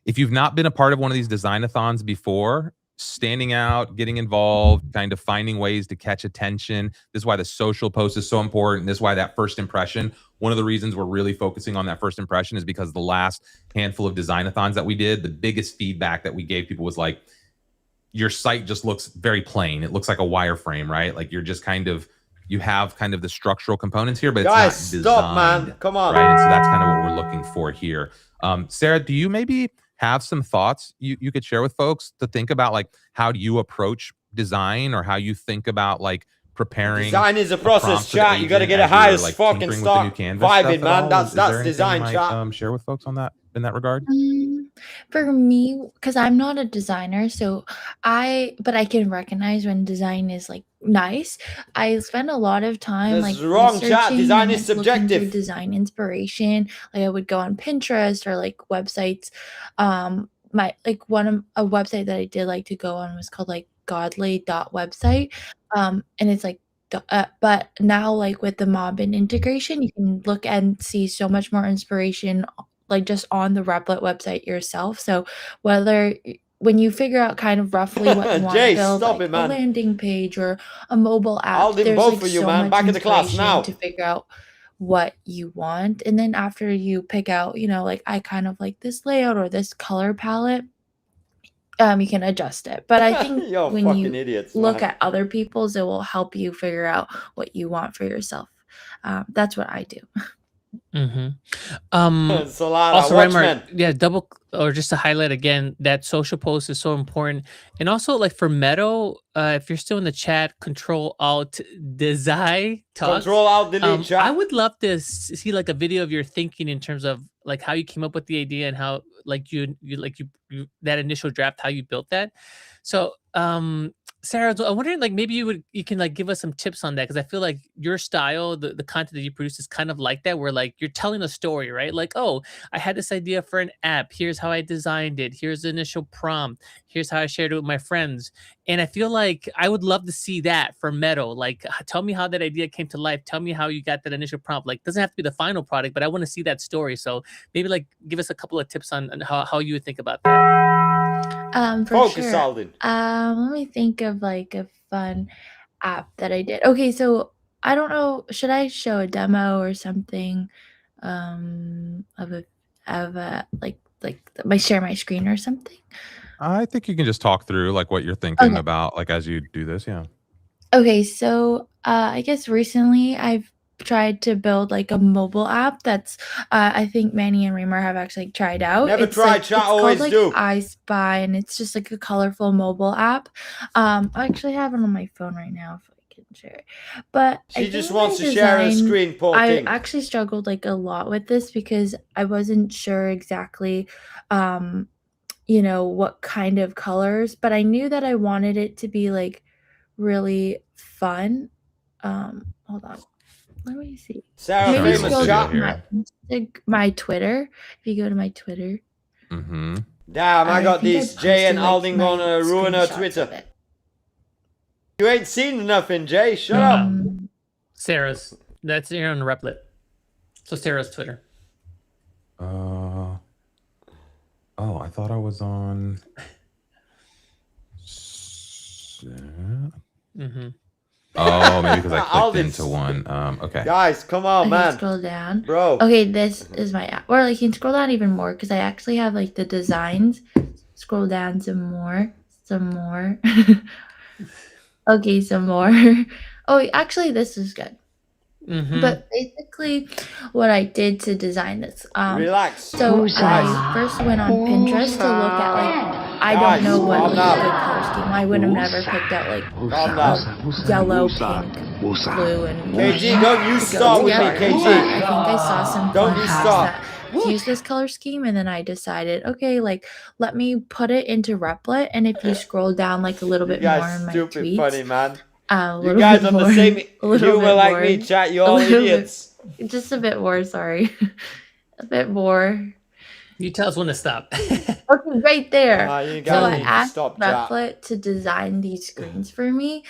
if you've not been a part of one of these designathons before, standing out, getting involved, kind of finding ways to catch attention. This is why the social post is so important. This is why that first impression, one of the reasons we're really focusing on that first impression is because the last handful of designathons that we did, the biggest feedback that we gave people was like, your site just looks very plain. It looks like a wireframe, right? Like you're just kind of, you have kind of the structural components here, but it's not designed. Stop, man. Come on. Right, and so that's kind of what we're looking for here. Sarah, do you maybe have some thoughts you could share with folks to think about, like, how do you approach design, or how you think about like preparing. Design is a a prompt process, for the chat. You got to agent get a as you're, highest like, fucking tinkering with the new start Canvas stuff vibing, at man. all? That's Is there anything design, you chat. might share with folks on that in that regard? For me, because I'm not a designer, but I can recognize when design is like nice. I spend a lot of time This like is wrong, chat. researching Design and is like looking for subjective. design inspiration. Like I would go on Pinterest or like websites. A website that I did like to go on was called like godly.website. And it's like but now like with the Mobbin integration, you can look and see so much more inspiration like just on the Replit website yourself. So when you figure out kind of roughly what you want to Jay, build, stop like it, a man. landing page or a mobile app, I'll do there's both like for you, so man. much Back in the class inspiration now. to figure out what you want. And then after you pick out, like I kind of like this layout or this color palette, you can adjust it. But I think You're when fucking you idiots, look man. at other people's, it will help you figure out what you want for yourself. That's what I do. Solana, Also, Watchmen. Reimar, or just to highlight again, that social post is so important. And also, like for Meadow, if you're still in the chat, Control Alt Design Talks. Control Alt Delete, chat. I would love to see like a video of your thinking in terms of like how you came up with the idea and how like you that initial draft, how you built that. So Sarah, I'm wondering like maybe you can like give us some tips on that, because I feel like your style, the content that you produce is kind of like that, where like you're telling a story, right? Like, oh, I had this idea for an app. Here's how I designed it. Here's the initial prompt. Here's how I shared it with my friends. And I feel like I would love to see that for Meadow. Like, tell me how that idea came to life. Tell me how you got that initial prompt. Like, doesn't have to be the final product, but I want to see that story. So maybe like give us a couple of tips on how you would think about that. For Focus, sure. Alden. Let me think of like a fun app that I did. Okay, so I don't know, should I show a demo or something of a my share my screen or something? I think you can just talk through like what you're thinking Okay. about like as you do this. Yeah. Okay, so I guess recently I've tried to build like a mobile app that's I think Manny and Reimar have actually tried out. Never It's tried, like, chat, it's always called like do. I Spy, and it's just like a colorful mobile app. I actually have it on my phone right now if I can share it. But She just wants to share her screen, poor I thing. actually struggled like a lot with this because I wasn't sure exactly what kind of colors, but I knew that I wanted it to be like really fun. Hold on. Let me see. Sarah, Maybe famous scroll chat. down my Twitter. If you go to my Twitter. Mm-hmm. Damn, I got think I these. Jay and posted, like, Alding my gonna ruin her screenshots of Twitter. it. You ain't seen nothing, Jay. Shut up. Sarah's. That's here on Replit. So Sarah's Twitter. Oh, I thought I was on. Mm-hmm. Oh, maybe because I All clicked this- into one. Okay. Guys, come on, Okay, man. scroll down. Bro. Okay, this is my app. Or like you can scroll down even more because I actually have like the designs. Scroll down some more. Okay, some more. Oh, actually, this is good. Mm-hmm. But basically, what I did to design this, Relax. so I first went on Pinterest to look at like I Guys, don't know what calm like down. a good color scheme. I would have never picked out like Calm down. yellow, pink, blue, and KG, don't you to go start with me, together. But I KG. think I saw some Don't fun you hacks start. that use this color scheme, and then I decided, okay, like let me put it into Replit, and if you scroll down like a little You bit more guys in my stupid tweets, funny, man. a You little guys bit on the more, same a little humor bit like more, me, chat. You a all little bit- idiots. just a bit more. Sorry, a bit more. You tell us when to stop. Okay, right there. You So guys I need to asked stop, chat. Replit to design these screens for me.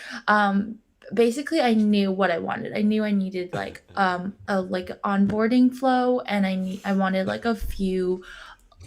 Basically, I knew what I wanted. I knew I needed like a onboarding flow, and I wanted like a few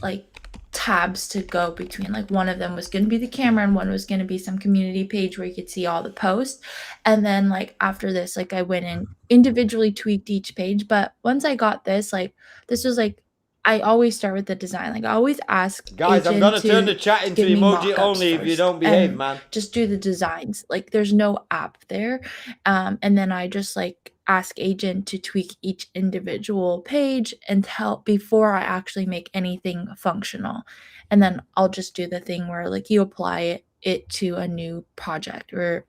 like tabs to go between. Like one of them was going to be the camera, and one was going to be some community page where you could see all the posts. And then like after this, like I went and individually tweaked each page. But once I got this, like this was like I always start with the design. Like I always ask Guys, I'm agent gonna turn to the chat into give me emoji mock-ups only if you first don't behave, and man. just do the designs. Like there's no app there. And then I just like ask agent to tweak each individual page and help before I actually make anything functional. And then I'll just do the thing where like you apply it to a new project or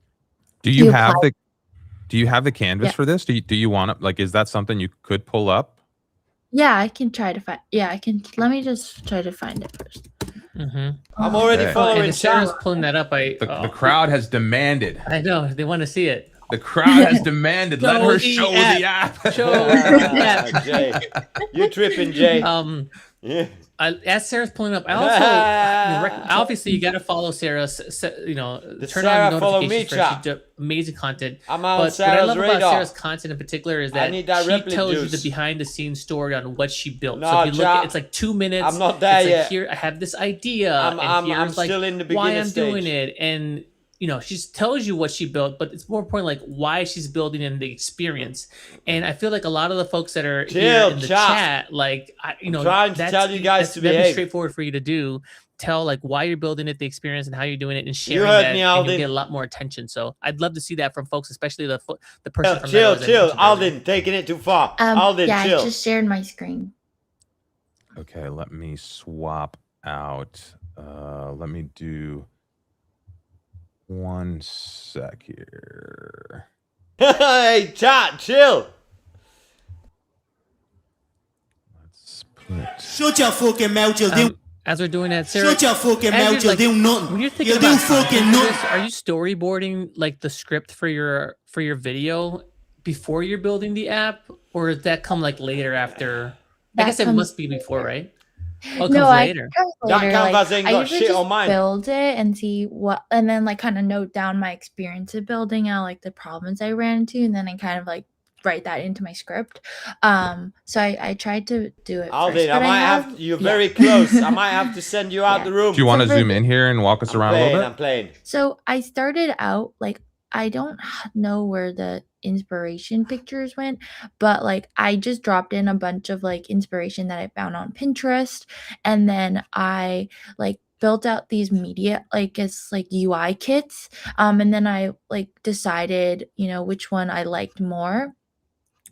Do you have apply- Do you have the canvas Yeah. for this? Do you want to, like, is that something you could pull up? Yeah, I can try to find. Yeah, I can. Let me just try to find it first. I'm already Okay. following And Sarah's chat. pulling that up. The crowd has demanded. I know they want to see it. The crowd has demanded. Let her the show app. the app. Show the app. Jay, you tripping, Jay? Yeah. As Sarah's pulling up, I also obviously you got to follow Sarah. Turn Sarah on follow me, notifications for chat. she does amazing content. I'm on But what I Sarah's love radar. about Sarah's content in particular is that need that she Replit tells you juice. the behind the scenes story on what she built. No, so if you look chat. at it's like 2 minutes. I'm not there it's yet. Like, here I have this idea. I'm here's like still in the why beginner I'm doing stage. it. And she tells you what she built, but it's more important like why she's building and the experience. And I feel like a lot of the folks that are here in the chat, like trying to tell you guys to that'd be behave. straightforward for you to do. Tell like why you're building it, the experience, and how you're doing it, and sharing heard that, me, and Alden. you'll get a lot more attention. So I'd love to see that from folks, especially the person from Chill, Meadows that I mentioned Alden, taking it too far. Alden, Yeah, chill. I just shared my screen. Okay, let me swap out. Let me do 1 sec here. Hey, chat, chill. Let's put. Shut your fucking mouth, you'll do. As we're doing that, Sarah, Shut your fucking as mouth, you're, you'll do nothing. when you're thinking You'll do about fucking content for this, nothing. are you storyboarding like the script for your video before you're building the app, or does that come like later after? I That guess it comes must be before, right? Oh, it No, comes I later. comes That later. canvas ain't I got usually shit just on mine. build it and see what, and then like kind of note down my experience of building out like the problems I ran into, and then I kind of like write that into my script. So I tried to do it Alden, first, I but might have you're very close. I might have to send you out Yeah. the room. Do you want to for zoom the- in here and walk us around a little I'm bit? playing. So I started out like I don't know where the inspiration pictures went, but like I just dropped in a bunch of like inspiration that I found on Pinterest, and then I like built out these media like it's like UI kits, and then I like decided which one I liked more.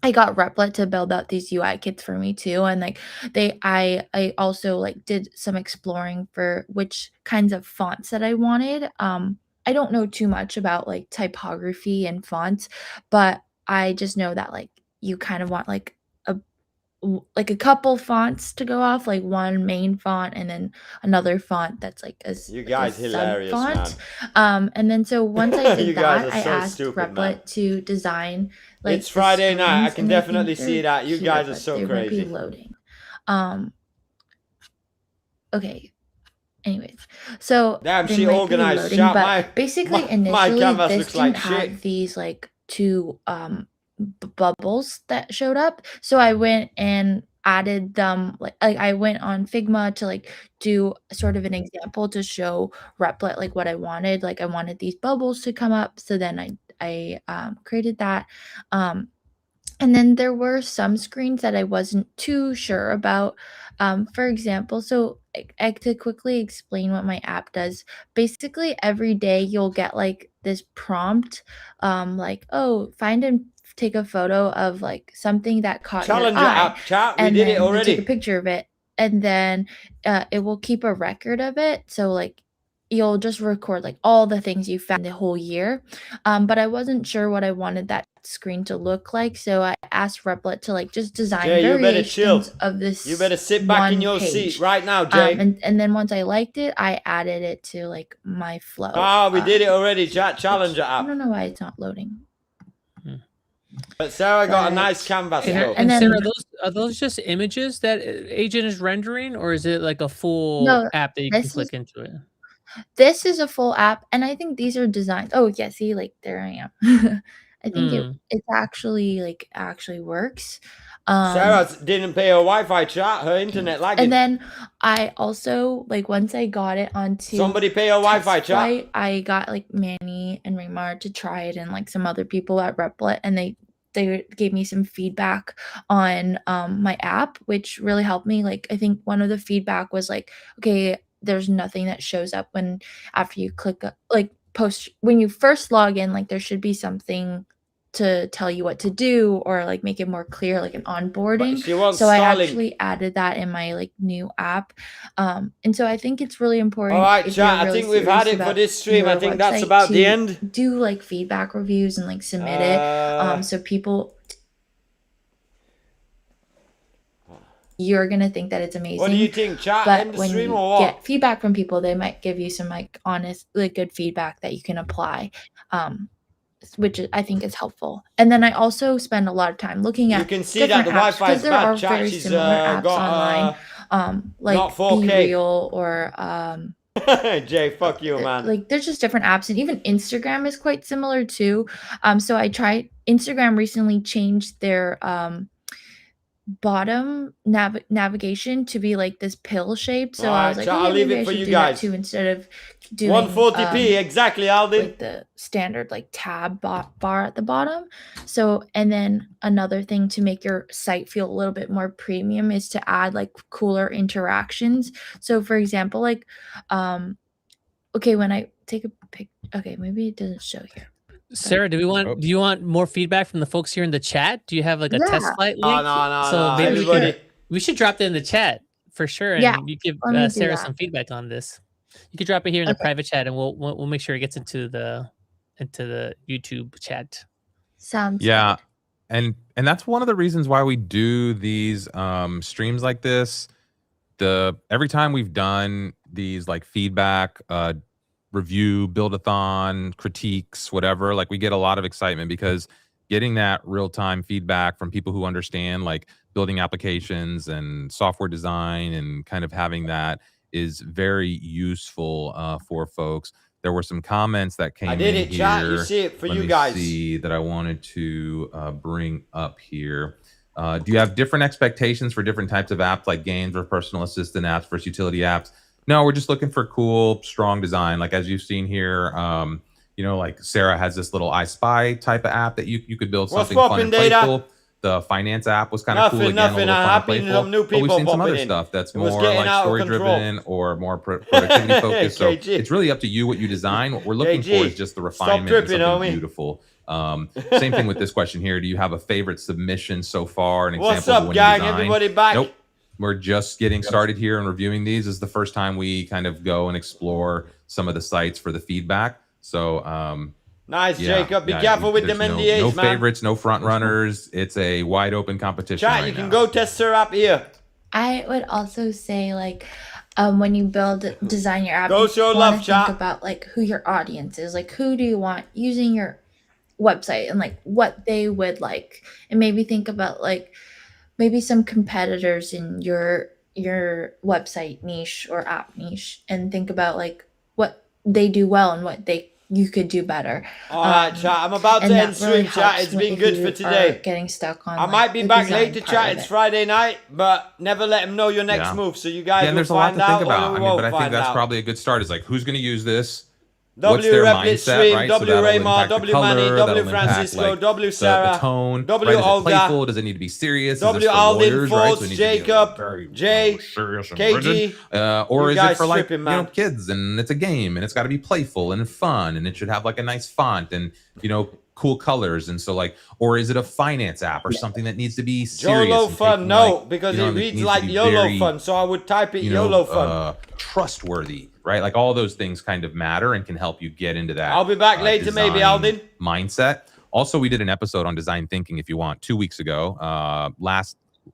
I got Replit to build out these UI kits for me too, and like I also like did some exploring for which kinds of fonts that I wanted. I don't know too much about like typography and fonts, but I just know that like you kind of want like a couple fonts to go off, like one main font and then another font that's like You guys hilarious, font. man. And then so once I You did guys that, are I so asked stupid, Replit man. to design like It's the Friday night. I screens, can and I think definitely see they're that. You cute, guys are but so they won't be crazy. loading. Okay. Anyways, so Damn, they she might be organized loading, shop. but basically my initially canvas this looks didn't like have shit. these like two bubbles that showed up. So I went and added them like I went on Figma to like do sort of an example to show Replit like what I wanted. Like I wanted these bubbles to come up. So then I created that. And then there were some screens that I wasn't too sure about. For example, so to quickly explain what my app does, basically every day you'll get like this prompt, like, oh, find and take a photo of like something that caught your Challenger eye. app, chat. We And did it then you take a already. picture of it, and then it will keep a record of it. So like you'll just record like all the things you found the whole year. But I wasn't sure what I wanted that screen to look like, so I asked Replit to like just design Jay, you better chill. variations of this. You better sit back in one your page. seat right now, Jay. And then once I liked it, I added it to like my flow. We did it already, chat. Challenger I app. don't know why it's not loading. But Sarah got a But- nice canvas. And, though. And then- Sarah, are those just images that Agent is rendering, or is it like a full No, app that you can this click is- into it? This is a full app, and I think these are designed. Oh yeah, see, like there I am. I think it actually works. Sarah didn't pay her Wi-Fi, chat. Her internet lagging. And then I also like once I got it onto Somebody pay her Wi-Fi, chat. TestFlight, I got like Manny and Raymar to try it, and like some other people at Replit, and they gave me some feedback on my app, which really helped me. Like I think one of the feedback was like, okay, there's nothing that shows up after you click like post when you first log in. Like there should be something to tell you what to do or like make it more clear, like an onboarding. she wants So I Starlink. actually added that in my like new app. And so I think it's really important. All right, if you're chat. I really think we've had serious it for about this stream. I your think that's website about the to end. do like feedback reviews and like submit it. So people, you're gonna think that it's amazing. What do you think, chat? But End the when stream you or what? get feedback from people, they might give you some like honest, like good feedback that you can apply, which I think is helpful. And then I also spend a lot of time looking at You can see that the different apps Wi-Fi is because there are bad, chat. very She's similar apps got online, like not 4K. Be Real or Jay, fuck you, man. like there's just different apps, and even Instagram is quite similar too. So I tried Instagram recently changed their bottom navigation to be like this pill shape. So I was like, I'll leave maybe it I for should you do guys. that too instead of doing 140p, exactly, Alden. like the standard like tab bar at the bottom. So, and then another thing to make your site feel a little bit more premium is to add like cooler interactions. So for example, like okay, when I take a pic, okay, maybe it doesn't show here. Sarah, do you want more feedback from the folks here in the chat? Do you have like a test flight link? No, maybe we should drop that in the chat for sure, and Yeah, you give let me do Sarah that. some feedback on this. You could drop it here in the private chat, and we'll make sure it gets into the YouTube chat. Sounds Yeah, and that's one of the reasons why we do these streams like this. Every time we've done these like feedback review, build-a-thon, critiques, whatever, like we get a lot of excitement because getting that real-time feedback from people who understand like building applications and software design and kind of having that is very useful for folks. There were some comments that came in here. Chat. You see it for Let you me guys. see that I wanted to bring up here. Do you have different expectations for different types of apps like games or personal assistant apps versus utility apps? No, we're just looking for cool, strong design. Like as you've seen here, you know, like Sarah has this little I Spy type of app that you could build something fun and playful. The finance app was kind of cool again, a little fun and playful. But we've seen some other stuff that's more like story driven or more productivity focused. So it's really up to you what you design. What we're looking for is just the refinement of something beautiful. Same thing with this question here. Do you have a favorite submission so far? An example What's up, of when gang? you design? Everybody back? Nope. We're just getting started here and reviewing these. This is the first time we kind of go and explore some of the sites for the feedback. So nice, Jacob. Be careful with them NDAs, no man. favorites, no front runners. It's a wide open competition. Chat, you can go test her app here. I would also say like when you design your app, Go show love, chat. think about like who your audience is, like who do you want using your website and like what they would like, and maybe think about like maybe some competitors in your website niche or app niche, and think about like what they do well and what you could do better. All right, chat. I'm about to end stream, chat. It's been good for today. Getting stuck on. I might be back later, chat. It's Friday night, but never let them know your next move. So you guys will there's a lot find to out. think about. I mean, but I think that's out. probably a good start. Is like who's going to use this? W What's their Replit mindset, Stream, right? W that'll Raymar, impact the W color, Manny, that'll W impact, Francisco, like, W Sarah, the tone, W right? Is it Olga, playful? Does it need to be serious? W is this for Alden, lawyers, right? Force, So it needs Jacob, to be very, J, serious and KG. rigid. Or You is it guys for like tripping, man. kids, and it's a game, and it's got to be playful and fun, and it should have like a nice font and cool colors, and so like, or is it a finance app or something that needs to be serious? YOLO and fun, taking, no, like, because it it reads needs to like be YOLO very, fun, so I would type it YOLO fun. Trustworthy, right? Like all those things kind of matter and can help you get into that. I'll be back later, maybe, Alden. Mindset. Also, we did an episode on design thinking, if you want, 2 weeks ago.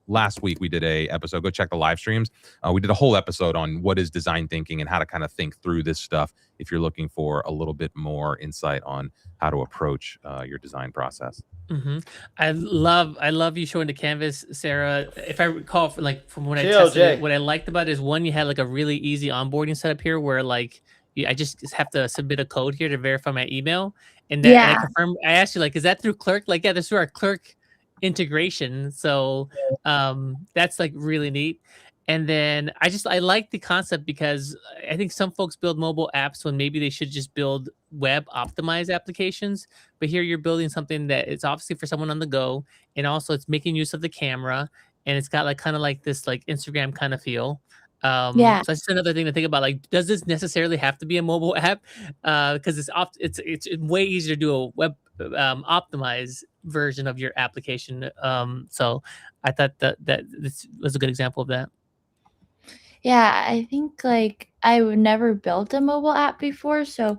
Last week we did a episode. Go check the live streams. We did a whole episode on what is design thinking and how to kind of think through this stuff if you're looking for a little bit more insight on how to approach your design process. Mm-hmm. I love you showing the canvas, Sarah. If I recall, from when I tested it, what I liked about it is one, you had like a really easy onboarding setup here, where like I just have to submit a code here to verify my email, and then I confirm. I asked you like, is that through Clerk? Like, yeah, that's through our Clerk integration. So that's like really neat. And then I like the concept because I think some folks build mobile apps when maybe they should just build web optimized applications. But here you're building something that is obviously for someone on the go, and also it's making use of the camera, and it's got like kind of like this like Instagram kind of feel. So that's just another thing to think about. Like, does this necessarily have to be a mobile app? Because it's way easier to do a web optimize version of your application. So I thought that this was a good example of that. Yeah, I think like I never built a mobile app before, so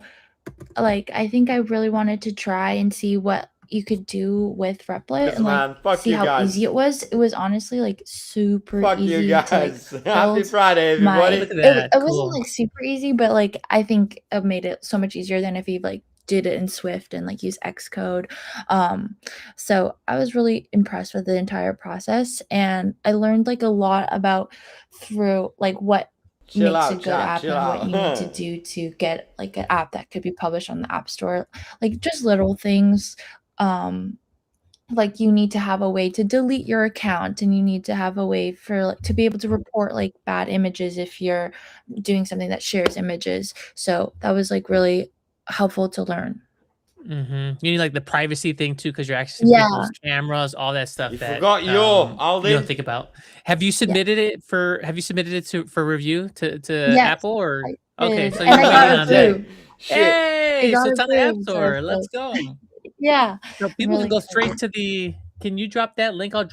like I think I really wanted to try and see what you could do with Replit Yes, and like man. Fuck see you how guys. easy it was. It was honestly like super Fuck easy you to like guys. Happy build Friday, everybody. Look at it that. wasn't Cool. like super easy, but like I think it made it so much easier than if you like did it in Swift and like use Xcode. So I was really impressed with the entire process, and I learned like a lot about through like what Chill makes out, a good chat. app Chill and what out. you need to do to get like an app that could be published on the App Store. Like just little things. Like you need to have a way to delete your account, and you need to have a way for like to be able to report like bad images if you're doing something that shares images. So that was like really helpful to learn. You need like the privacy thing too, because you're accessing Yeah. people's cameras, all that stuff. You that forgot your you Alden. don't think about. Have you submitted it for? Have you submitted it for review to Yes, Apple or? I Okay, did. so And you're I got waiting on that. approved. Shit. Hey, got so it's on the App approved, so Store. it's Let's like- go. Yeah. So I'm people really can go straight excited. to the. Can you drop that link? I'll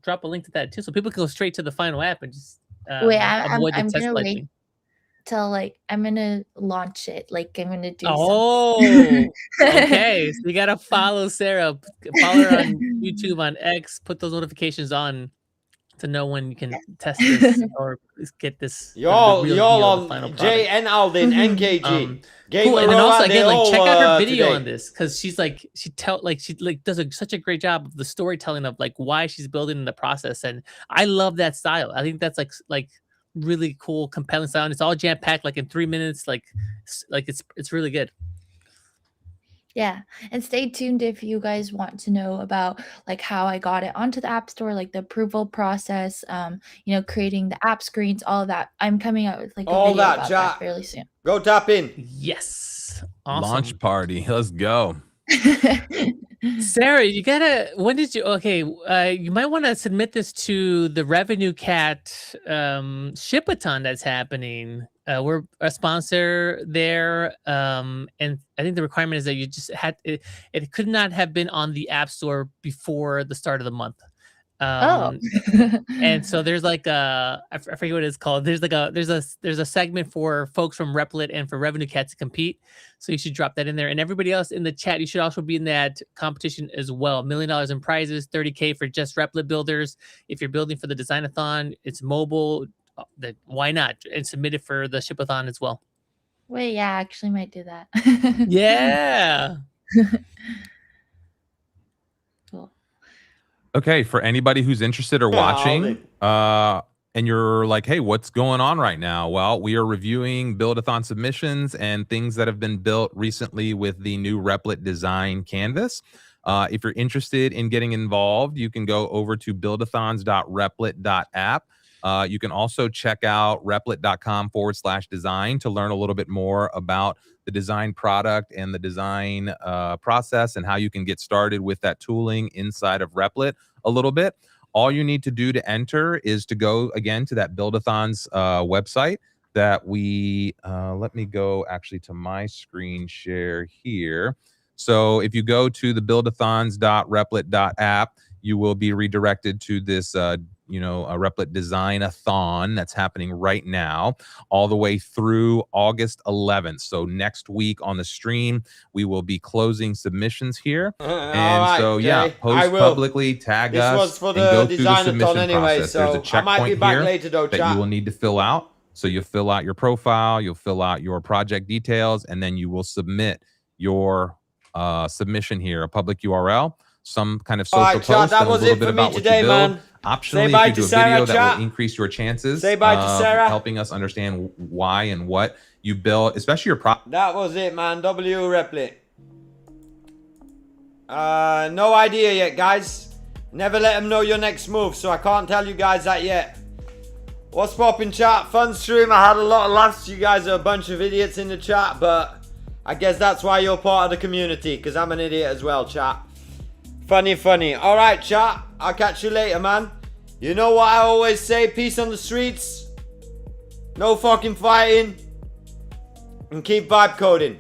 drop a link to that too, so people can go straight to the final app and just Wait, I'm avoid the I'm test gonna flight wait thing. till like I'm gonna launch it. Like I'm gonna do Oh, okay. So you gotta follow Sarah. Follow her on YouTube, on X. Put those notifications on to know when you can test this or get this. Y'all the final on product. JN Alden, NKG. Cool. And then also again, like check out her video today. on this, because she's like she does such a great job of the storytelling of like why she's building in the process, and I love that style. I think that's like really cool, compelling style. And it's all jam packed like in 3 minutes. Like it's really good. Yeah, and stay tuned if you guys want to know about like how I got it onto the App Store, like the approval process, creating the app screens, all of that. I'm coming out with like a All video that, about chat. that fairly soon. Go tap in. Yes. Awesome. Launch party. Let's go. Sarah, you might want to submit this to the Revenue Cat Shipathon that's happening. We're a sponsor there, and I think the requirement is that you just had it could not have been on the App Store before the start of the month. And so there's like I forget what it's called. There's a segment for folks from Replit and for Revenue Cat to compete. So you should drop that in there. And everybody else in the chat, you should also be in that competition as well. $1 million in prizes, $30K for just Replit builders. If you're building for the Designathon, it's mobile. Why not? And submit it for the Shipathon as well. Wait, yeah, I actually might do that. Yeah. Cool. Okay, for anybody who's interested or watching, and you're like, hey, what's going on right now? Well, we are reviewing Buildathon submissions and things that have been built recently with the new Replit design canvas. If you're interested in getting involved, you can go over to buildathons.replit.app. You can also check out replit.com/design to learn a little bit more about the design product and the design process and how you can get started with that tooling inside of Replit a little bit. All you need to do to enter is to go again to that Buildathon's website that we, let me go actually to my screen share here. So if you go to the buildathons.replit.app, you will be redirected to this a Replit Designathon that's happening right now, all the way through August 11th. So next week on the stream, we will be closing submissions here. Post publicly, tag us, and go through the submission process. There's a checkpoint here that you will need to fill out. So you'll fill out your profile, you'll fill out your project details, and then you will submit your submission here, a public URL, some kind of social post, and a little bit about what you build. Optionally, if you do a video, that will increase your chances of helping us understand why and what you built, especially your That was it, man. W Replit. No idea yet, guys. Never let them know your next move, so I can't tell you guys that yet. What's poppin', chat? Fun stream. I had a lot of laughs. You guys are a bunch of idiots in the chat, but I guess that's why you're part of the community, because I'm an idiot as well, chat. Funny. All right, chat. I'll catch you later, man. You know what I always say? Peace on the streets. No fucking fighting. And keep vibe coding.